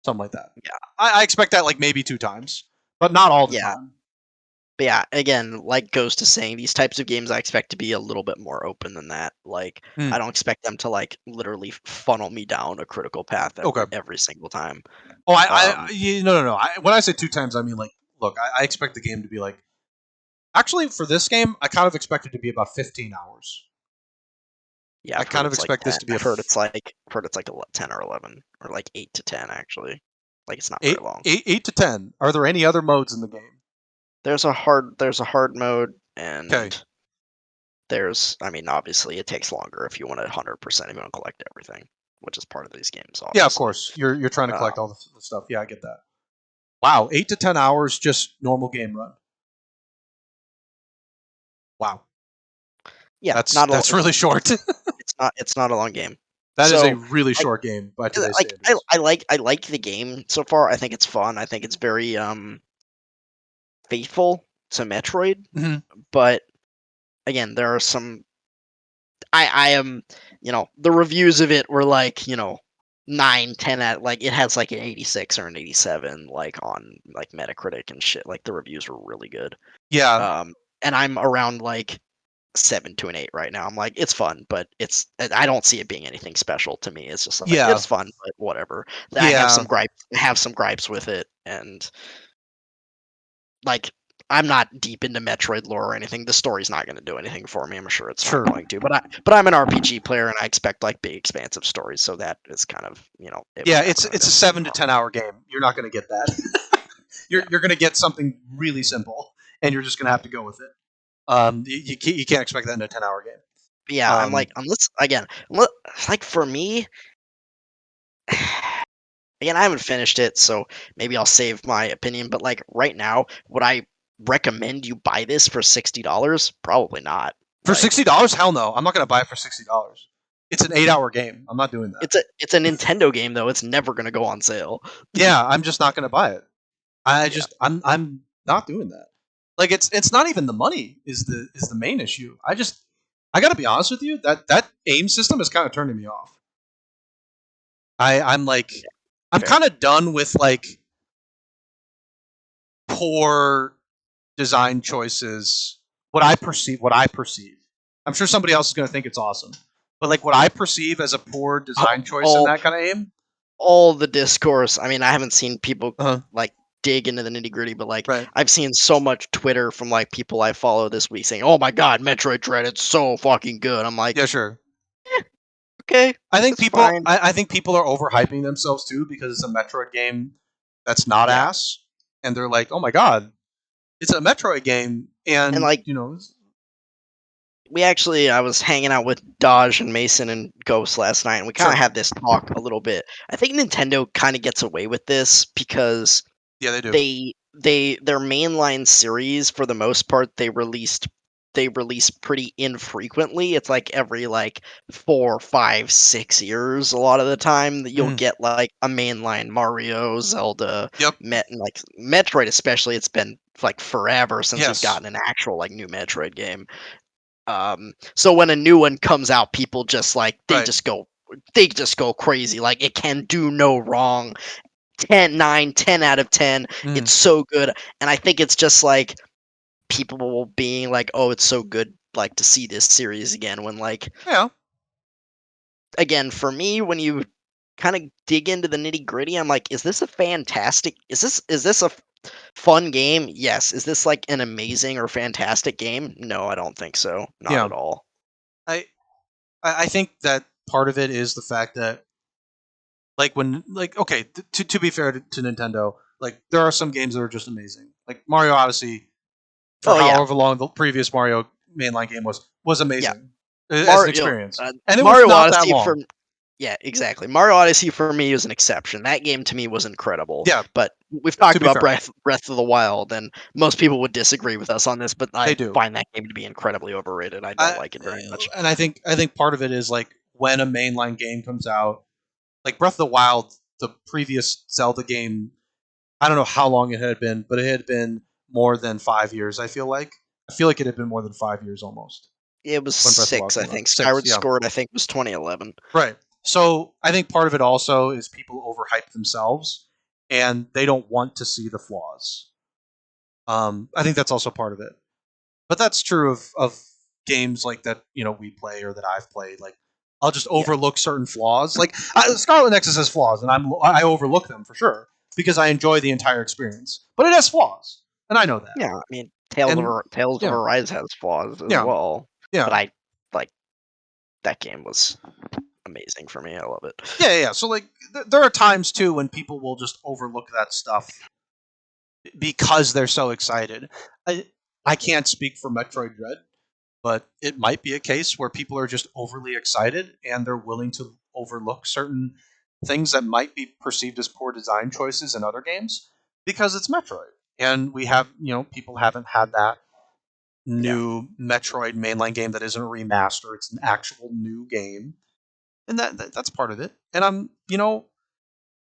Something like that. Yeah. I expect that like maybe 2 times, but not all the Yeah. time. But yeah, again, like goes to saying, these types of games I expect to be a little bit more open than that. Like, Hmm. I don't expect them to like literally funnel me down a critical path Okay. every single time. Oh, no. When I say 2 times, I mean like, look, I expect the game to be like. Actually, for this game, I kind of expect it to be about 15 hours. Yeah, I I've heard kind of it's like expect 10. this to be I've heard it's like 10 or 11 or like 8 to 10 actually. Like it's not very long. 8 to 10. Are there any other modes in the game? There's a hard mode Okay. and I mean, obviously it takes longer if you want to 100% if you want to collect everything, which is part of these games, Yeah, of obviously. course. You're trying to Uh, collect all the stuff. Yeah, I get that. Wow, 8 to 10 hours, just normal game run. Wow, yeah, that's really short. it's not a long game. That is a So really like, short game by today's like standards. I like the game so far. I think it's fun. I think it's very faithful to Metroid, Mhm. but again, there are some I am, the reviews of it were like, 9, 10 at like it has like an 86 or an 87 like on like Metacritic and shit. Like the reviews were really good. Yeah, And I'm around like 7 to an 8 right now. I'm like, it's fun, but I don't see it being anything special to me. It's just like yeah, it's fun, but whatever. yeah. I have some gripes with it, and like I'm not deep into Metroid lore or anything. The story's not going to do anything for me. I'm sure it's Sure. not going to, but I'm an RPG player and I expect like big expansive stories. So that is kind of Yeah, what's it's happening. a 7 to 10 hour game. You're not going to get that. you're going to get something really simple, and you're just going to have to go with it. You can't expect that in a 10-hour game. But yeah, I'm like, like for me, again, I haven't finished it, so maybe I'll save my opinion. But like right now, would I recommend you buy this for $60? Probably not. For Like, $60, hell no. I'm not going to buy it for $60. It's an 8-hour game. I'm not doing that. it's a Nintendo game though. It's never gonna go on sale. Yeah, I'm just not going to buy it. Yeah. I'm not doing that. Like it's not even the money is the main issue. I got to be honest with you, that aim system is kind of turning me off. I'm like I'm fair. kind of done with like poor design choices. What I perceive. I'm sure somebody else is going to think it's awesome. But like what I perceive as a poor design choice in that kind of aim, all the discourse. I mean, I haven't seen people uh-huh. like dig into the nitty gritty, but like Right. I've seen so much Twitter from like people I follow this week saying, "Oh my god, Metroid Dread, it's so fucking good." I'm like, Yeah, sure. okay, I think that's people fine. I think people are overhyping themselves too because it's a Metroid game that's not Yeah. ass, and they're like, "Oh my god, it's a Metroid game," And and like I was hanging out with Dodge and Mason and Ghost last night, and we kind of Sure. had this talk a little bit. I think Nintendo kind of gets away with this because Yeah, they do. their mainline series for the most part they release pretty infrequently. It's like every like 4, 5, 6 years a lot of the time that you'll Mhm. get like a mainline Mario, Zelda, Yep. and like Metroid especially. It's been like forever since we've Yes. gotten an actual like new Metroid game. So when a new one comes out, people just like Right. they just go crazy. Like it can do no wrong. 10, 9, 10 out of 10. Mhm. It's so good. And I think it's just like people being like, "Oh, it's so good like to see this series again." When like Yeah. again, for me, when you kind of dig into the nitty-gritty, I'm like, "Is this a fantastic is this a fun game? Yes. Is this like an amazing or fantastic game? No, I don't think so. Not Yeah. at all." I I think that part of it is the fact that like when like okay to be fair to Nintendo, like there are some games that are just amazing. Like Mario Odyssey, for Oh yeah. however long the previous Mario mainline game was Yeah. amazing as an experience, and it was Mario not that Odyssey for long. Yeah, exactly. Mario Odyssey for me is an exception. That game to me was incredible. Yeah, But we've to talked be about fair, Breath of the Wild, and most people would disagree with us on this, but they I do. find that game to be incredibly overrated. I don't like it very much. And I think part of it is like when a mainline game comes out, like Breath of the Wild, the previous Zelda game. I don't know how long it had been, but it had been more than 5 years. I feel like it had been more than 5 years almost It was when Breath of the Wild 6, I came out. think. 6, Skyward yeah, Sword, I think, was 2011. right. So I think part of it also is people overhype themselves and they don't want to see the flaws. I think that's also part of it. But that's true of games like that, we play or that I've played. Like I'll just Yeah. overlook certain flaws. Like Scarlet Nexus has flaws, and I overlook them for sure because I enjoy the entire experience. But it has flaws, and I know that. Yeah, I mean, And Tales of yeah, Arise has flaws as yeah, well. yeah, But I like that game was amazing for me. I love it. yeah. So like, there are times too when people will just overlook that stuff because they're so excited. I can't speak for Metroid Dread, but it might be a case where people are just overly excited and they're willing to overlook certain things that might be perceived as poor design choices in other games because it's Metroid. And we have, people haven't had that Yeah. new Metroid mainline game that isn't a remaster, it's an actual new game. And that's part of it. And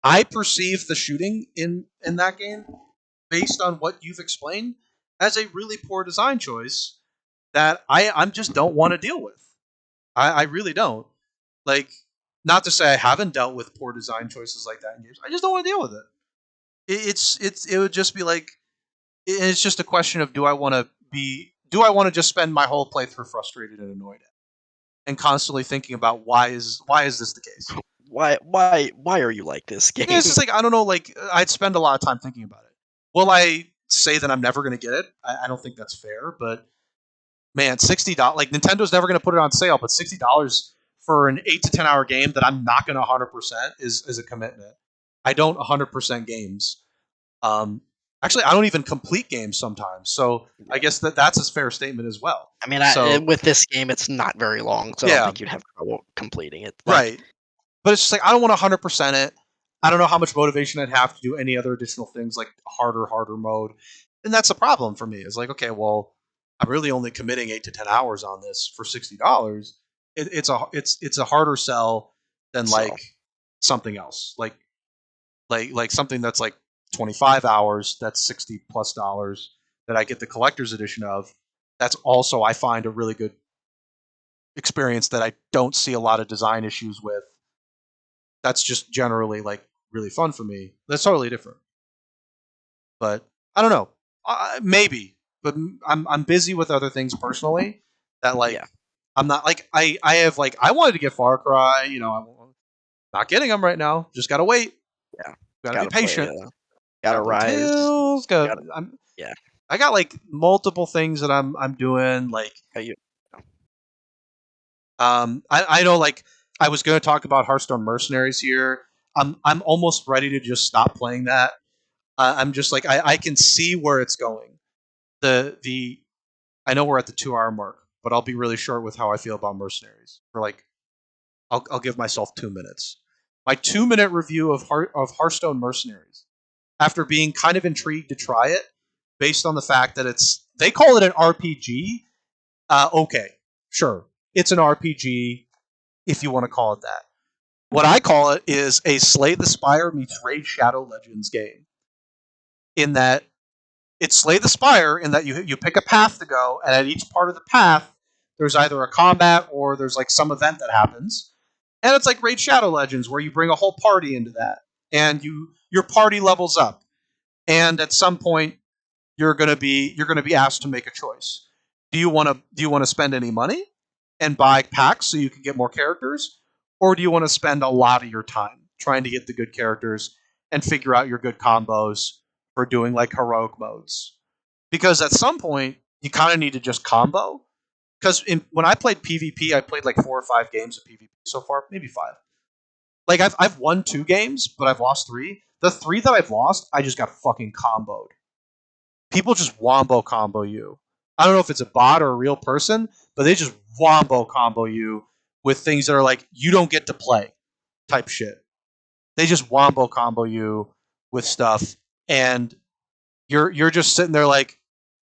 I perceive the shooting in that game based on what you've explained as a really poor design choice that I just don't want to deal with. I really don't. Like, not to say I haven't dealt with poor design choices like that in games. I just don't want to deal with it. It would just be like it's just a question of do I want to just spend my whole playthrough frustrated and annoyed and constantly thinking about why is this the case? Why are you like this game? Yeah, it's just like I don't know. Like I'd spend a lot of time thinking about it. Will I say that I'm never going to get it? I don't think that's fair, but man, $60. Like Nintendo's never going to put it on sale, but $60 for an 8 to 10 hour game that I'm not going to 100% is a commitment. I don't 100% games. Actually, I don't even complete games sometimes, so I guess that's a fair statement as well. I mean, So with this game, it's not very long, so I don't yeah, think you'd have trouble completing it. right. But it's just like I don't want to 100% it. I don't know how much motivation I'd have to do any other additional things like harder mode, and that's a problem for me. It's like, okay, well, I'm really only committing 8 to 10 hours on this for $60. It's a harder sell than So like something else, like something that's like 25 hours. That's $60+ that I get the collector's edition of. That's also I find a really good experience that I don't see a lot of design issues with. That's just generally like really fun for me. That's totally different. But I don't know. Maybe, but I'm busy with other things personally that like yeah, I'm not like I have like I wanted to get Far Cry. I'm not getting them right now. Just gotta wait. yeah, Gotta be gotta play. patient. Gotta Gotta play rise. Tales. Gotta yeah. I got like multiple things that I'm doing. Like You, I know like I was gonna talk about Hearthstone Mercenaries here. I'm almost ready to just stop playing that. I'm just like I can see where it's going. The I know we're at the 2 hour mark, but I'll be really short with how I feel about Mercenaries. For like I'll give myself 2 minutes. My 2 minute review of Hearthstone Mercenaries. After being kind of intrigued to try it, based on the fact that they call it an RPG. Okay, sure, it's an RPG if you want to call it that. What I call it is a Slay the Spire meets Raid Shadow Legends game. In that it's Slay the Spire, in that you pick a path to go, and at each part of the path, there's either a combat or there's like some event that happens. And it's like Raid Shadow Legends, where you bring a whole party into that, and your party levels up. And at some point, you're gonna be asked to make a choice. Do you want to spend any money and buy packs so you can get more characters, or do you want to spend a lot of your time trying to get the good characters and figure out your good combos for doing like heroic modes? Because at some point you kind of need to just combo. Because when I played PvP, I played like 4 or 5 games of PvP so far, maybe 5. Like I've won 2 games, but I've lost 3. The 3 that I've lost, I just got fucking comboed. People just wombo combo you. I don't know if it's a bot or a real person, but they just wombo combo you with things that are like you don't get to play type shit. They just wombo combo you with stuff, and you're just sitting there like,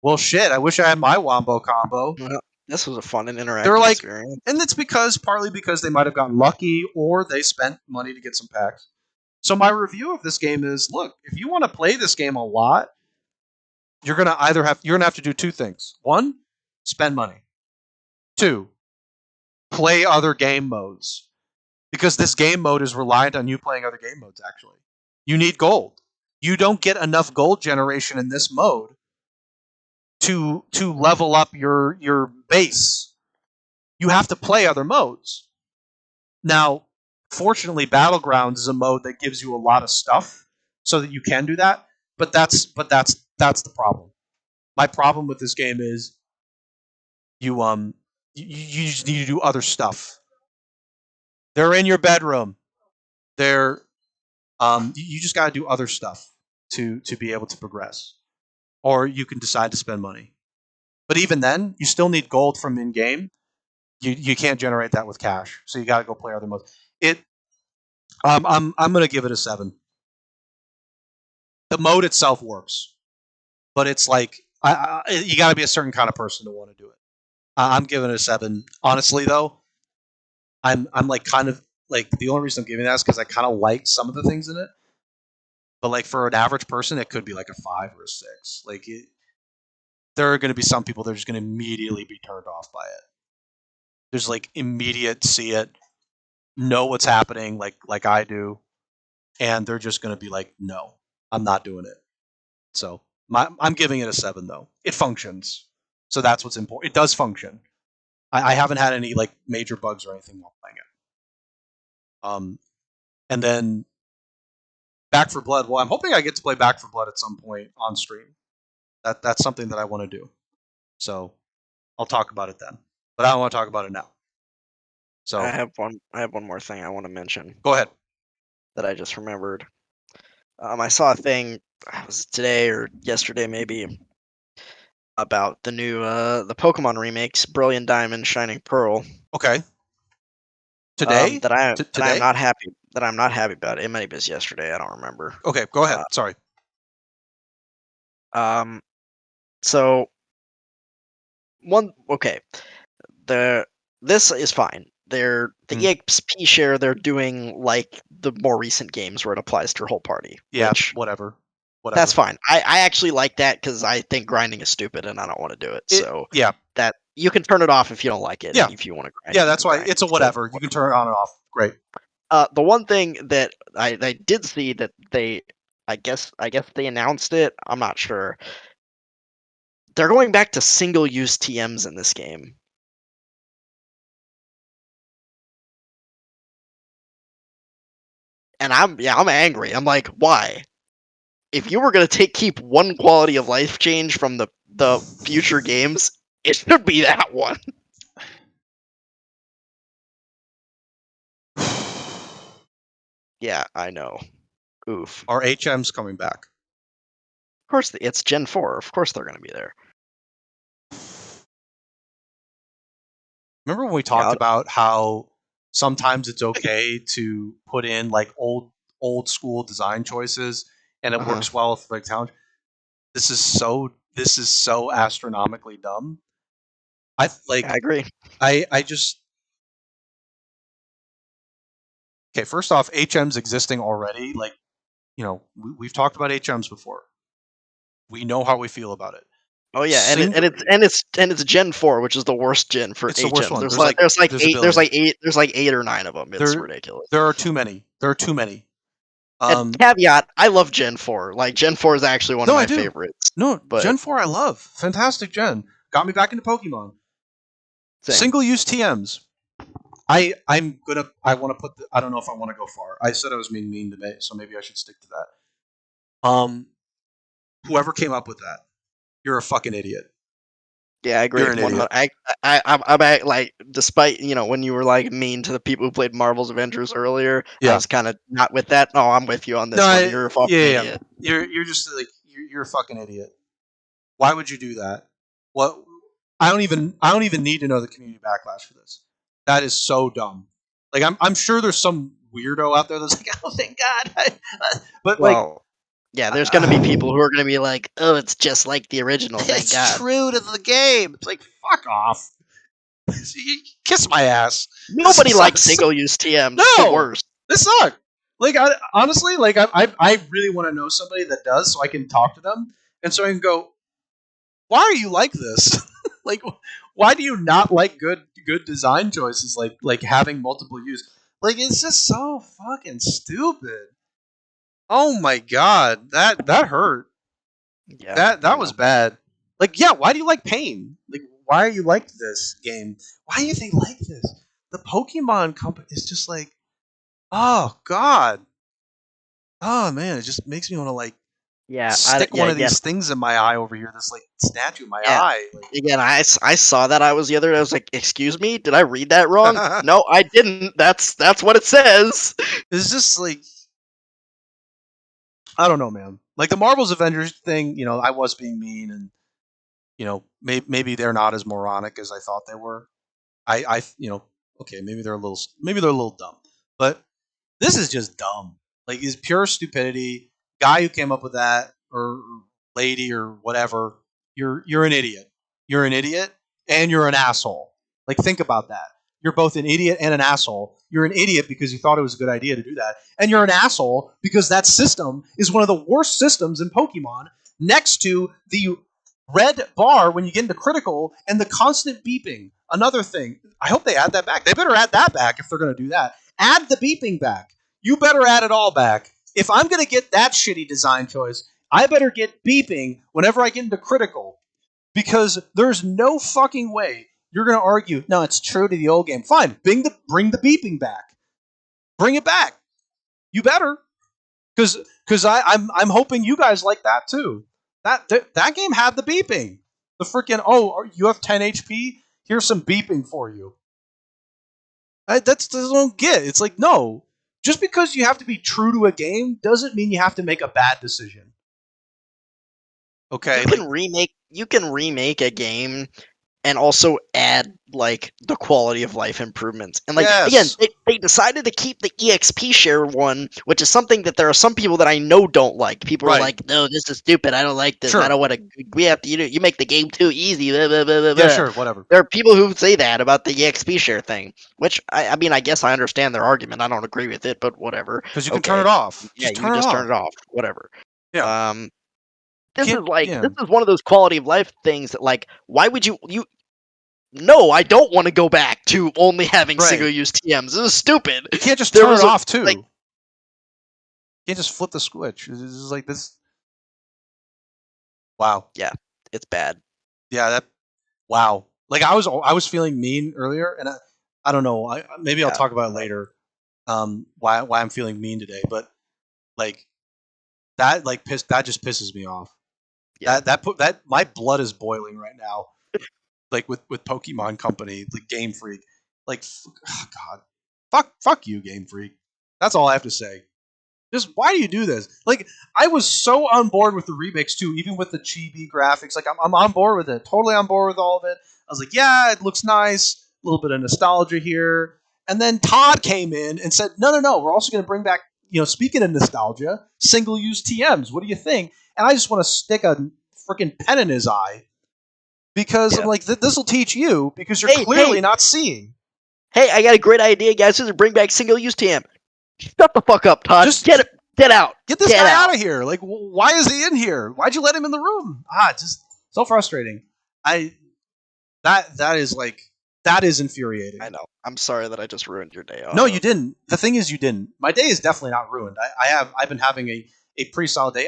well, shit. I wish I had my wombo combo. well, this was a fun and They're interactive like, experience. and it's partly because they might have gotten lucky or they spent money to get some packs. So my review of this game is: look, if you want to play this game a lot, you're gonna have to do 2 things. 1, spend money. 2, play other game modes, because this game mode is reliant on you playing other game modes. Actually, you need gold. You don't get enough gold generation in this mode to level up your base. You have to play other modes. Now, fortunately, Battlegrounds is a mode that gives you a lot of stuff so that you can do that. But that's the problem. My problem with this game is you just need to do other stuff. They're in your bedroom. They're you just got to do other stuff to be able to progress, or you can decide to spend money. But even then, you still need gold from in game. You can't generate that with cash, so you got to go play other modes. I'm gonna give it a 7. The mode itself works, but it's like you got to be a certain kind of person to want to do it. I'm giving it a 7. Honestly, though, I'm like kind of like the only reason I'm giving that is because I kind of like some of the things in it. But like for an average person, it could be like a 5 or a 6. There are going to be some people that are just going to immediately be turned off by it. There's like immediate see it, know what's happening, like I do, and they're just going to be like, no, I'm not doing it. So I'm giving it a 7 though. It functions, so that's what's important. It does function. I haven't had any like major bugs or anything while playing it. And then Back for Blood. Well, I'm hoping I get to play Back for Blood at some point on stream. That's something that I want to do. So I'll talk about it then. But I don't want to talk about it now. So I have one more thing I want to mention go ahead. that I just remembered. I saw a thing was it today or yesterday maybe, about the new the Pokemon remakes, Brilliant Diamond, Shining Pearl. Okay. Today? That I am Today? not happy about. It might have been yesterday. I don't remember. Okay, go ahead. Sorry. So okay. This is fine. The EXP share they're doing like the more recent games where it applies to your whole party. Yeah, Which whatever. that's fine. I actually like that because I think grinding is stupid and I don't want to do it. So Yeah. that you can turn it off if you don't like it. Yeah. And if you want to grind, Yeah, you that's can why grind. it's a So, whatever. You can turn it on and off. Great. the one thing that I did see that I guess they announced it. I'm not sure. They're going back to single-use TMs in this game. And I'm angry. I'm like, why? If you were gonna keep one quality of life change from the future games, it should be that one. Yeah, I know. Oof. Are HMs coming back? Of course, it's Gen 4. Of course they're gonna be there. Remember when we talked about how sometimes it's okay to put in like old school design choices and it works well with like talent? This is so astronomically dumb. I agree. I just okay. First off, HMs existing already. Like, you know, we've talked about HMs before. We know how we feel about it. Oh yeah, and it's Gen 4, which is the worst gen for It's the worst HMs. one. There's like 8 or 9 of them. It's There- ridiculous. There are too many. And caveat, I love Gen 4. Like Gen 4 is actually one of my favorites. No, but Gen 4 I love. Fantastic gen. Got me back into Pokemon. Single-use TMs. I want to put I don't know if I want to go far. I said I was being mean today, so maybe I should stick to that. Whoever came up with that, you're a fucking idiot. Yeah, I agree. You're an idiot. I'm like, despite when you were like mean to the people who played Marvel's Avengers earlier, I was kind of not with that. No, I'm with you on this one. You're a fucking idiot. You're just like you're a fucking idiot. Why would you do that? What? I don't even need to know the community backlash for this. That is so dumb. Like I'm sure there's some weirdo out there that's like, oh thank God, but yeah, there's gonna be people who are gonna be like, oh, it's just like the original. Thank God. It's true to the game. It's like fuck off. Kiss my ass. Nobody likes single-use TMs. No, it's the worst. This sucks. Like honestly, like I really want to know somebody that does, so I can talk to them, and so I can go, why are you like this? Like, why do you not like good design choices? Like having multiple use. Like it's just so fucking stupid. Oh my god, that hurt. Yeah, that was bad. Like, yeah, why do you like pain? Like, why are you like this game? Why do they like this? The Pokemon company is just like, oh god, oh man, it just makes me want to like, stick one of these things in my eye over here. This like statue in my eye. Like, again, I saw that I was the other day. I was like, excuse me, did I read that wrong? No, I didn't. That's what it says. It's just like, I don't know, man. Like the Marvel's Avengers thing, I was being mean, and maybe they're not as moronic as I thought they were. Okay, maybe they're a little dumb, but this is just dumb. Like, it's pure stupidity. Guy who came up with that, or lady, or whatever, you're an idiot. You're an idiot, and you're an asshole. Like, think about that. You're both an idiot and an asshole. You're an idiot because you thought it was a good idea to do that, and you're an asshole because that system is one of the worst systems in Pokemon, next to the red bar when you get into critical and the constant beeping. Another thing, I hope they add that back. They better add that back if they're going to do that. Add the beeping back. You better add it all back. If I'm going to get that shitty design choice, I better get beeping whenever I get into critical. Because there's no fucking way you're going to argue, no, it's true to the old game. Fine, bring the beeping back. Bring it back. You better. Because I'm hoping you guys like that too. That game had the beeping. The freaking, you have 10 HP? Here's some beeping for you. That's I don't get. It's like, no. Just because you have to be true to a game doesn't mean you have to make a bad decision. Okay, you can remake a game and also add like the quality of life improvements. And like again, yes, they decided to keep the EXP share one, which is something that there are some people that I know don't like. People are right, like, "No, this is stupid. I don't like this. I sure, don't want to. We have to. You make the game too easy." Blah, blah, blah, blah, yeah, blah." sure, whatever. There are people who say that about the EXP share thing, which I mean, I guess I understand their argument. I don't agree with it, but whatever. Because you can turn Okay, it off. yeah, Just you turn it just turn off. it off. Whatever. Yeah, Um, you this is can't. like Yeah, this is one of those quality of life things that like why would you no, I don't want to go back to only having right. single-use TMs. This is stupid. You can't just There turn was it a off too. like, You can't just flip the switch. It's just like this. Wow. yeah, it's bad. Yeah, that. Wow. Like I was feeling mean earlier, and I don't know. Maybe I'll Yeah, talk about it later. Why I'm feeling mean today, but like that just pisses me off. yeah. That my blood is boiling right now. Like with Pokemon Company, the Game Freak. Like God, fuck you, Game Freak. That's all I have to say. Just why do you do this? Like I was so on board with the remakes too, even with the chibi graphics. Like I'm on board with it, totally on board with all of it. I was like, yeah, it looks nice, a little bit of nostalgia here. And then Todd came in and said, no, we're also going to bring back, speaking of nostalgia, single-use TMs. What do you think? And I just want to stick a freaking pen in his eye because I'm Yeah. like, this will teach you because you're Hey, clearly not seeing. hey! I got a great idea, guys. To bring back single-use TM. Shut the fuck up, Todd. Just Get it. Get out. Get this Get guy out. out of here! Like, why is he in here? Why'd you let him in the room? It's just so frustrating. I that is like that is infuriating. I know. I'm sorry that I just ruined your day. No, you didn't. The thing is, you didn't. My day is definitely not ruined. I've been having a pretty solid day.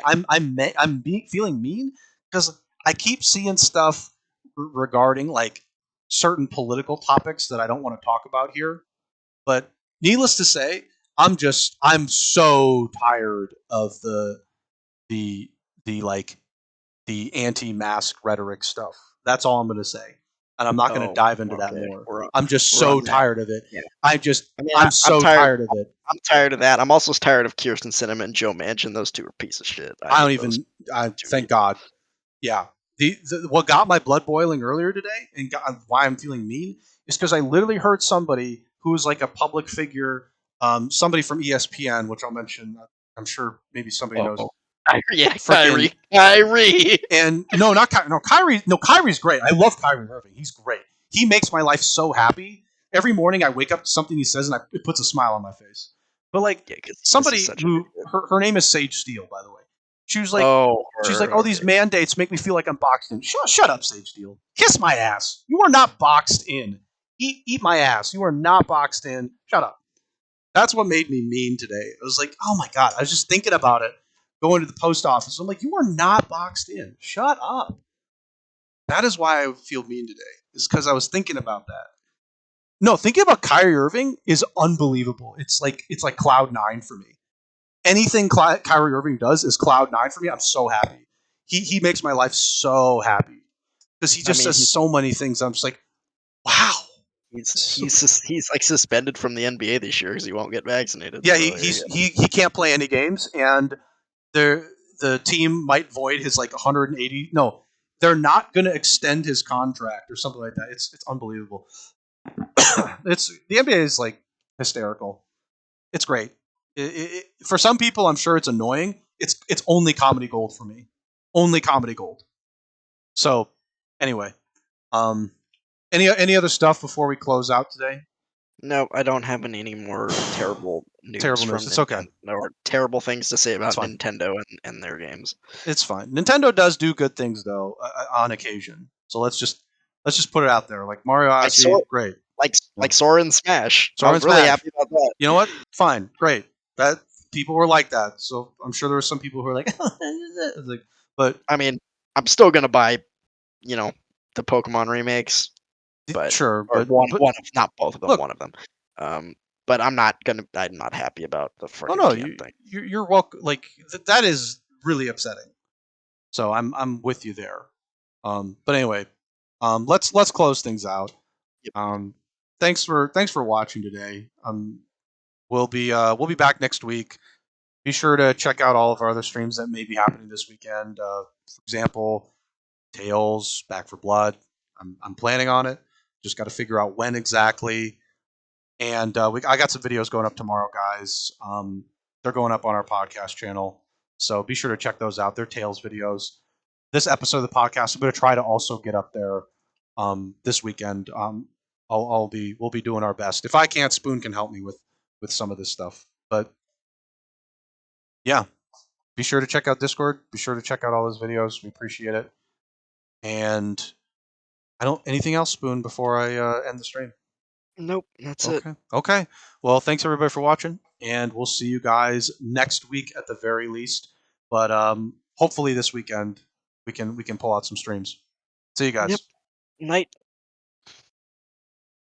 Feeling mean because I keep seeing stuff regarding like certain political topics that I don't want to talk about here. But needless to say, I'm so tired of the the like the anti-mask rhetoric stuff. That's all I'm going to say, and I'm not going to Oh, dive into that okay. more. We're on, I'm just we're so on that. tired of it. Yeah. I mean, I'm I'm so tired. tired of it. I'm tired of that. I'm also tired of Kirsten Sinema and Joe Manchin. Those two are pieces of shit. I don't hate those even. I two thank people. God. Yeah. What got my blood boiling earlier today and why I'm feeling mean is because I literally heard somebody who was like a public figure, somebody from ESPN, which I'll mention. I'm sure maybe somebody knows. Oh, yeah, Freaking Kyrie. and no, not Kyrie. No, Kyrie. No, Kyrie's great. I love Kyrie Irving. He's great. He makes my life so happy. Every morning I wake up to something he says and it puts a smile on my face. But like Yeah, because somebody such a who good. her name is Sage Steele, by the way. She was like, Oh, oh, these mandates make me feel like I'm boxed in. Shut up, Sage Steele. Kiss my ass. You are not boxed in. Eat my ass. You are not boxed in. Shut up. That's what made me mean today. I was like, oh my God. I was just thinking about it going to the post office. I'm like, you are not boxed in. Shut up. That is why I feel mean today. Is because I was thinking about that. No, thinking about Kyrie Irving is unbelievable. It's like cloud nine for me. Anything Kyrie Irving does is cloud nine for me. I'm so happy. He makes my life so happy because he just says so many things. I'm just like, wow. He's like suspended from the NBA this year because he won't get vaccinated. Yeah, So he can't play any games, and the team might void his like 180. No, they're not going to extend his contract or something like that. It's unbelievable. It's the NBA is like hysterical. It's great. For some people, I'm sure it's annoying. It's only comedy gold for me. Only comedy gold. So anyway, um, any other stuff before we close out today? No, I don't have any more terrible news Terrible from news. It's okay. Nintendo or terrible things to say about It's fine. Nintendo and their games. It's fine. Nintendo does do good things though on occasion. So let's just put it out there. Like Mario Odyssey, great. Like Sora and Smash. I Sora was and really Smash. happy about that. You know what? Fine, great. That people were like that. So I'm sure there were some people who were like, but I mean, I'm still gonna buy, the Pokemon remakes, but sure, or but one of not both of them, look, one of them. But I'm not happy about the freaking no, TM thing. you're welcome. Like that is really upsetting. So I'm with you there. But anyway, let's close things out. Yep. Thanks for watching today. We'll be back next week. be sure to check out all of our other streams that may be happening this weekend. For example, Tails, Back for Blood. I'm planning on it. Just got to figure out when exactly. And I got some videos going up tomorrow, guys. They're going up on our podcast channel. So be sure to check those out. They're Tails videos. This episode of the podcast, I'm going to try to also get up there this weekend. We'll be doing our best. If I can't, Spoon can help me with some of this stuff. But yeah, be sure to check out Discord. Be sure to check out all those videos. We appreciate it. And anything else, Spoon, before I end the stream? Nope, that's it. Okay. Well, thanks everybody for watching, and we'll see you guys next week at the very least. But hopefully this weekend we can pull out some streams. See you guys. Yep. Night.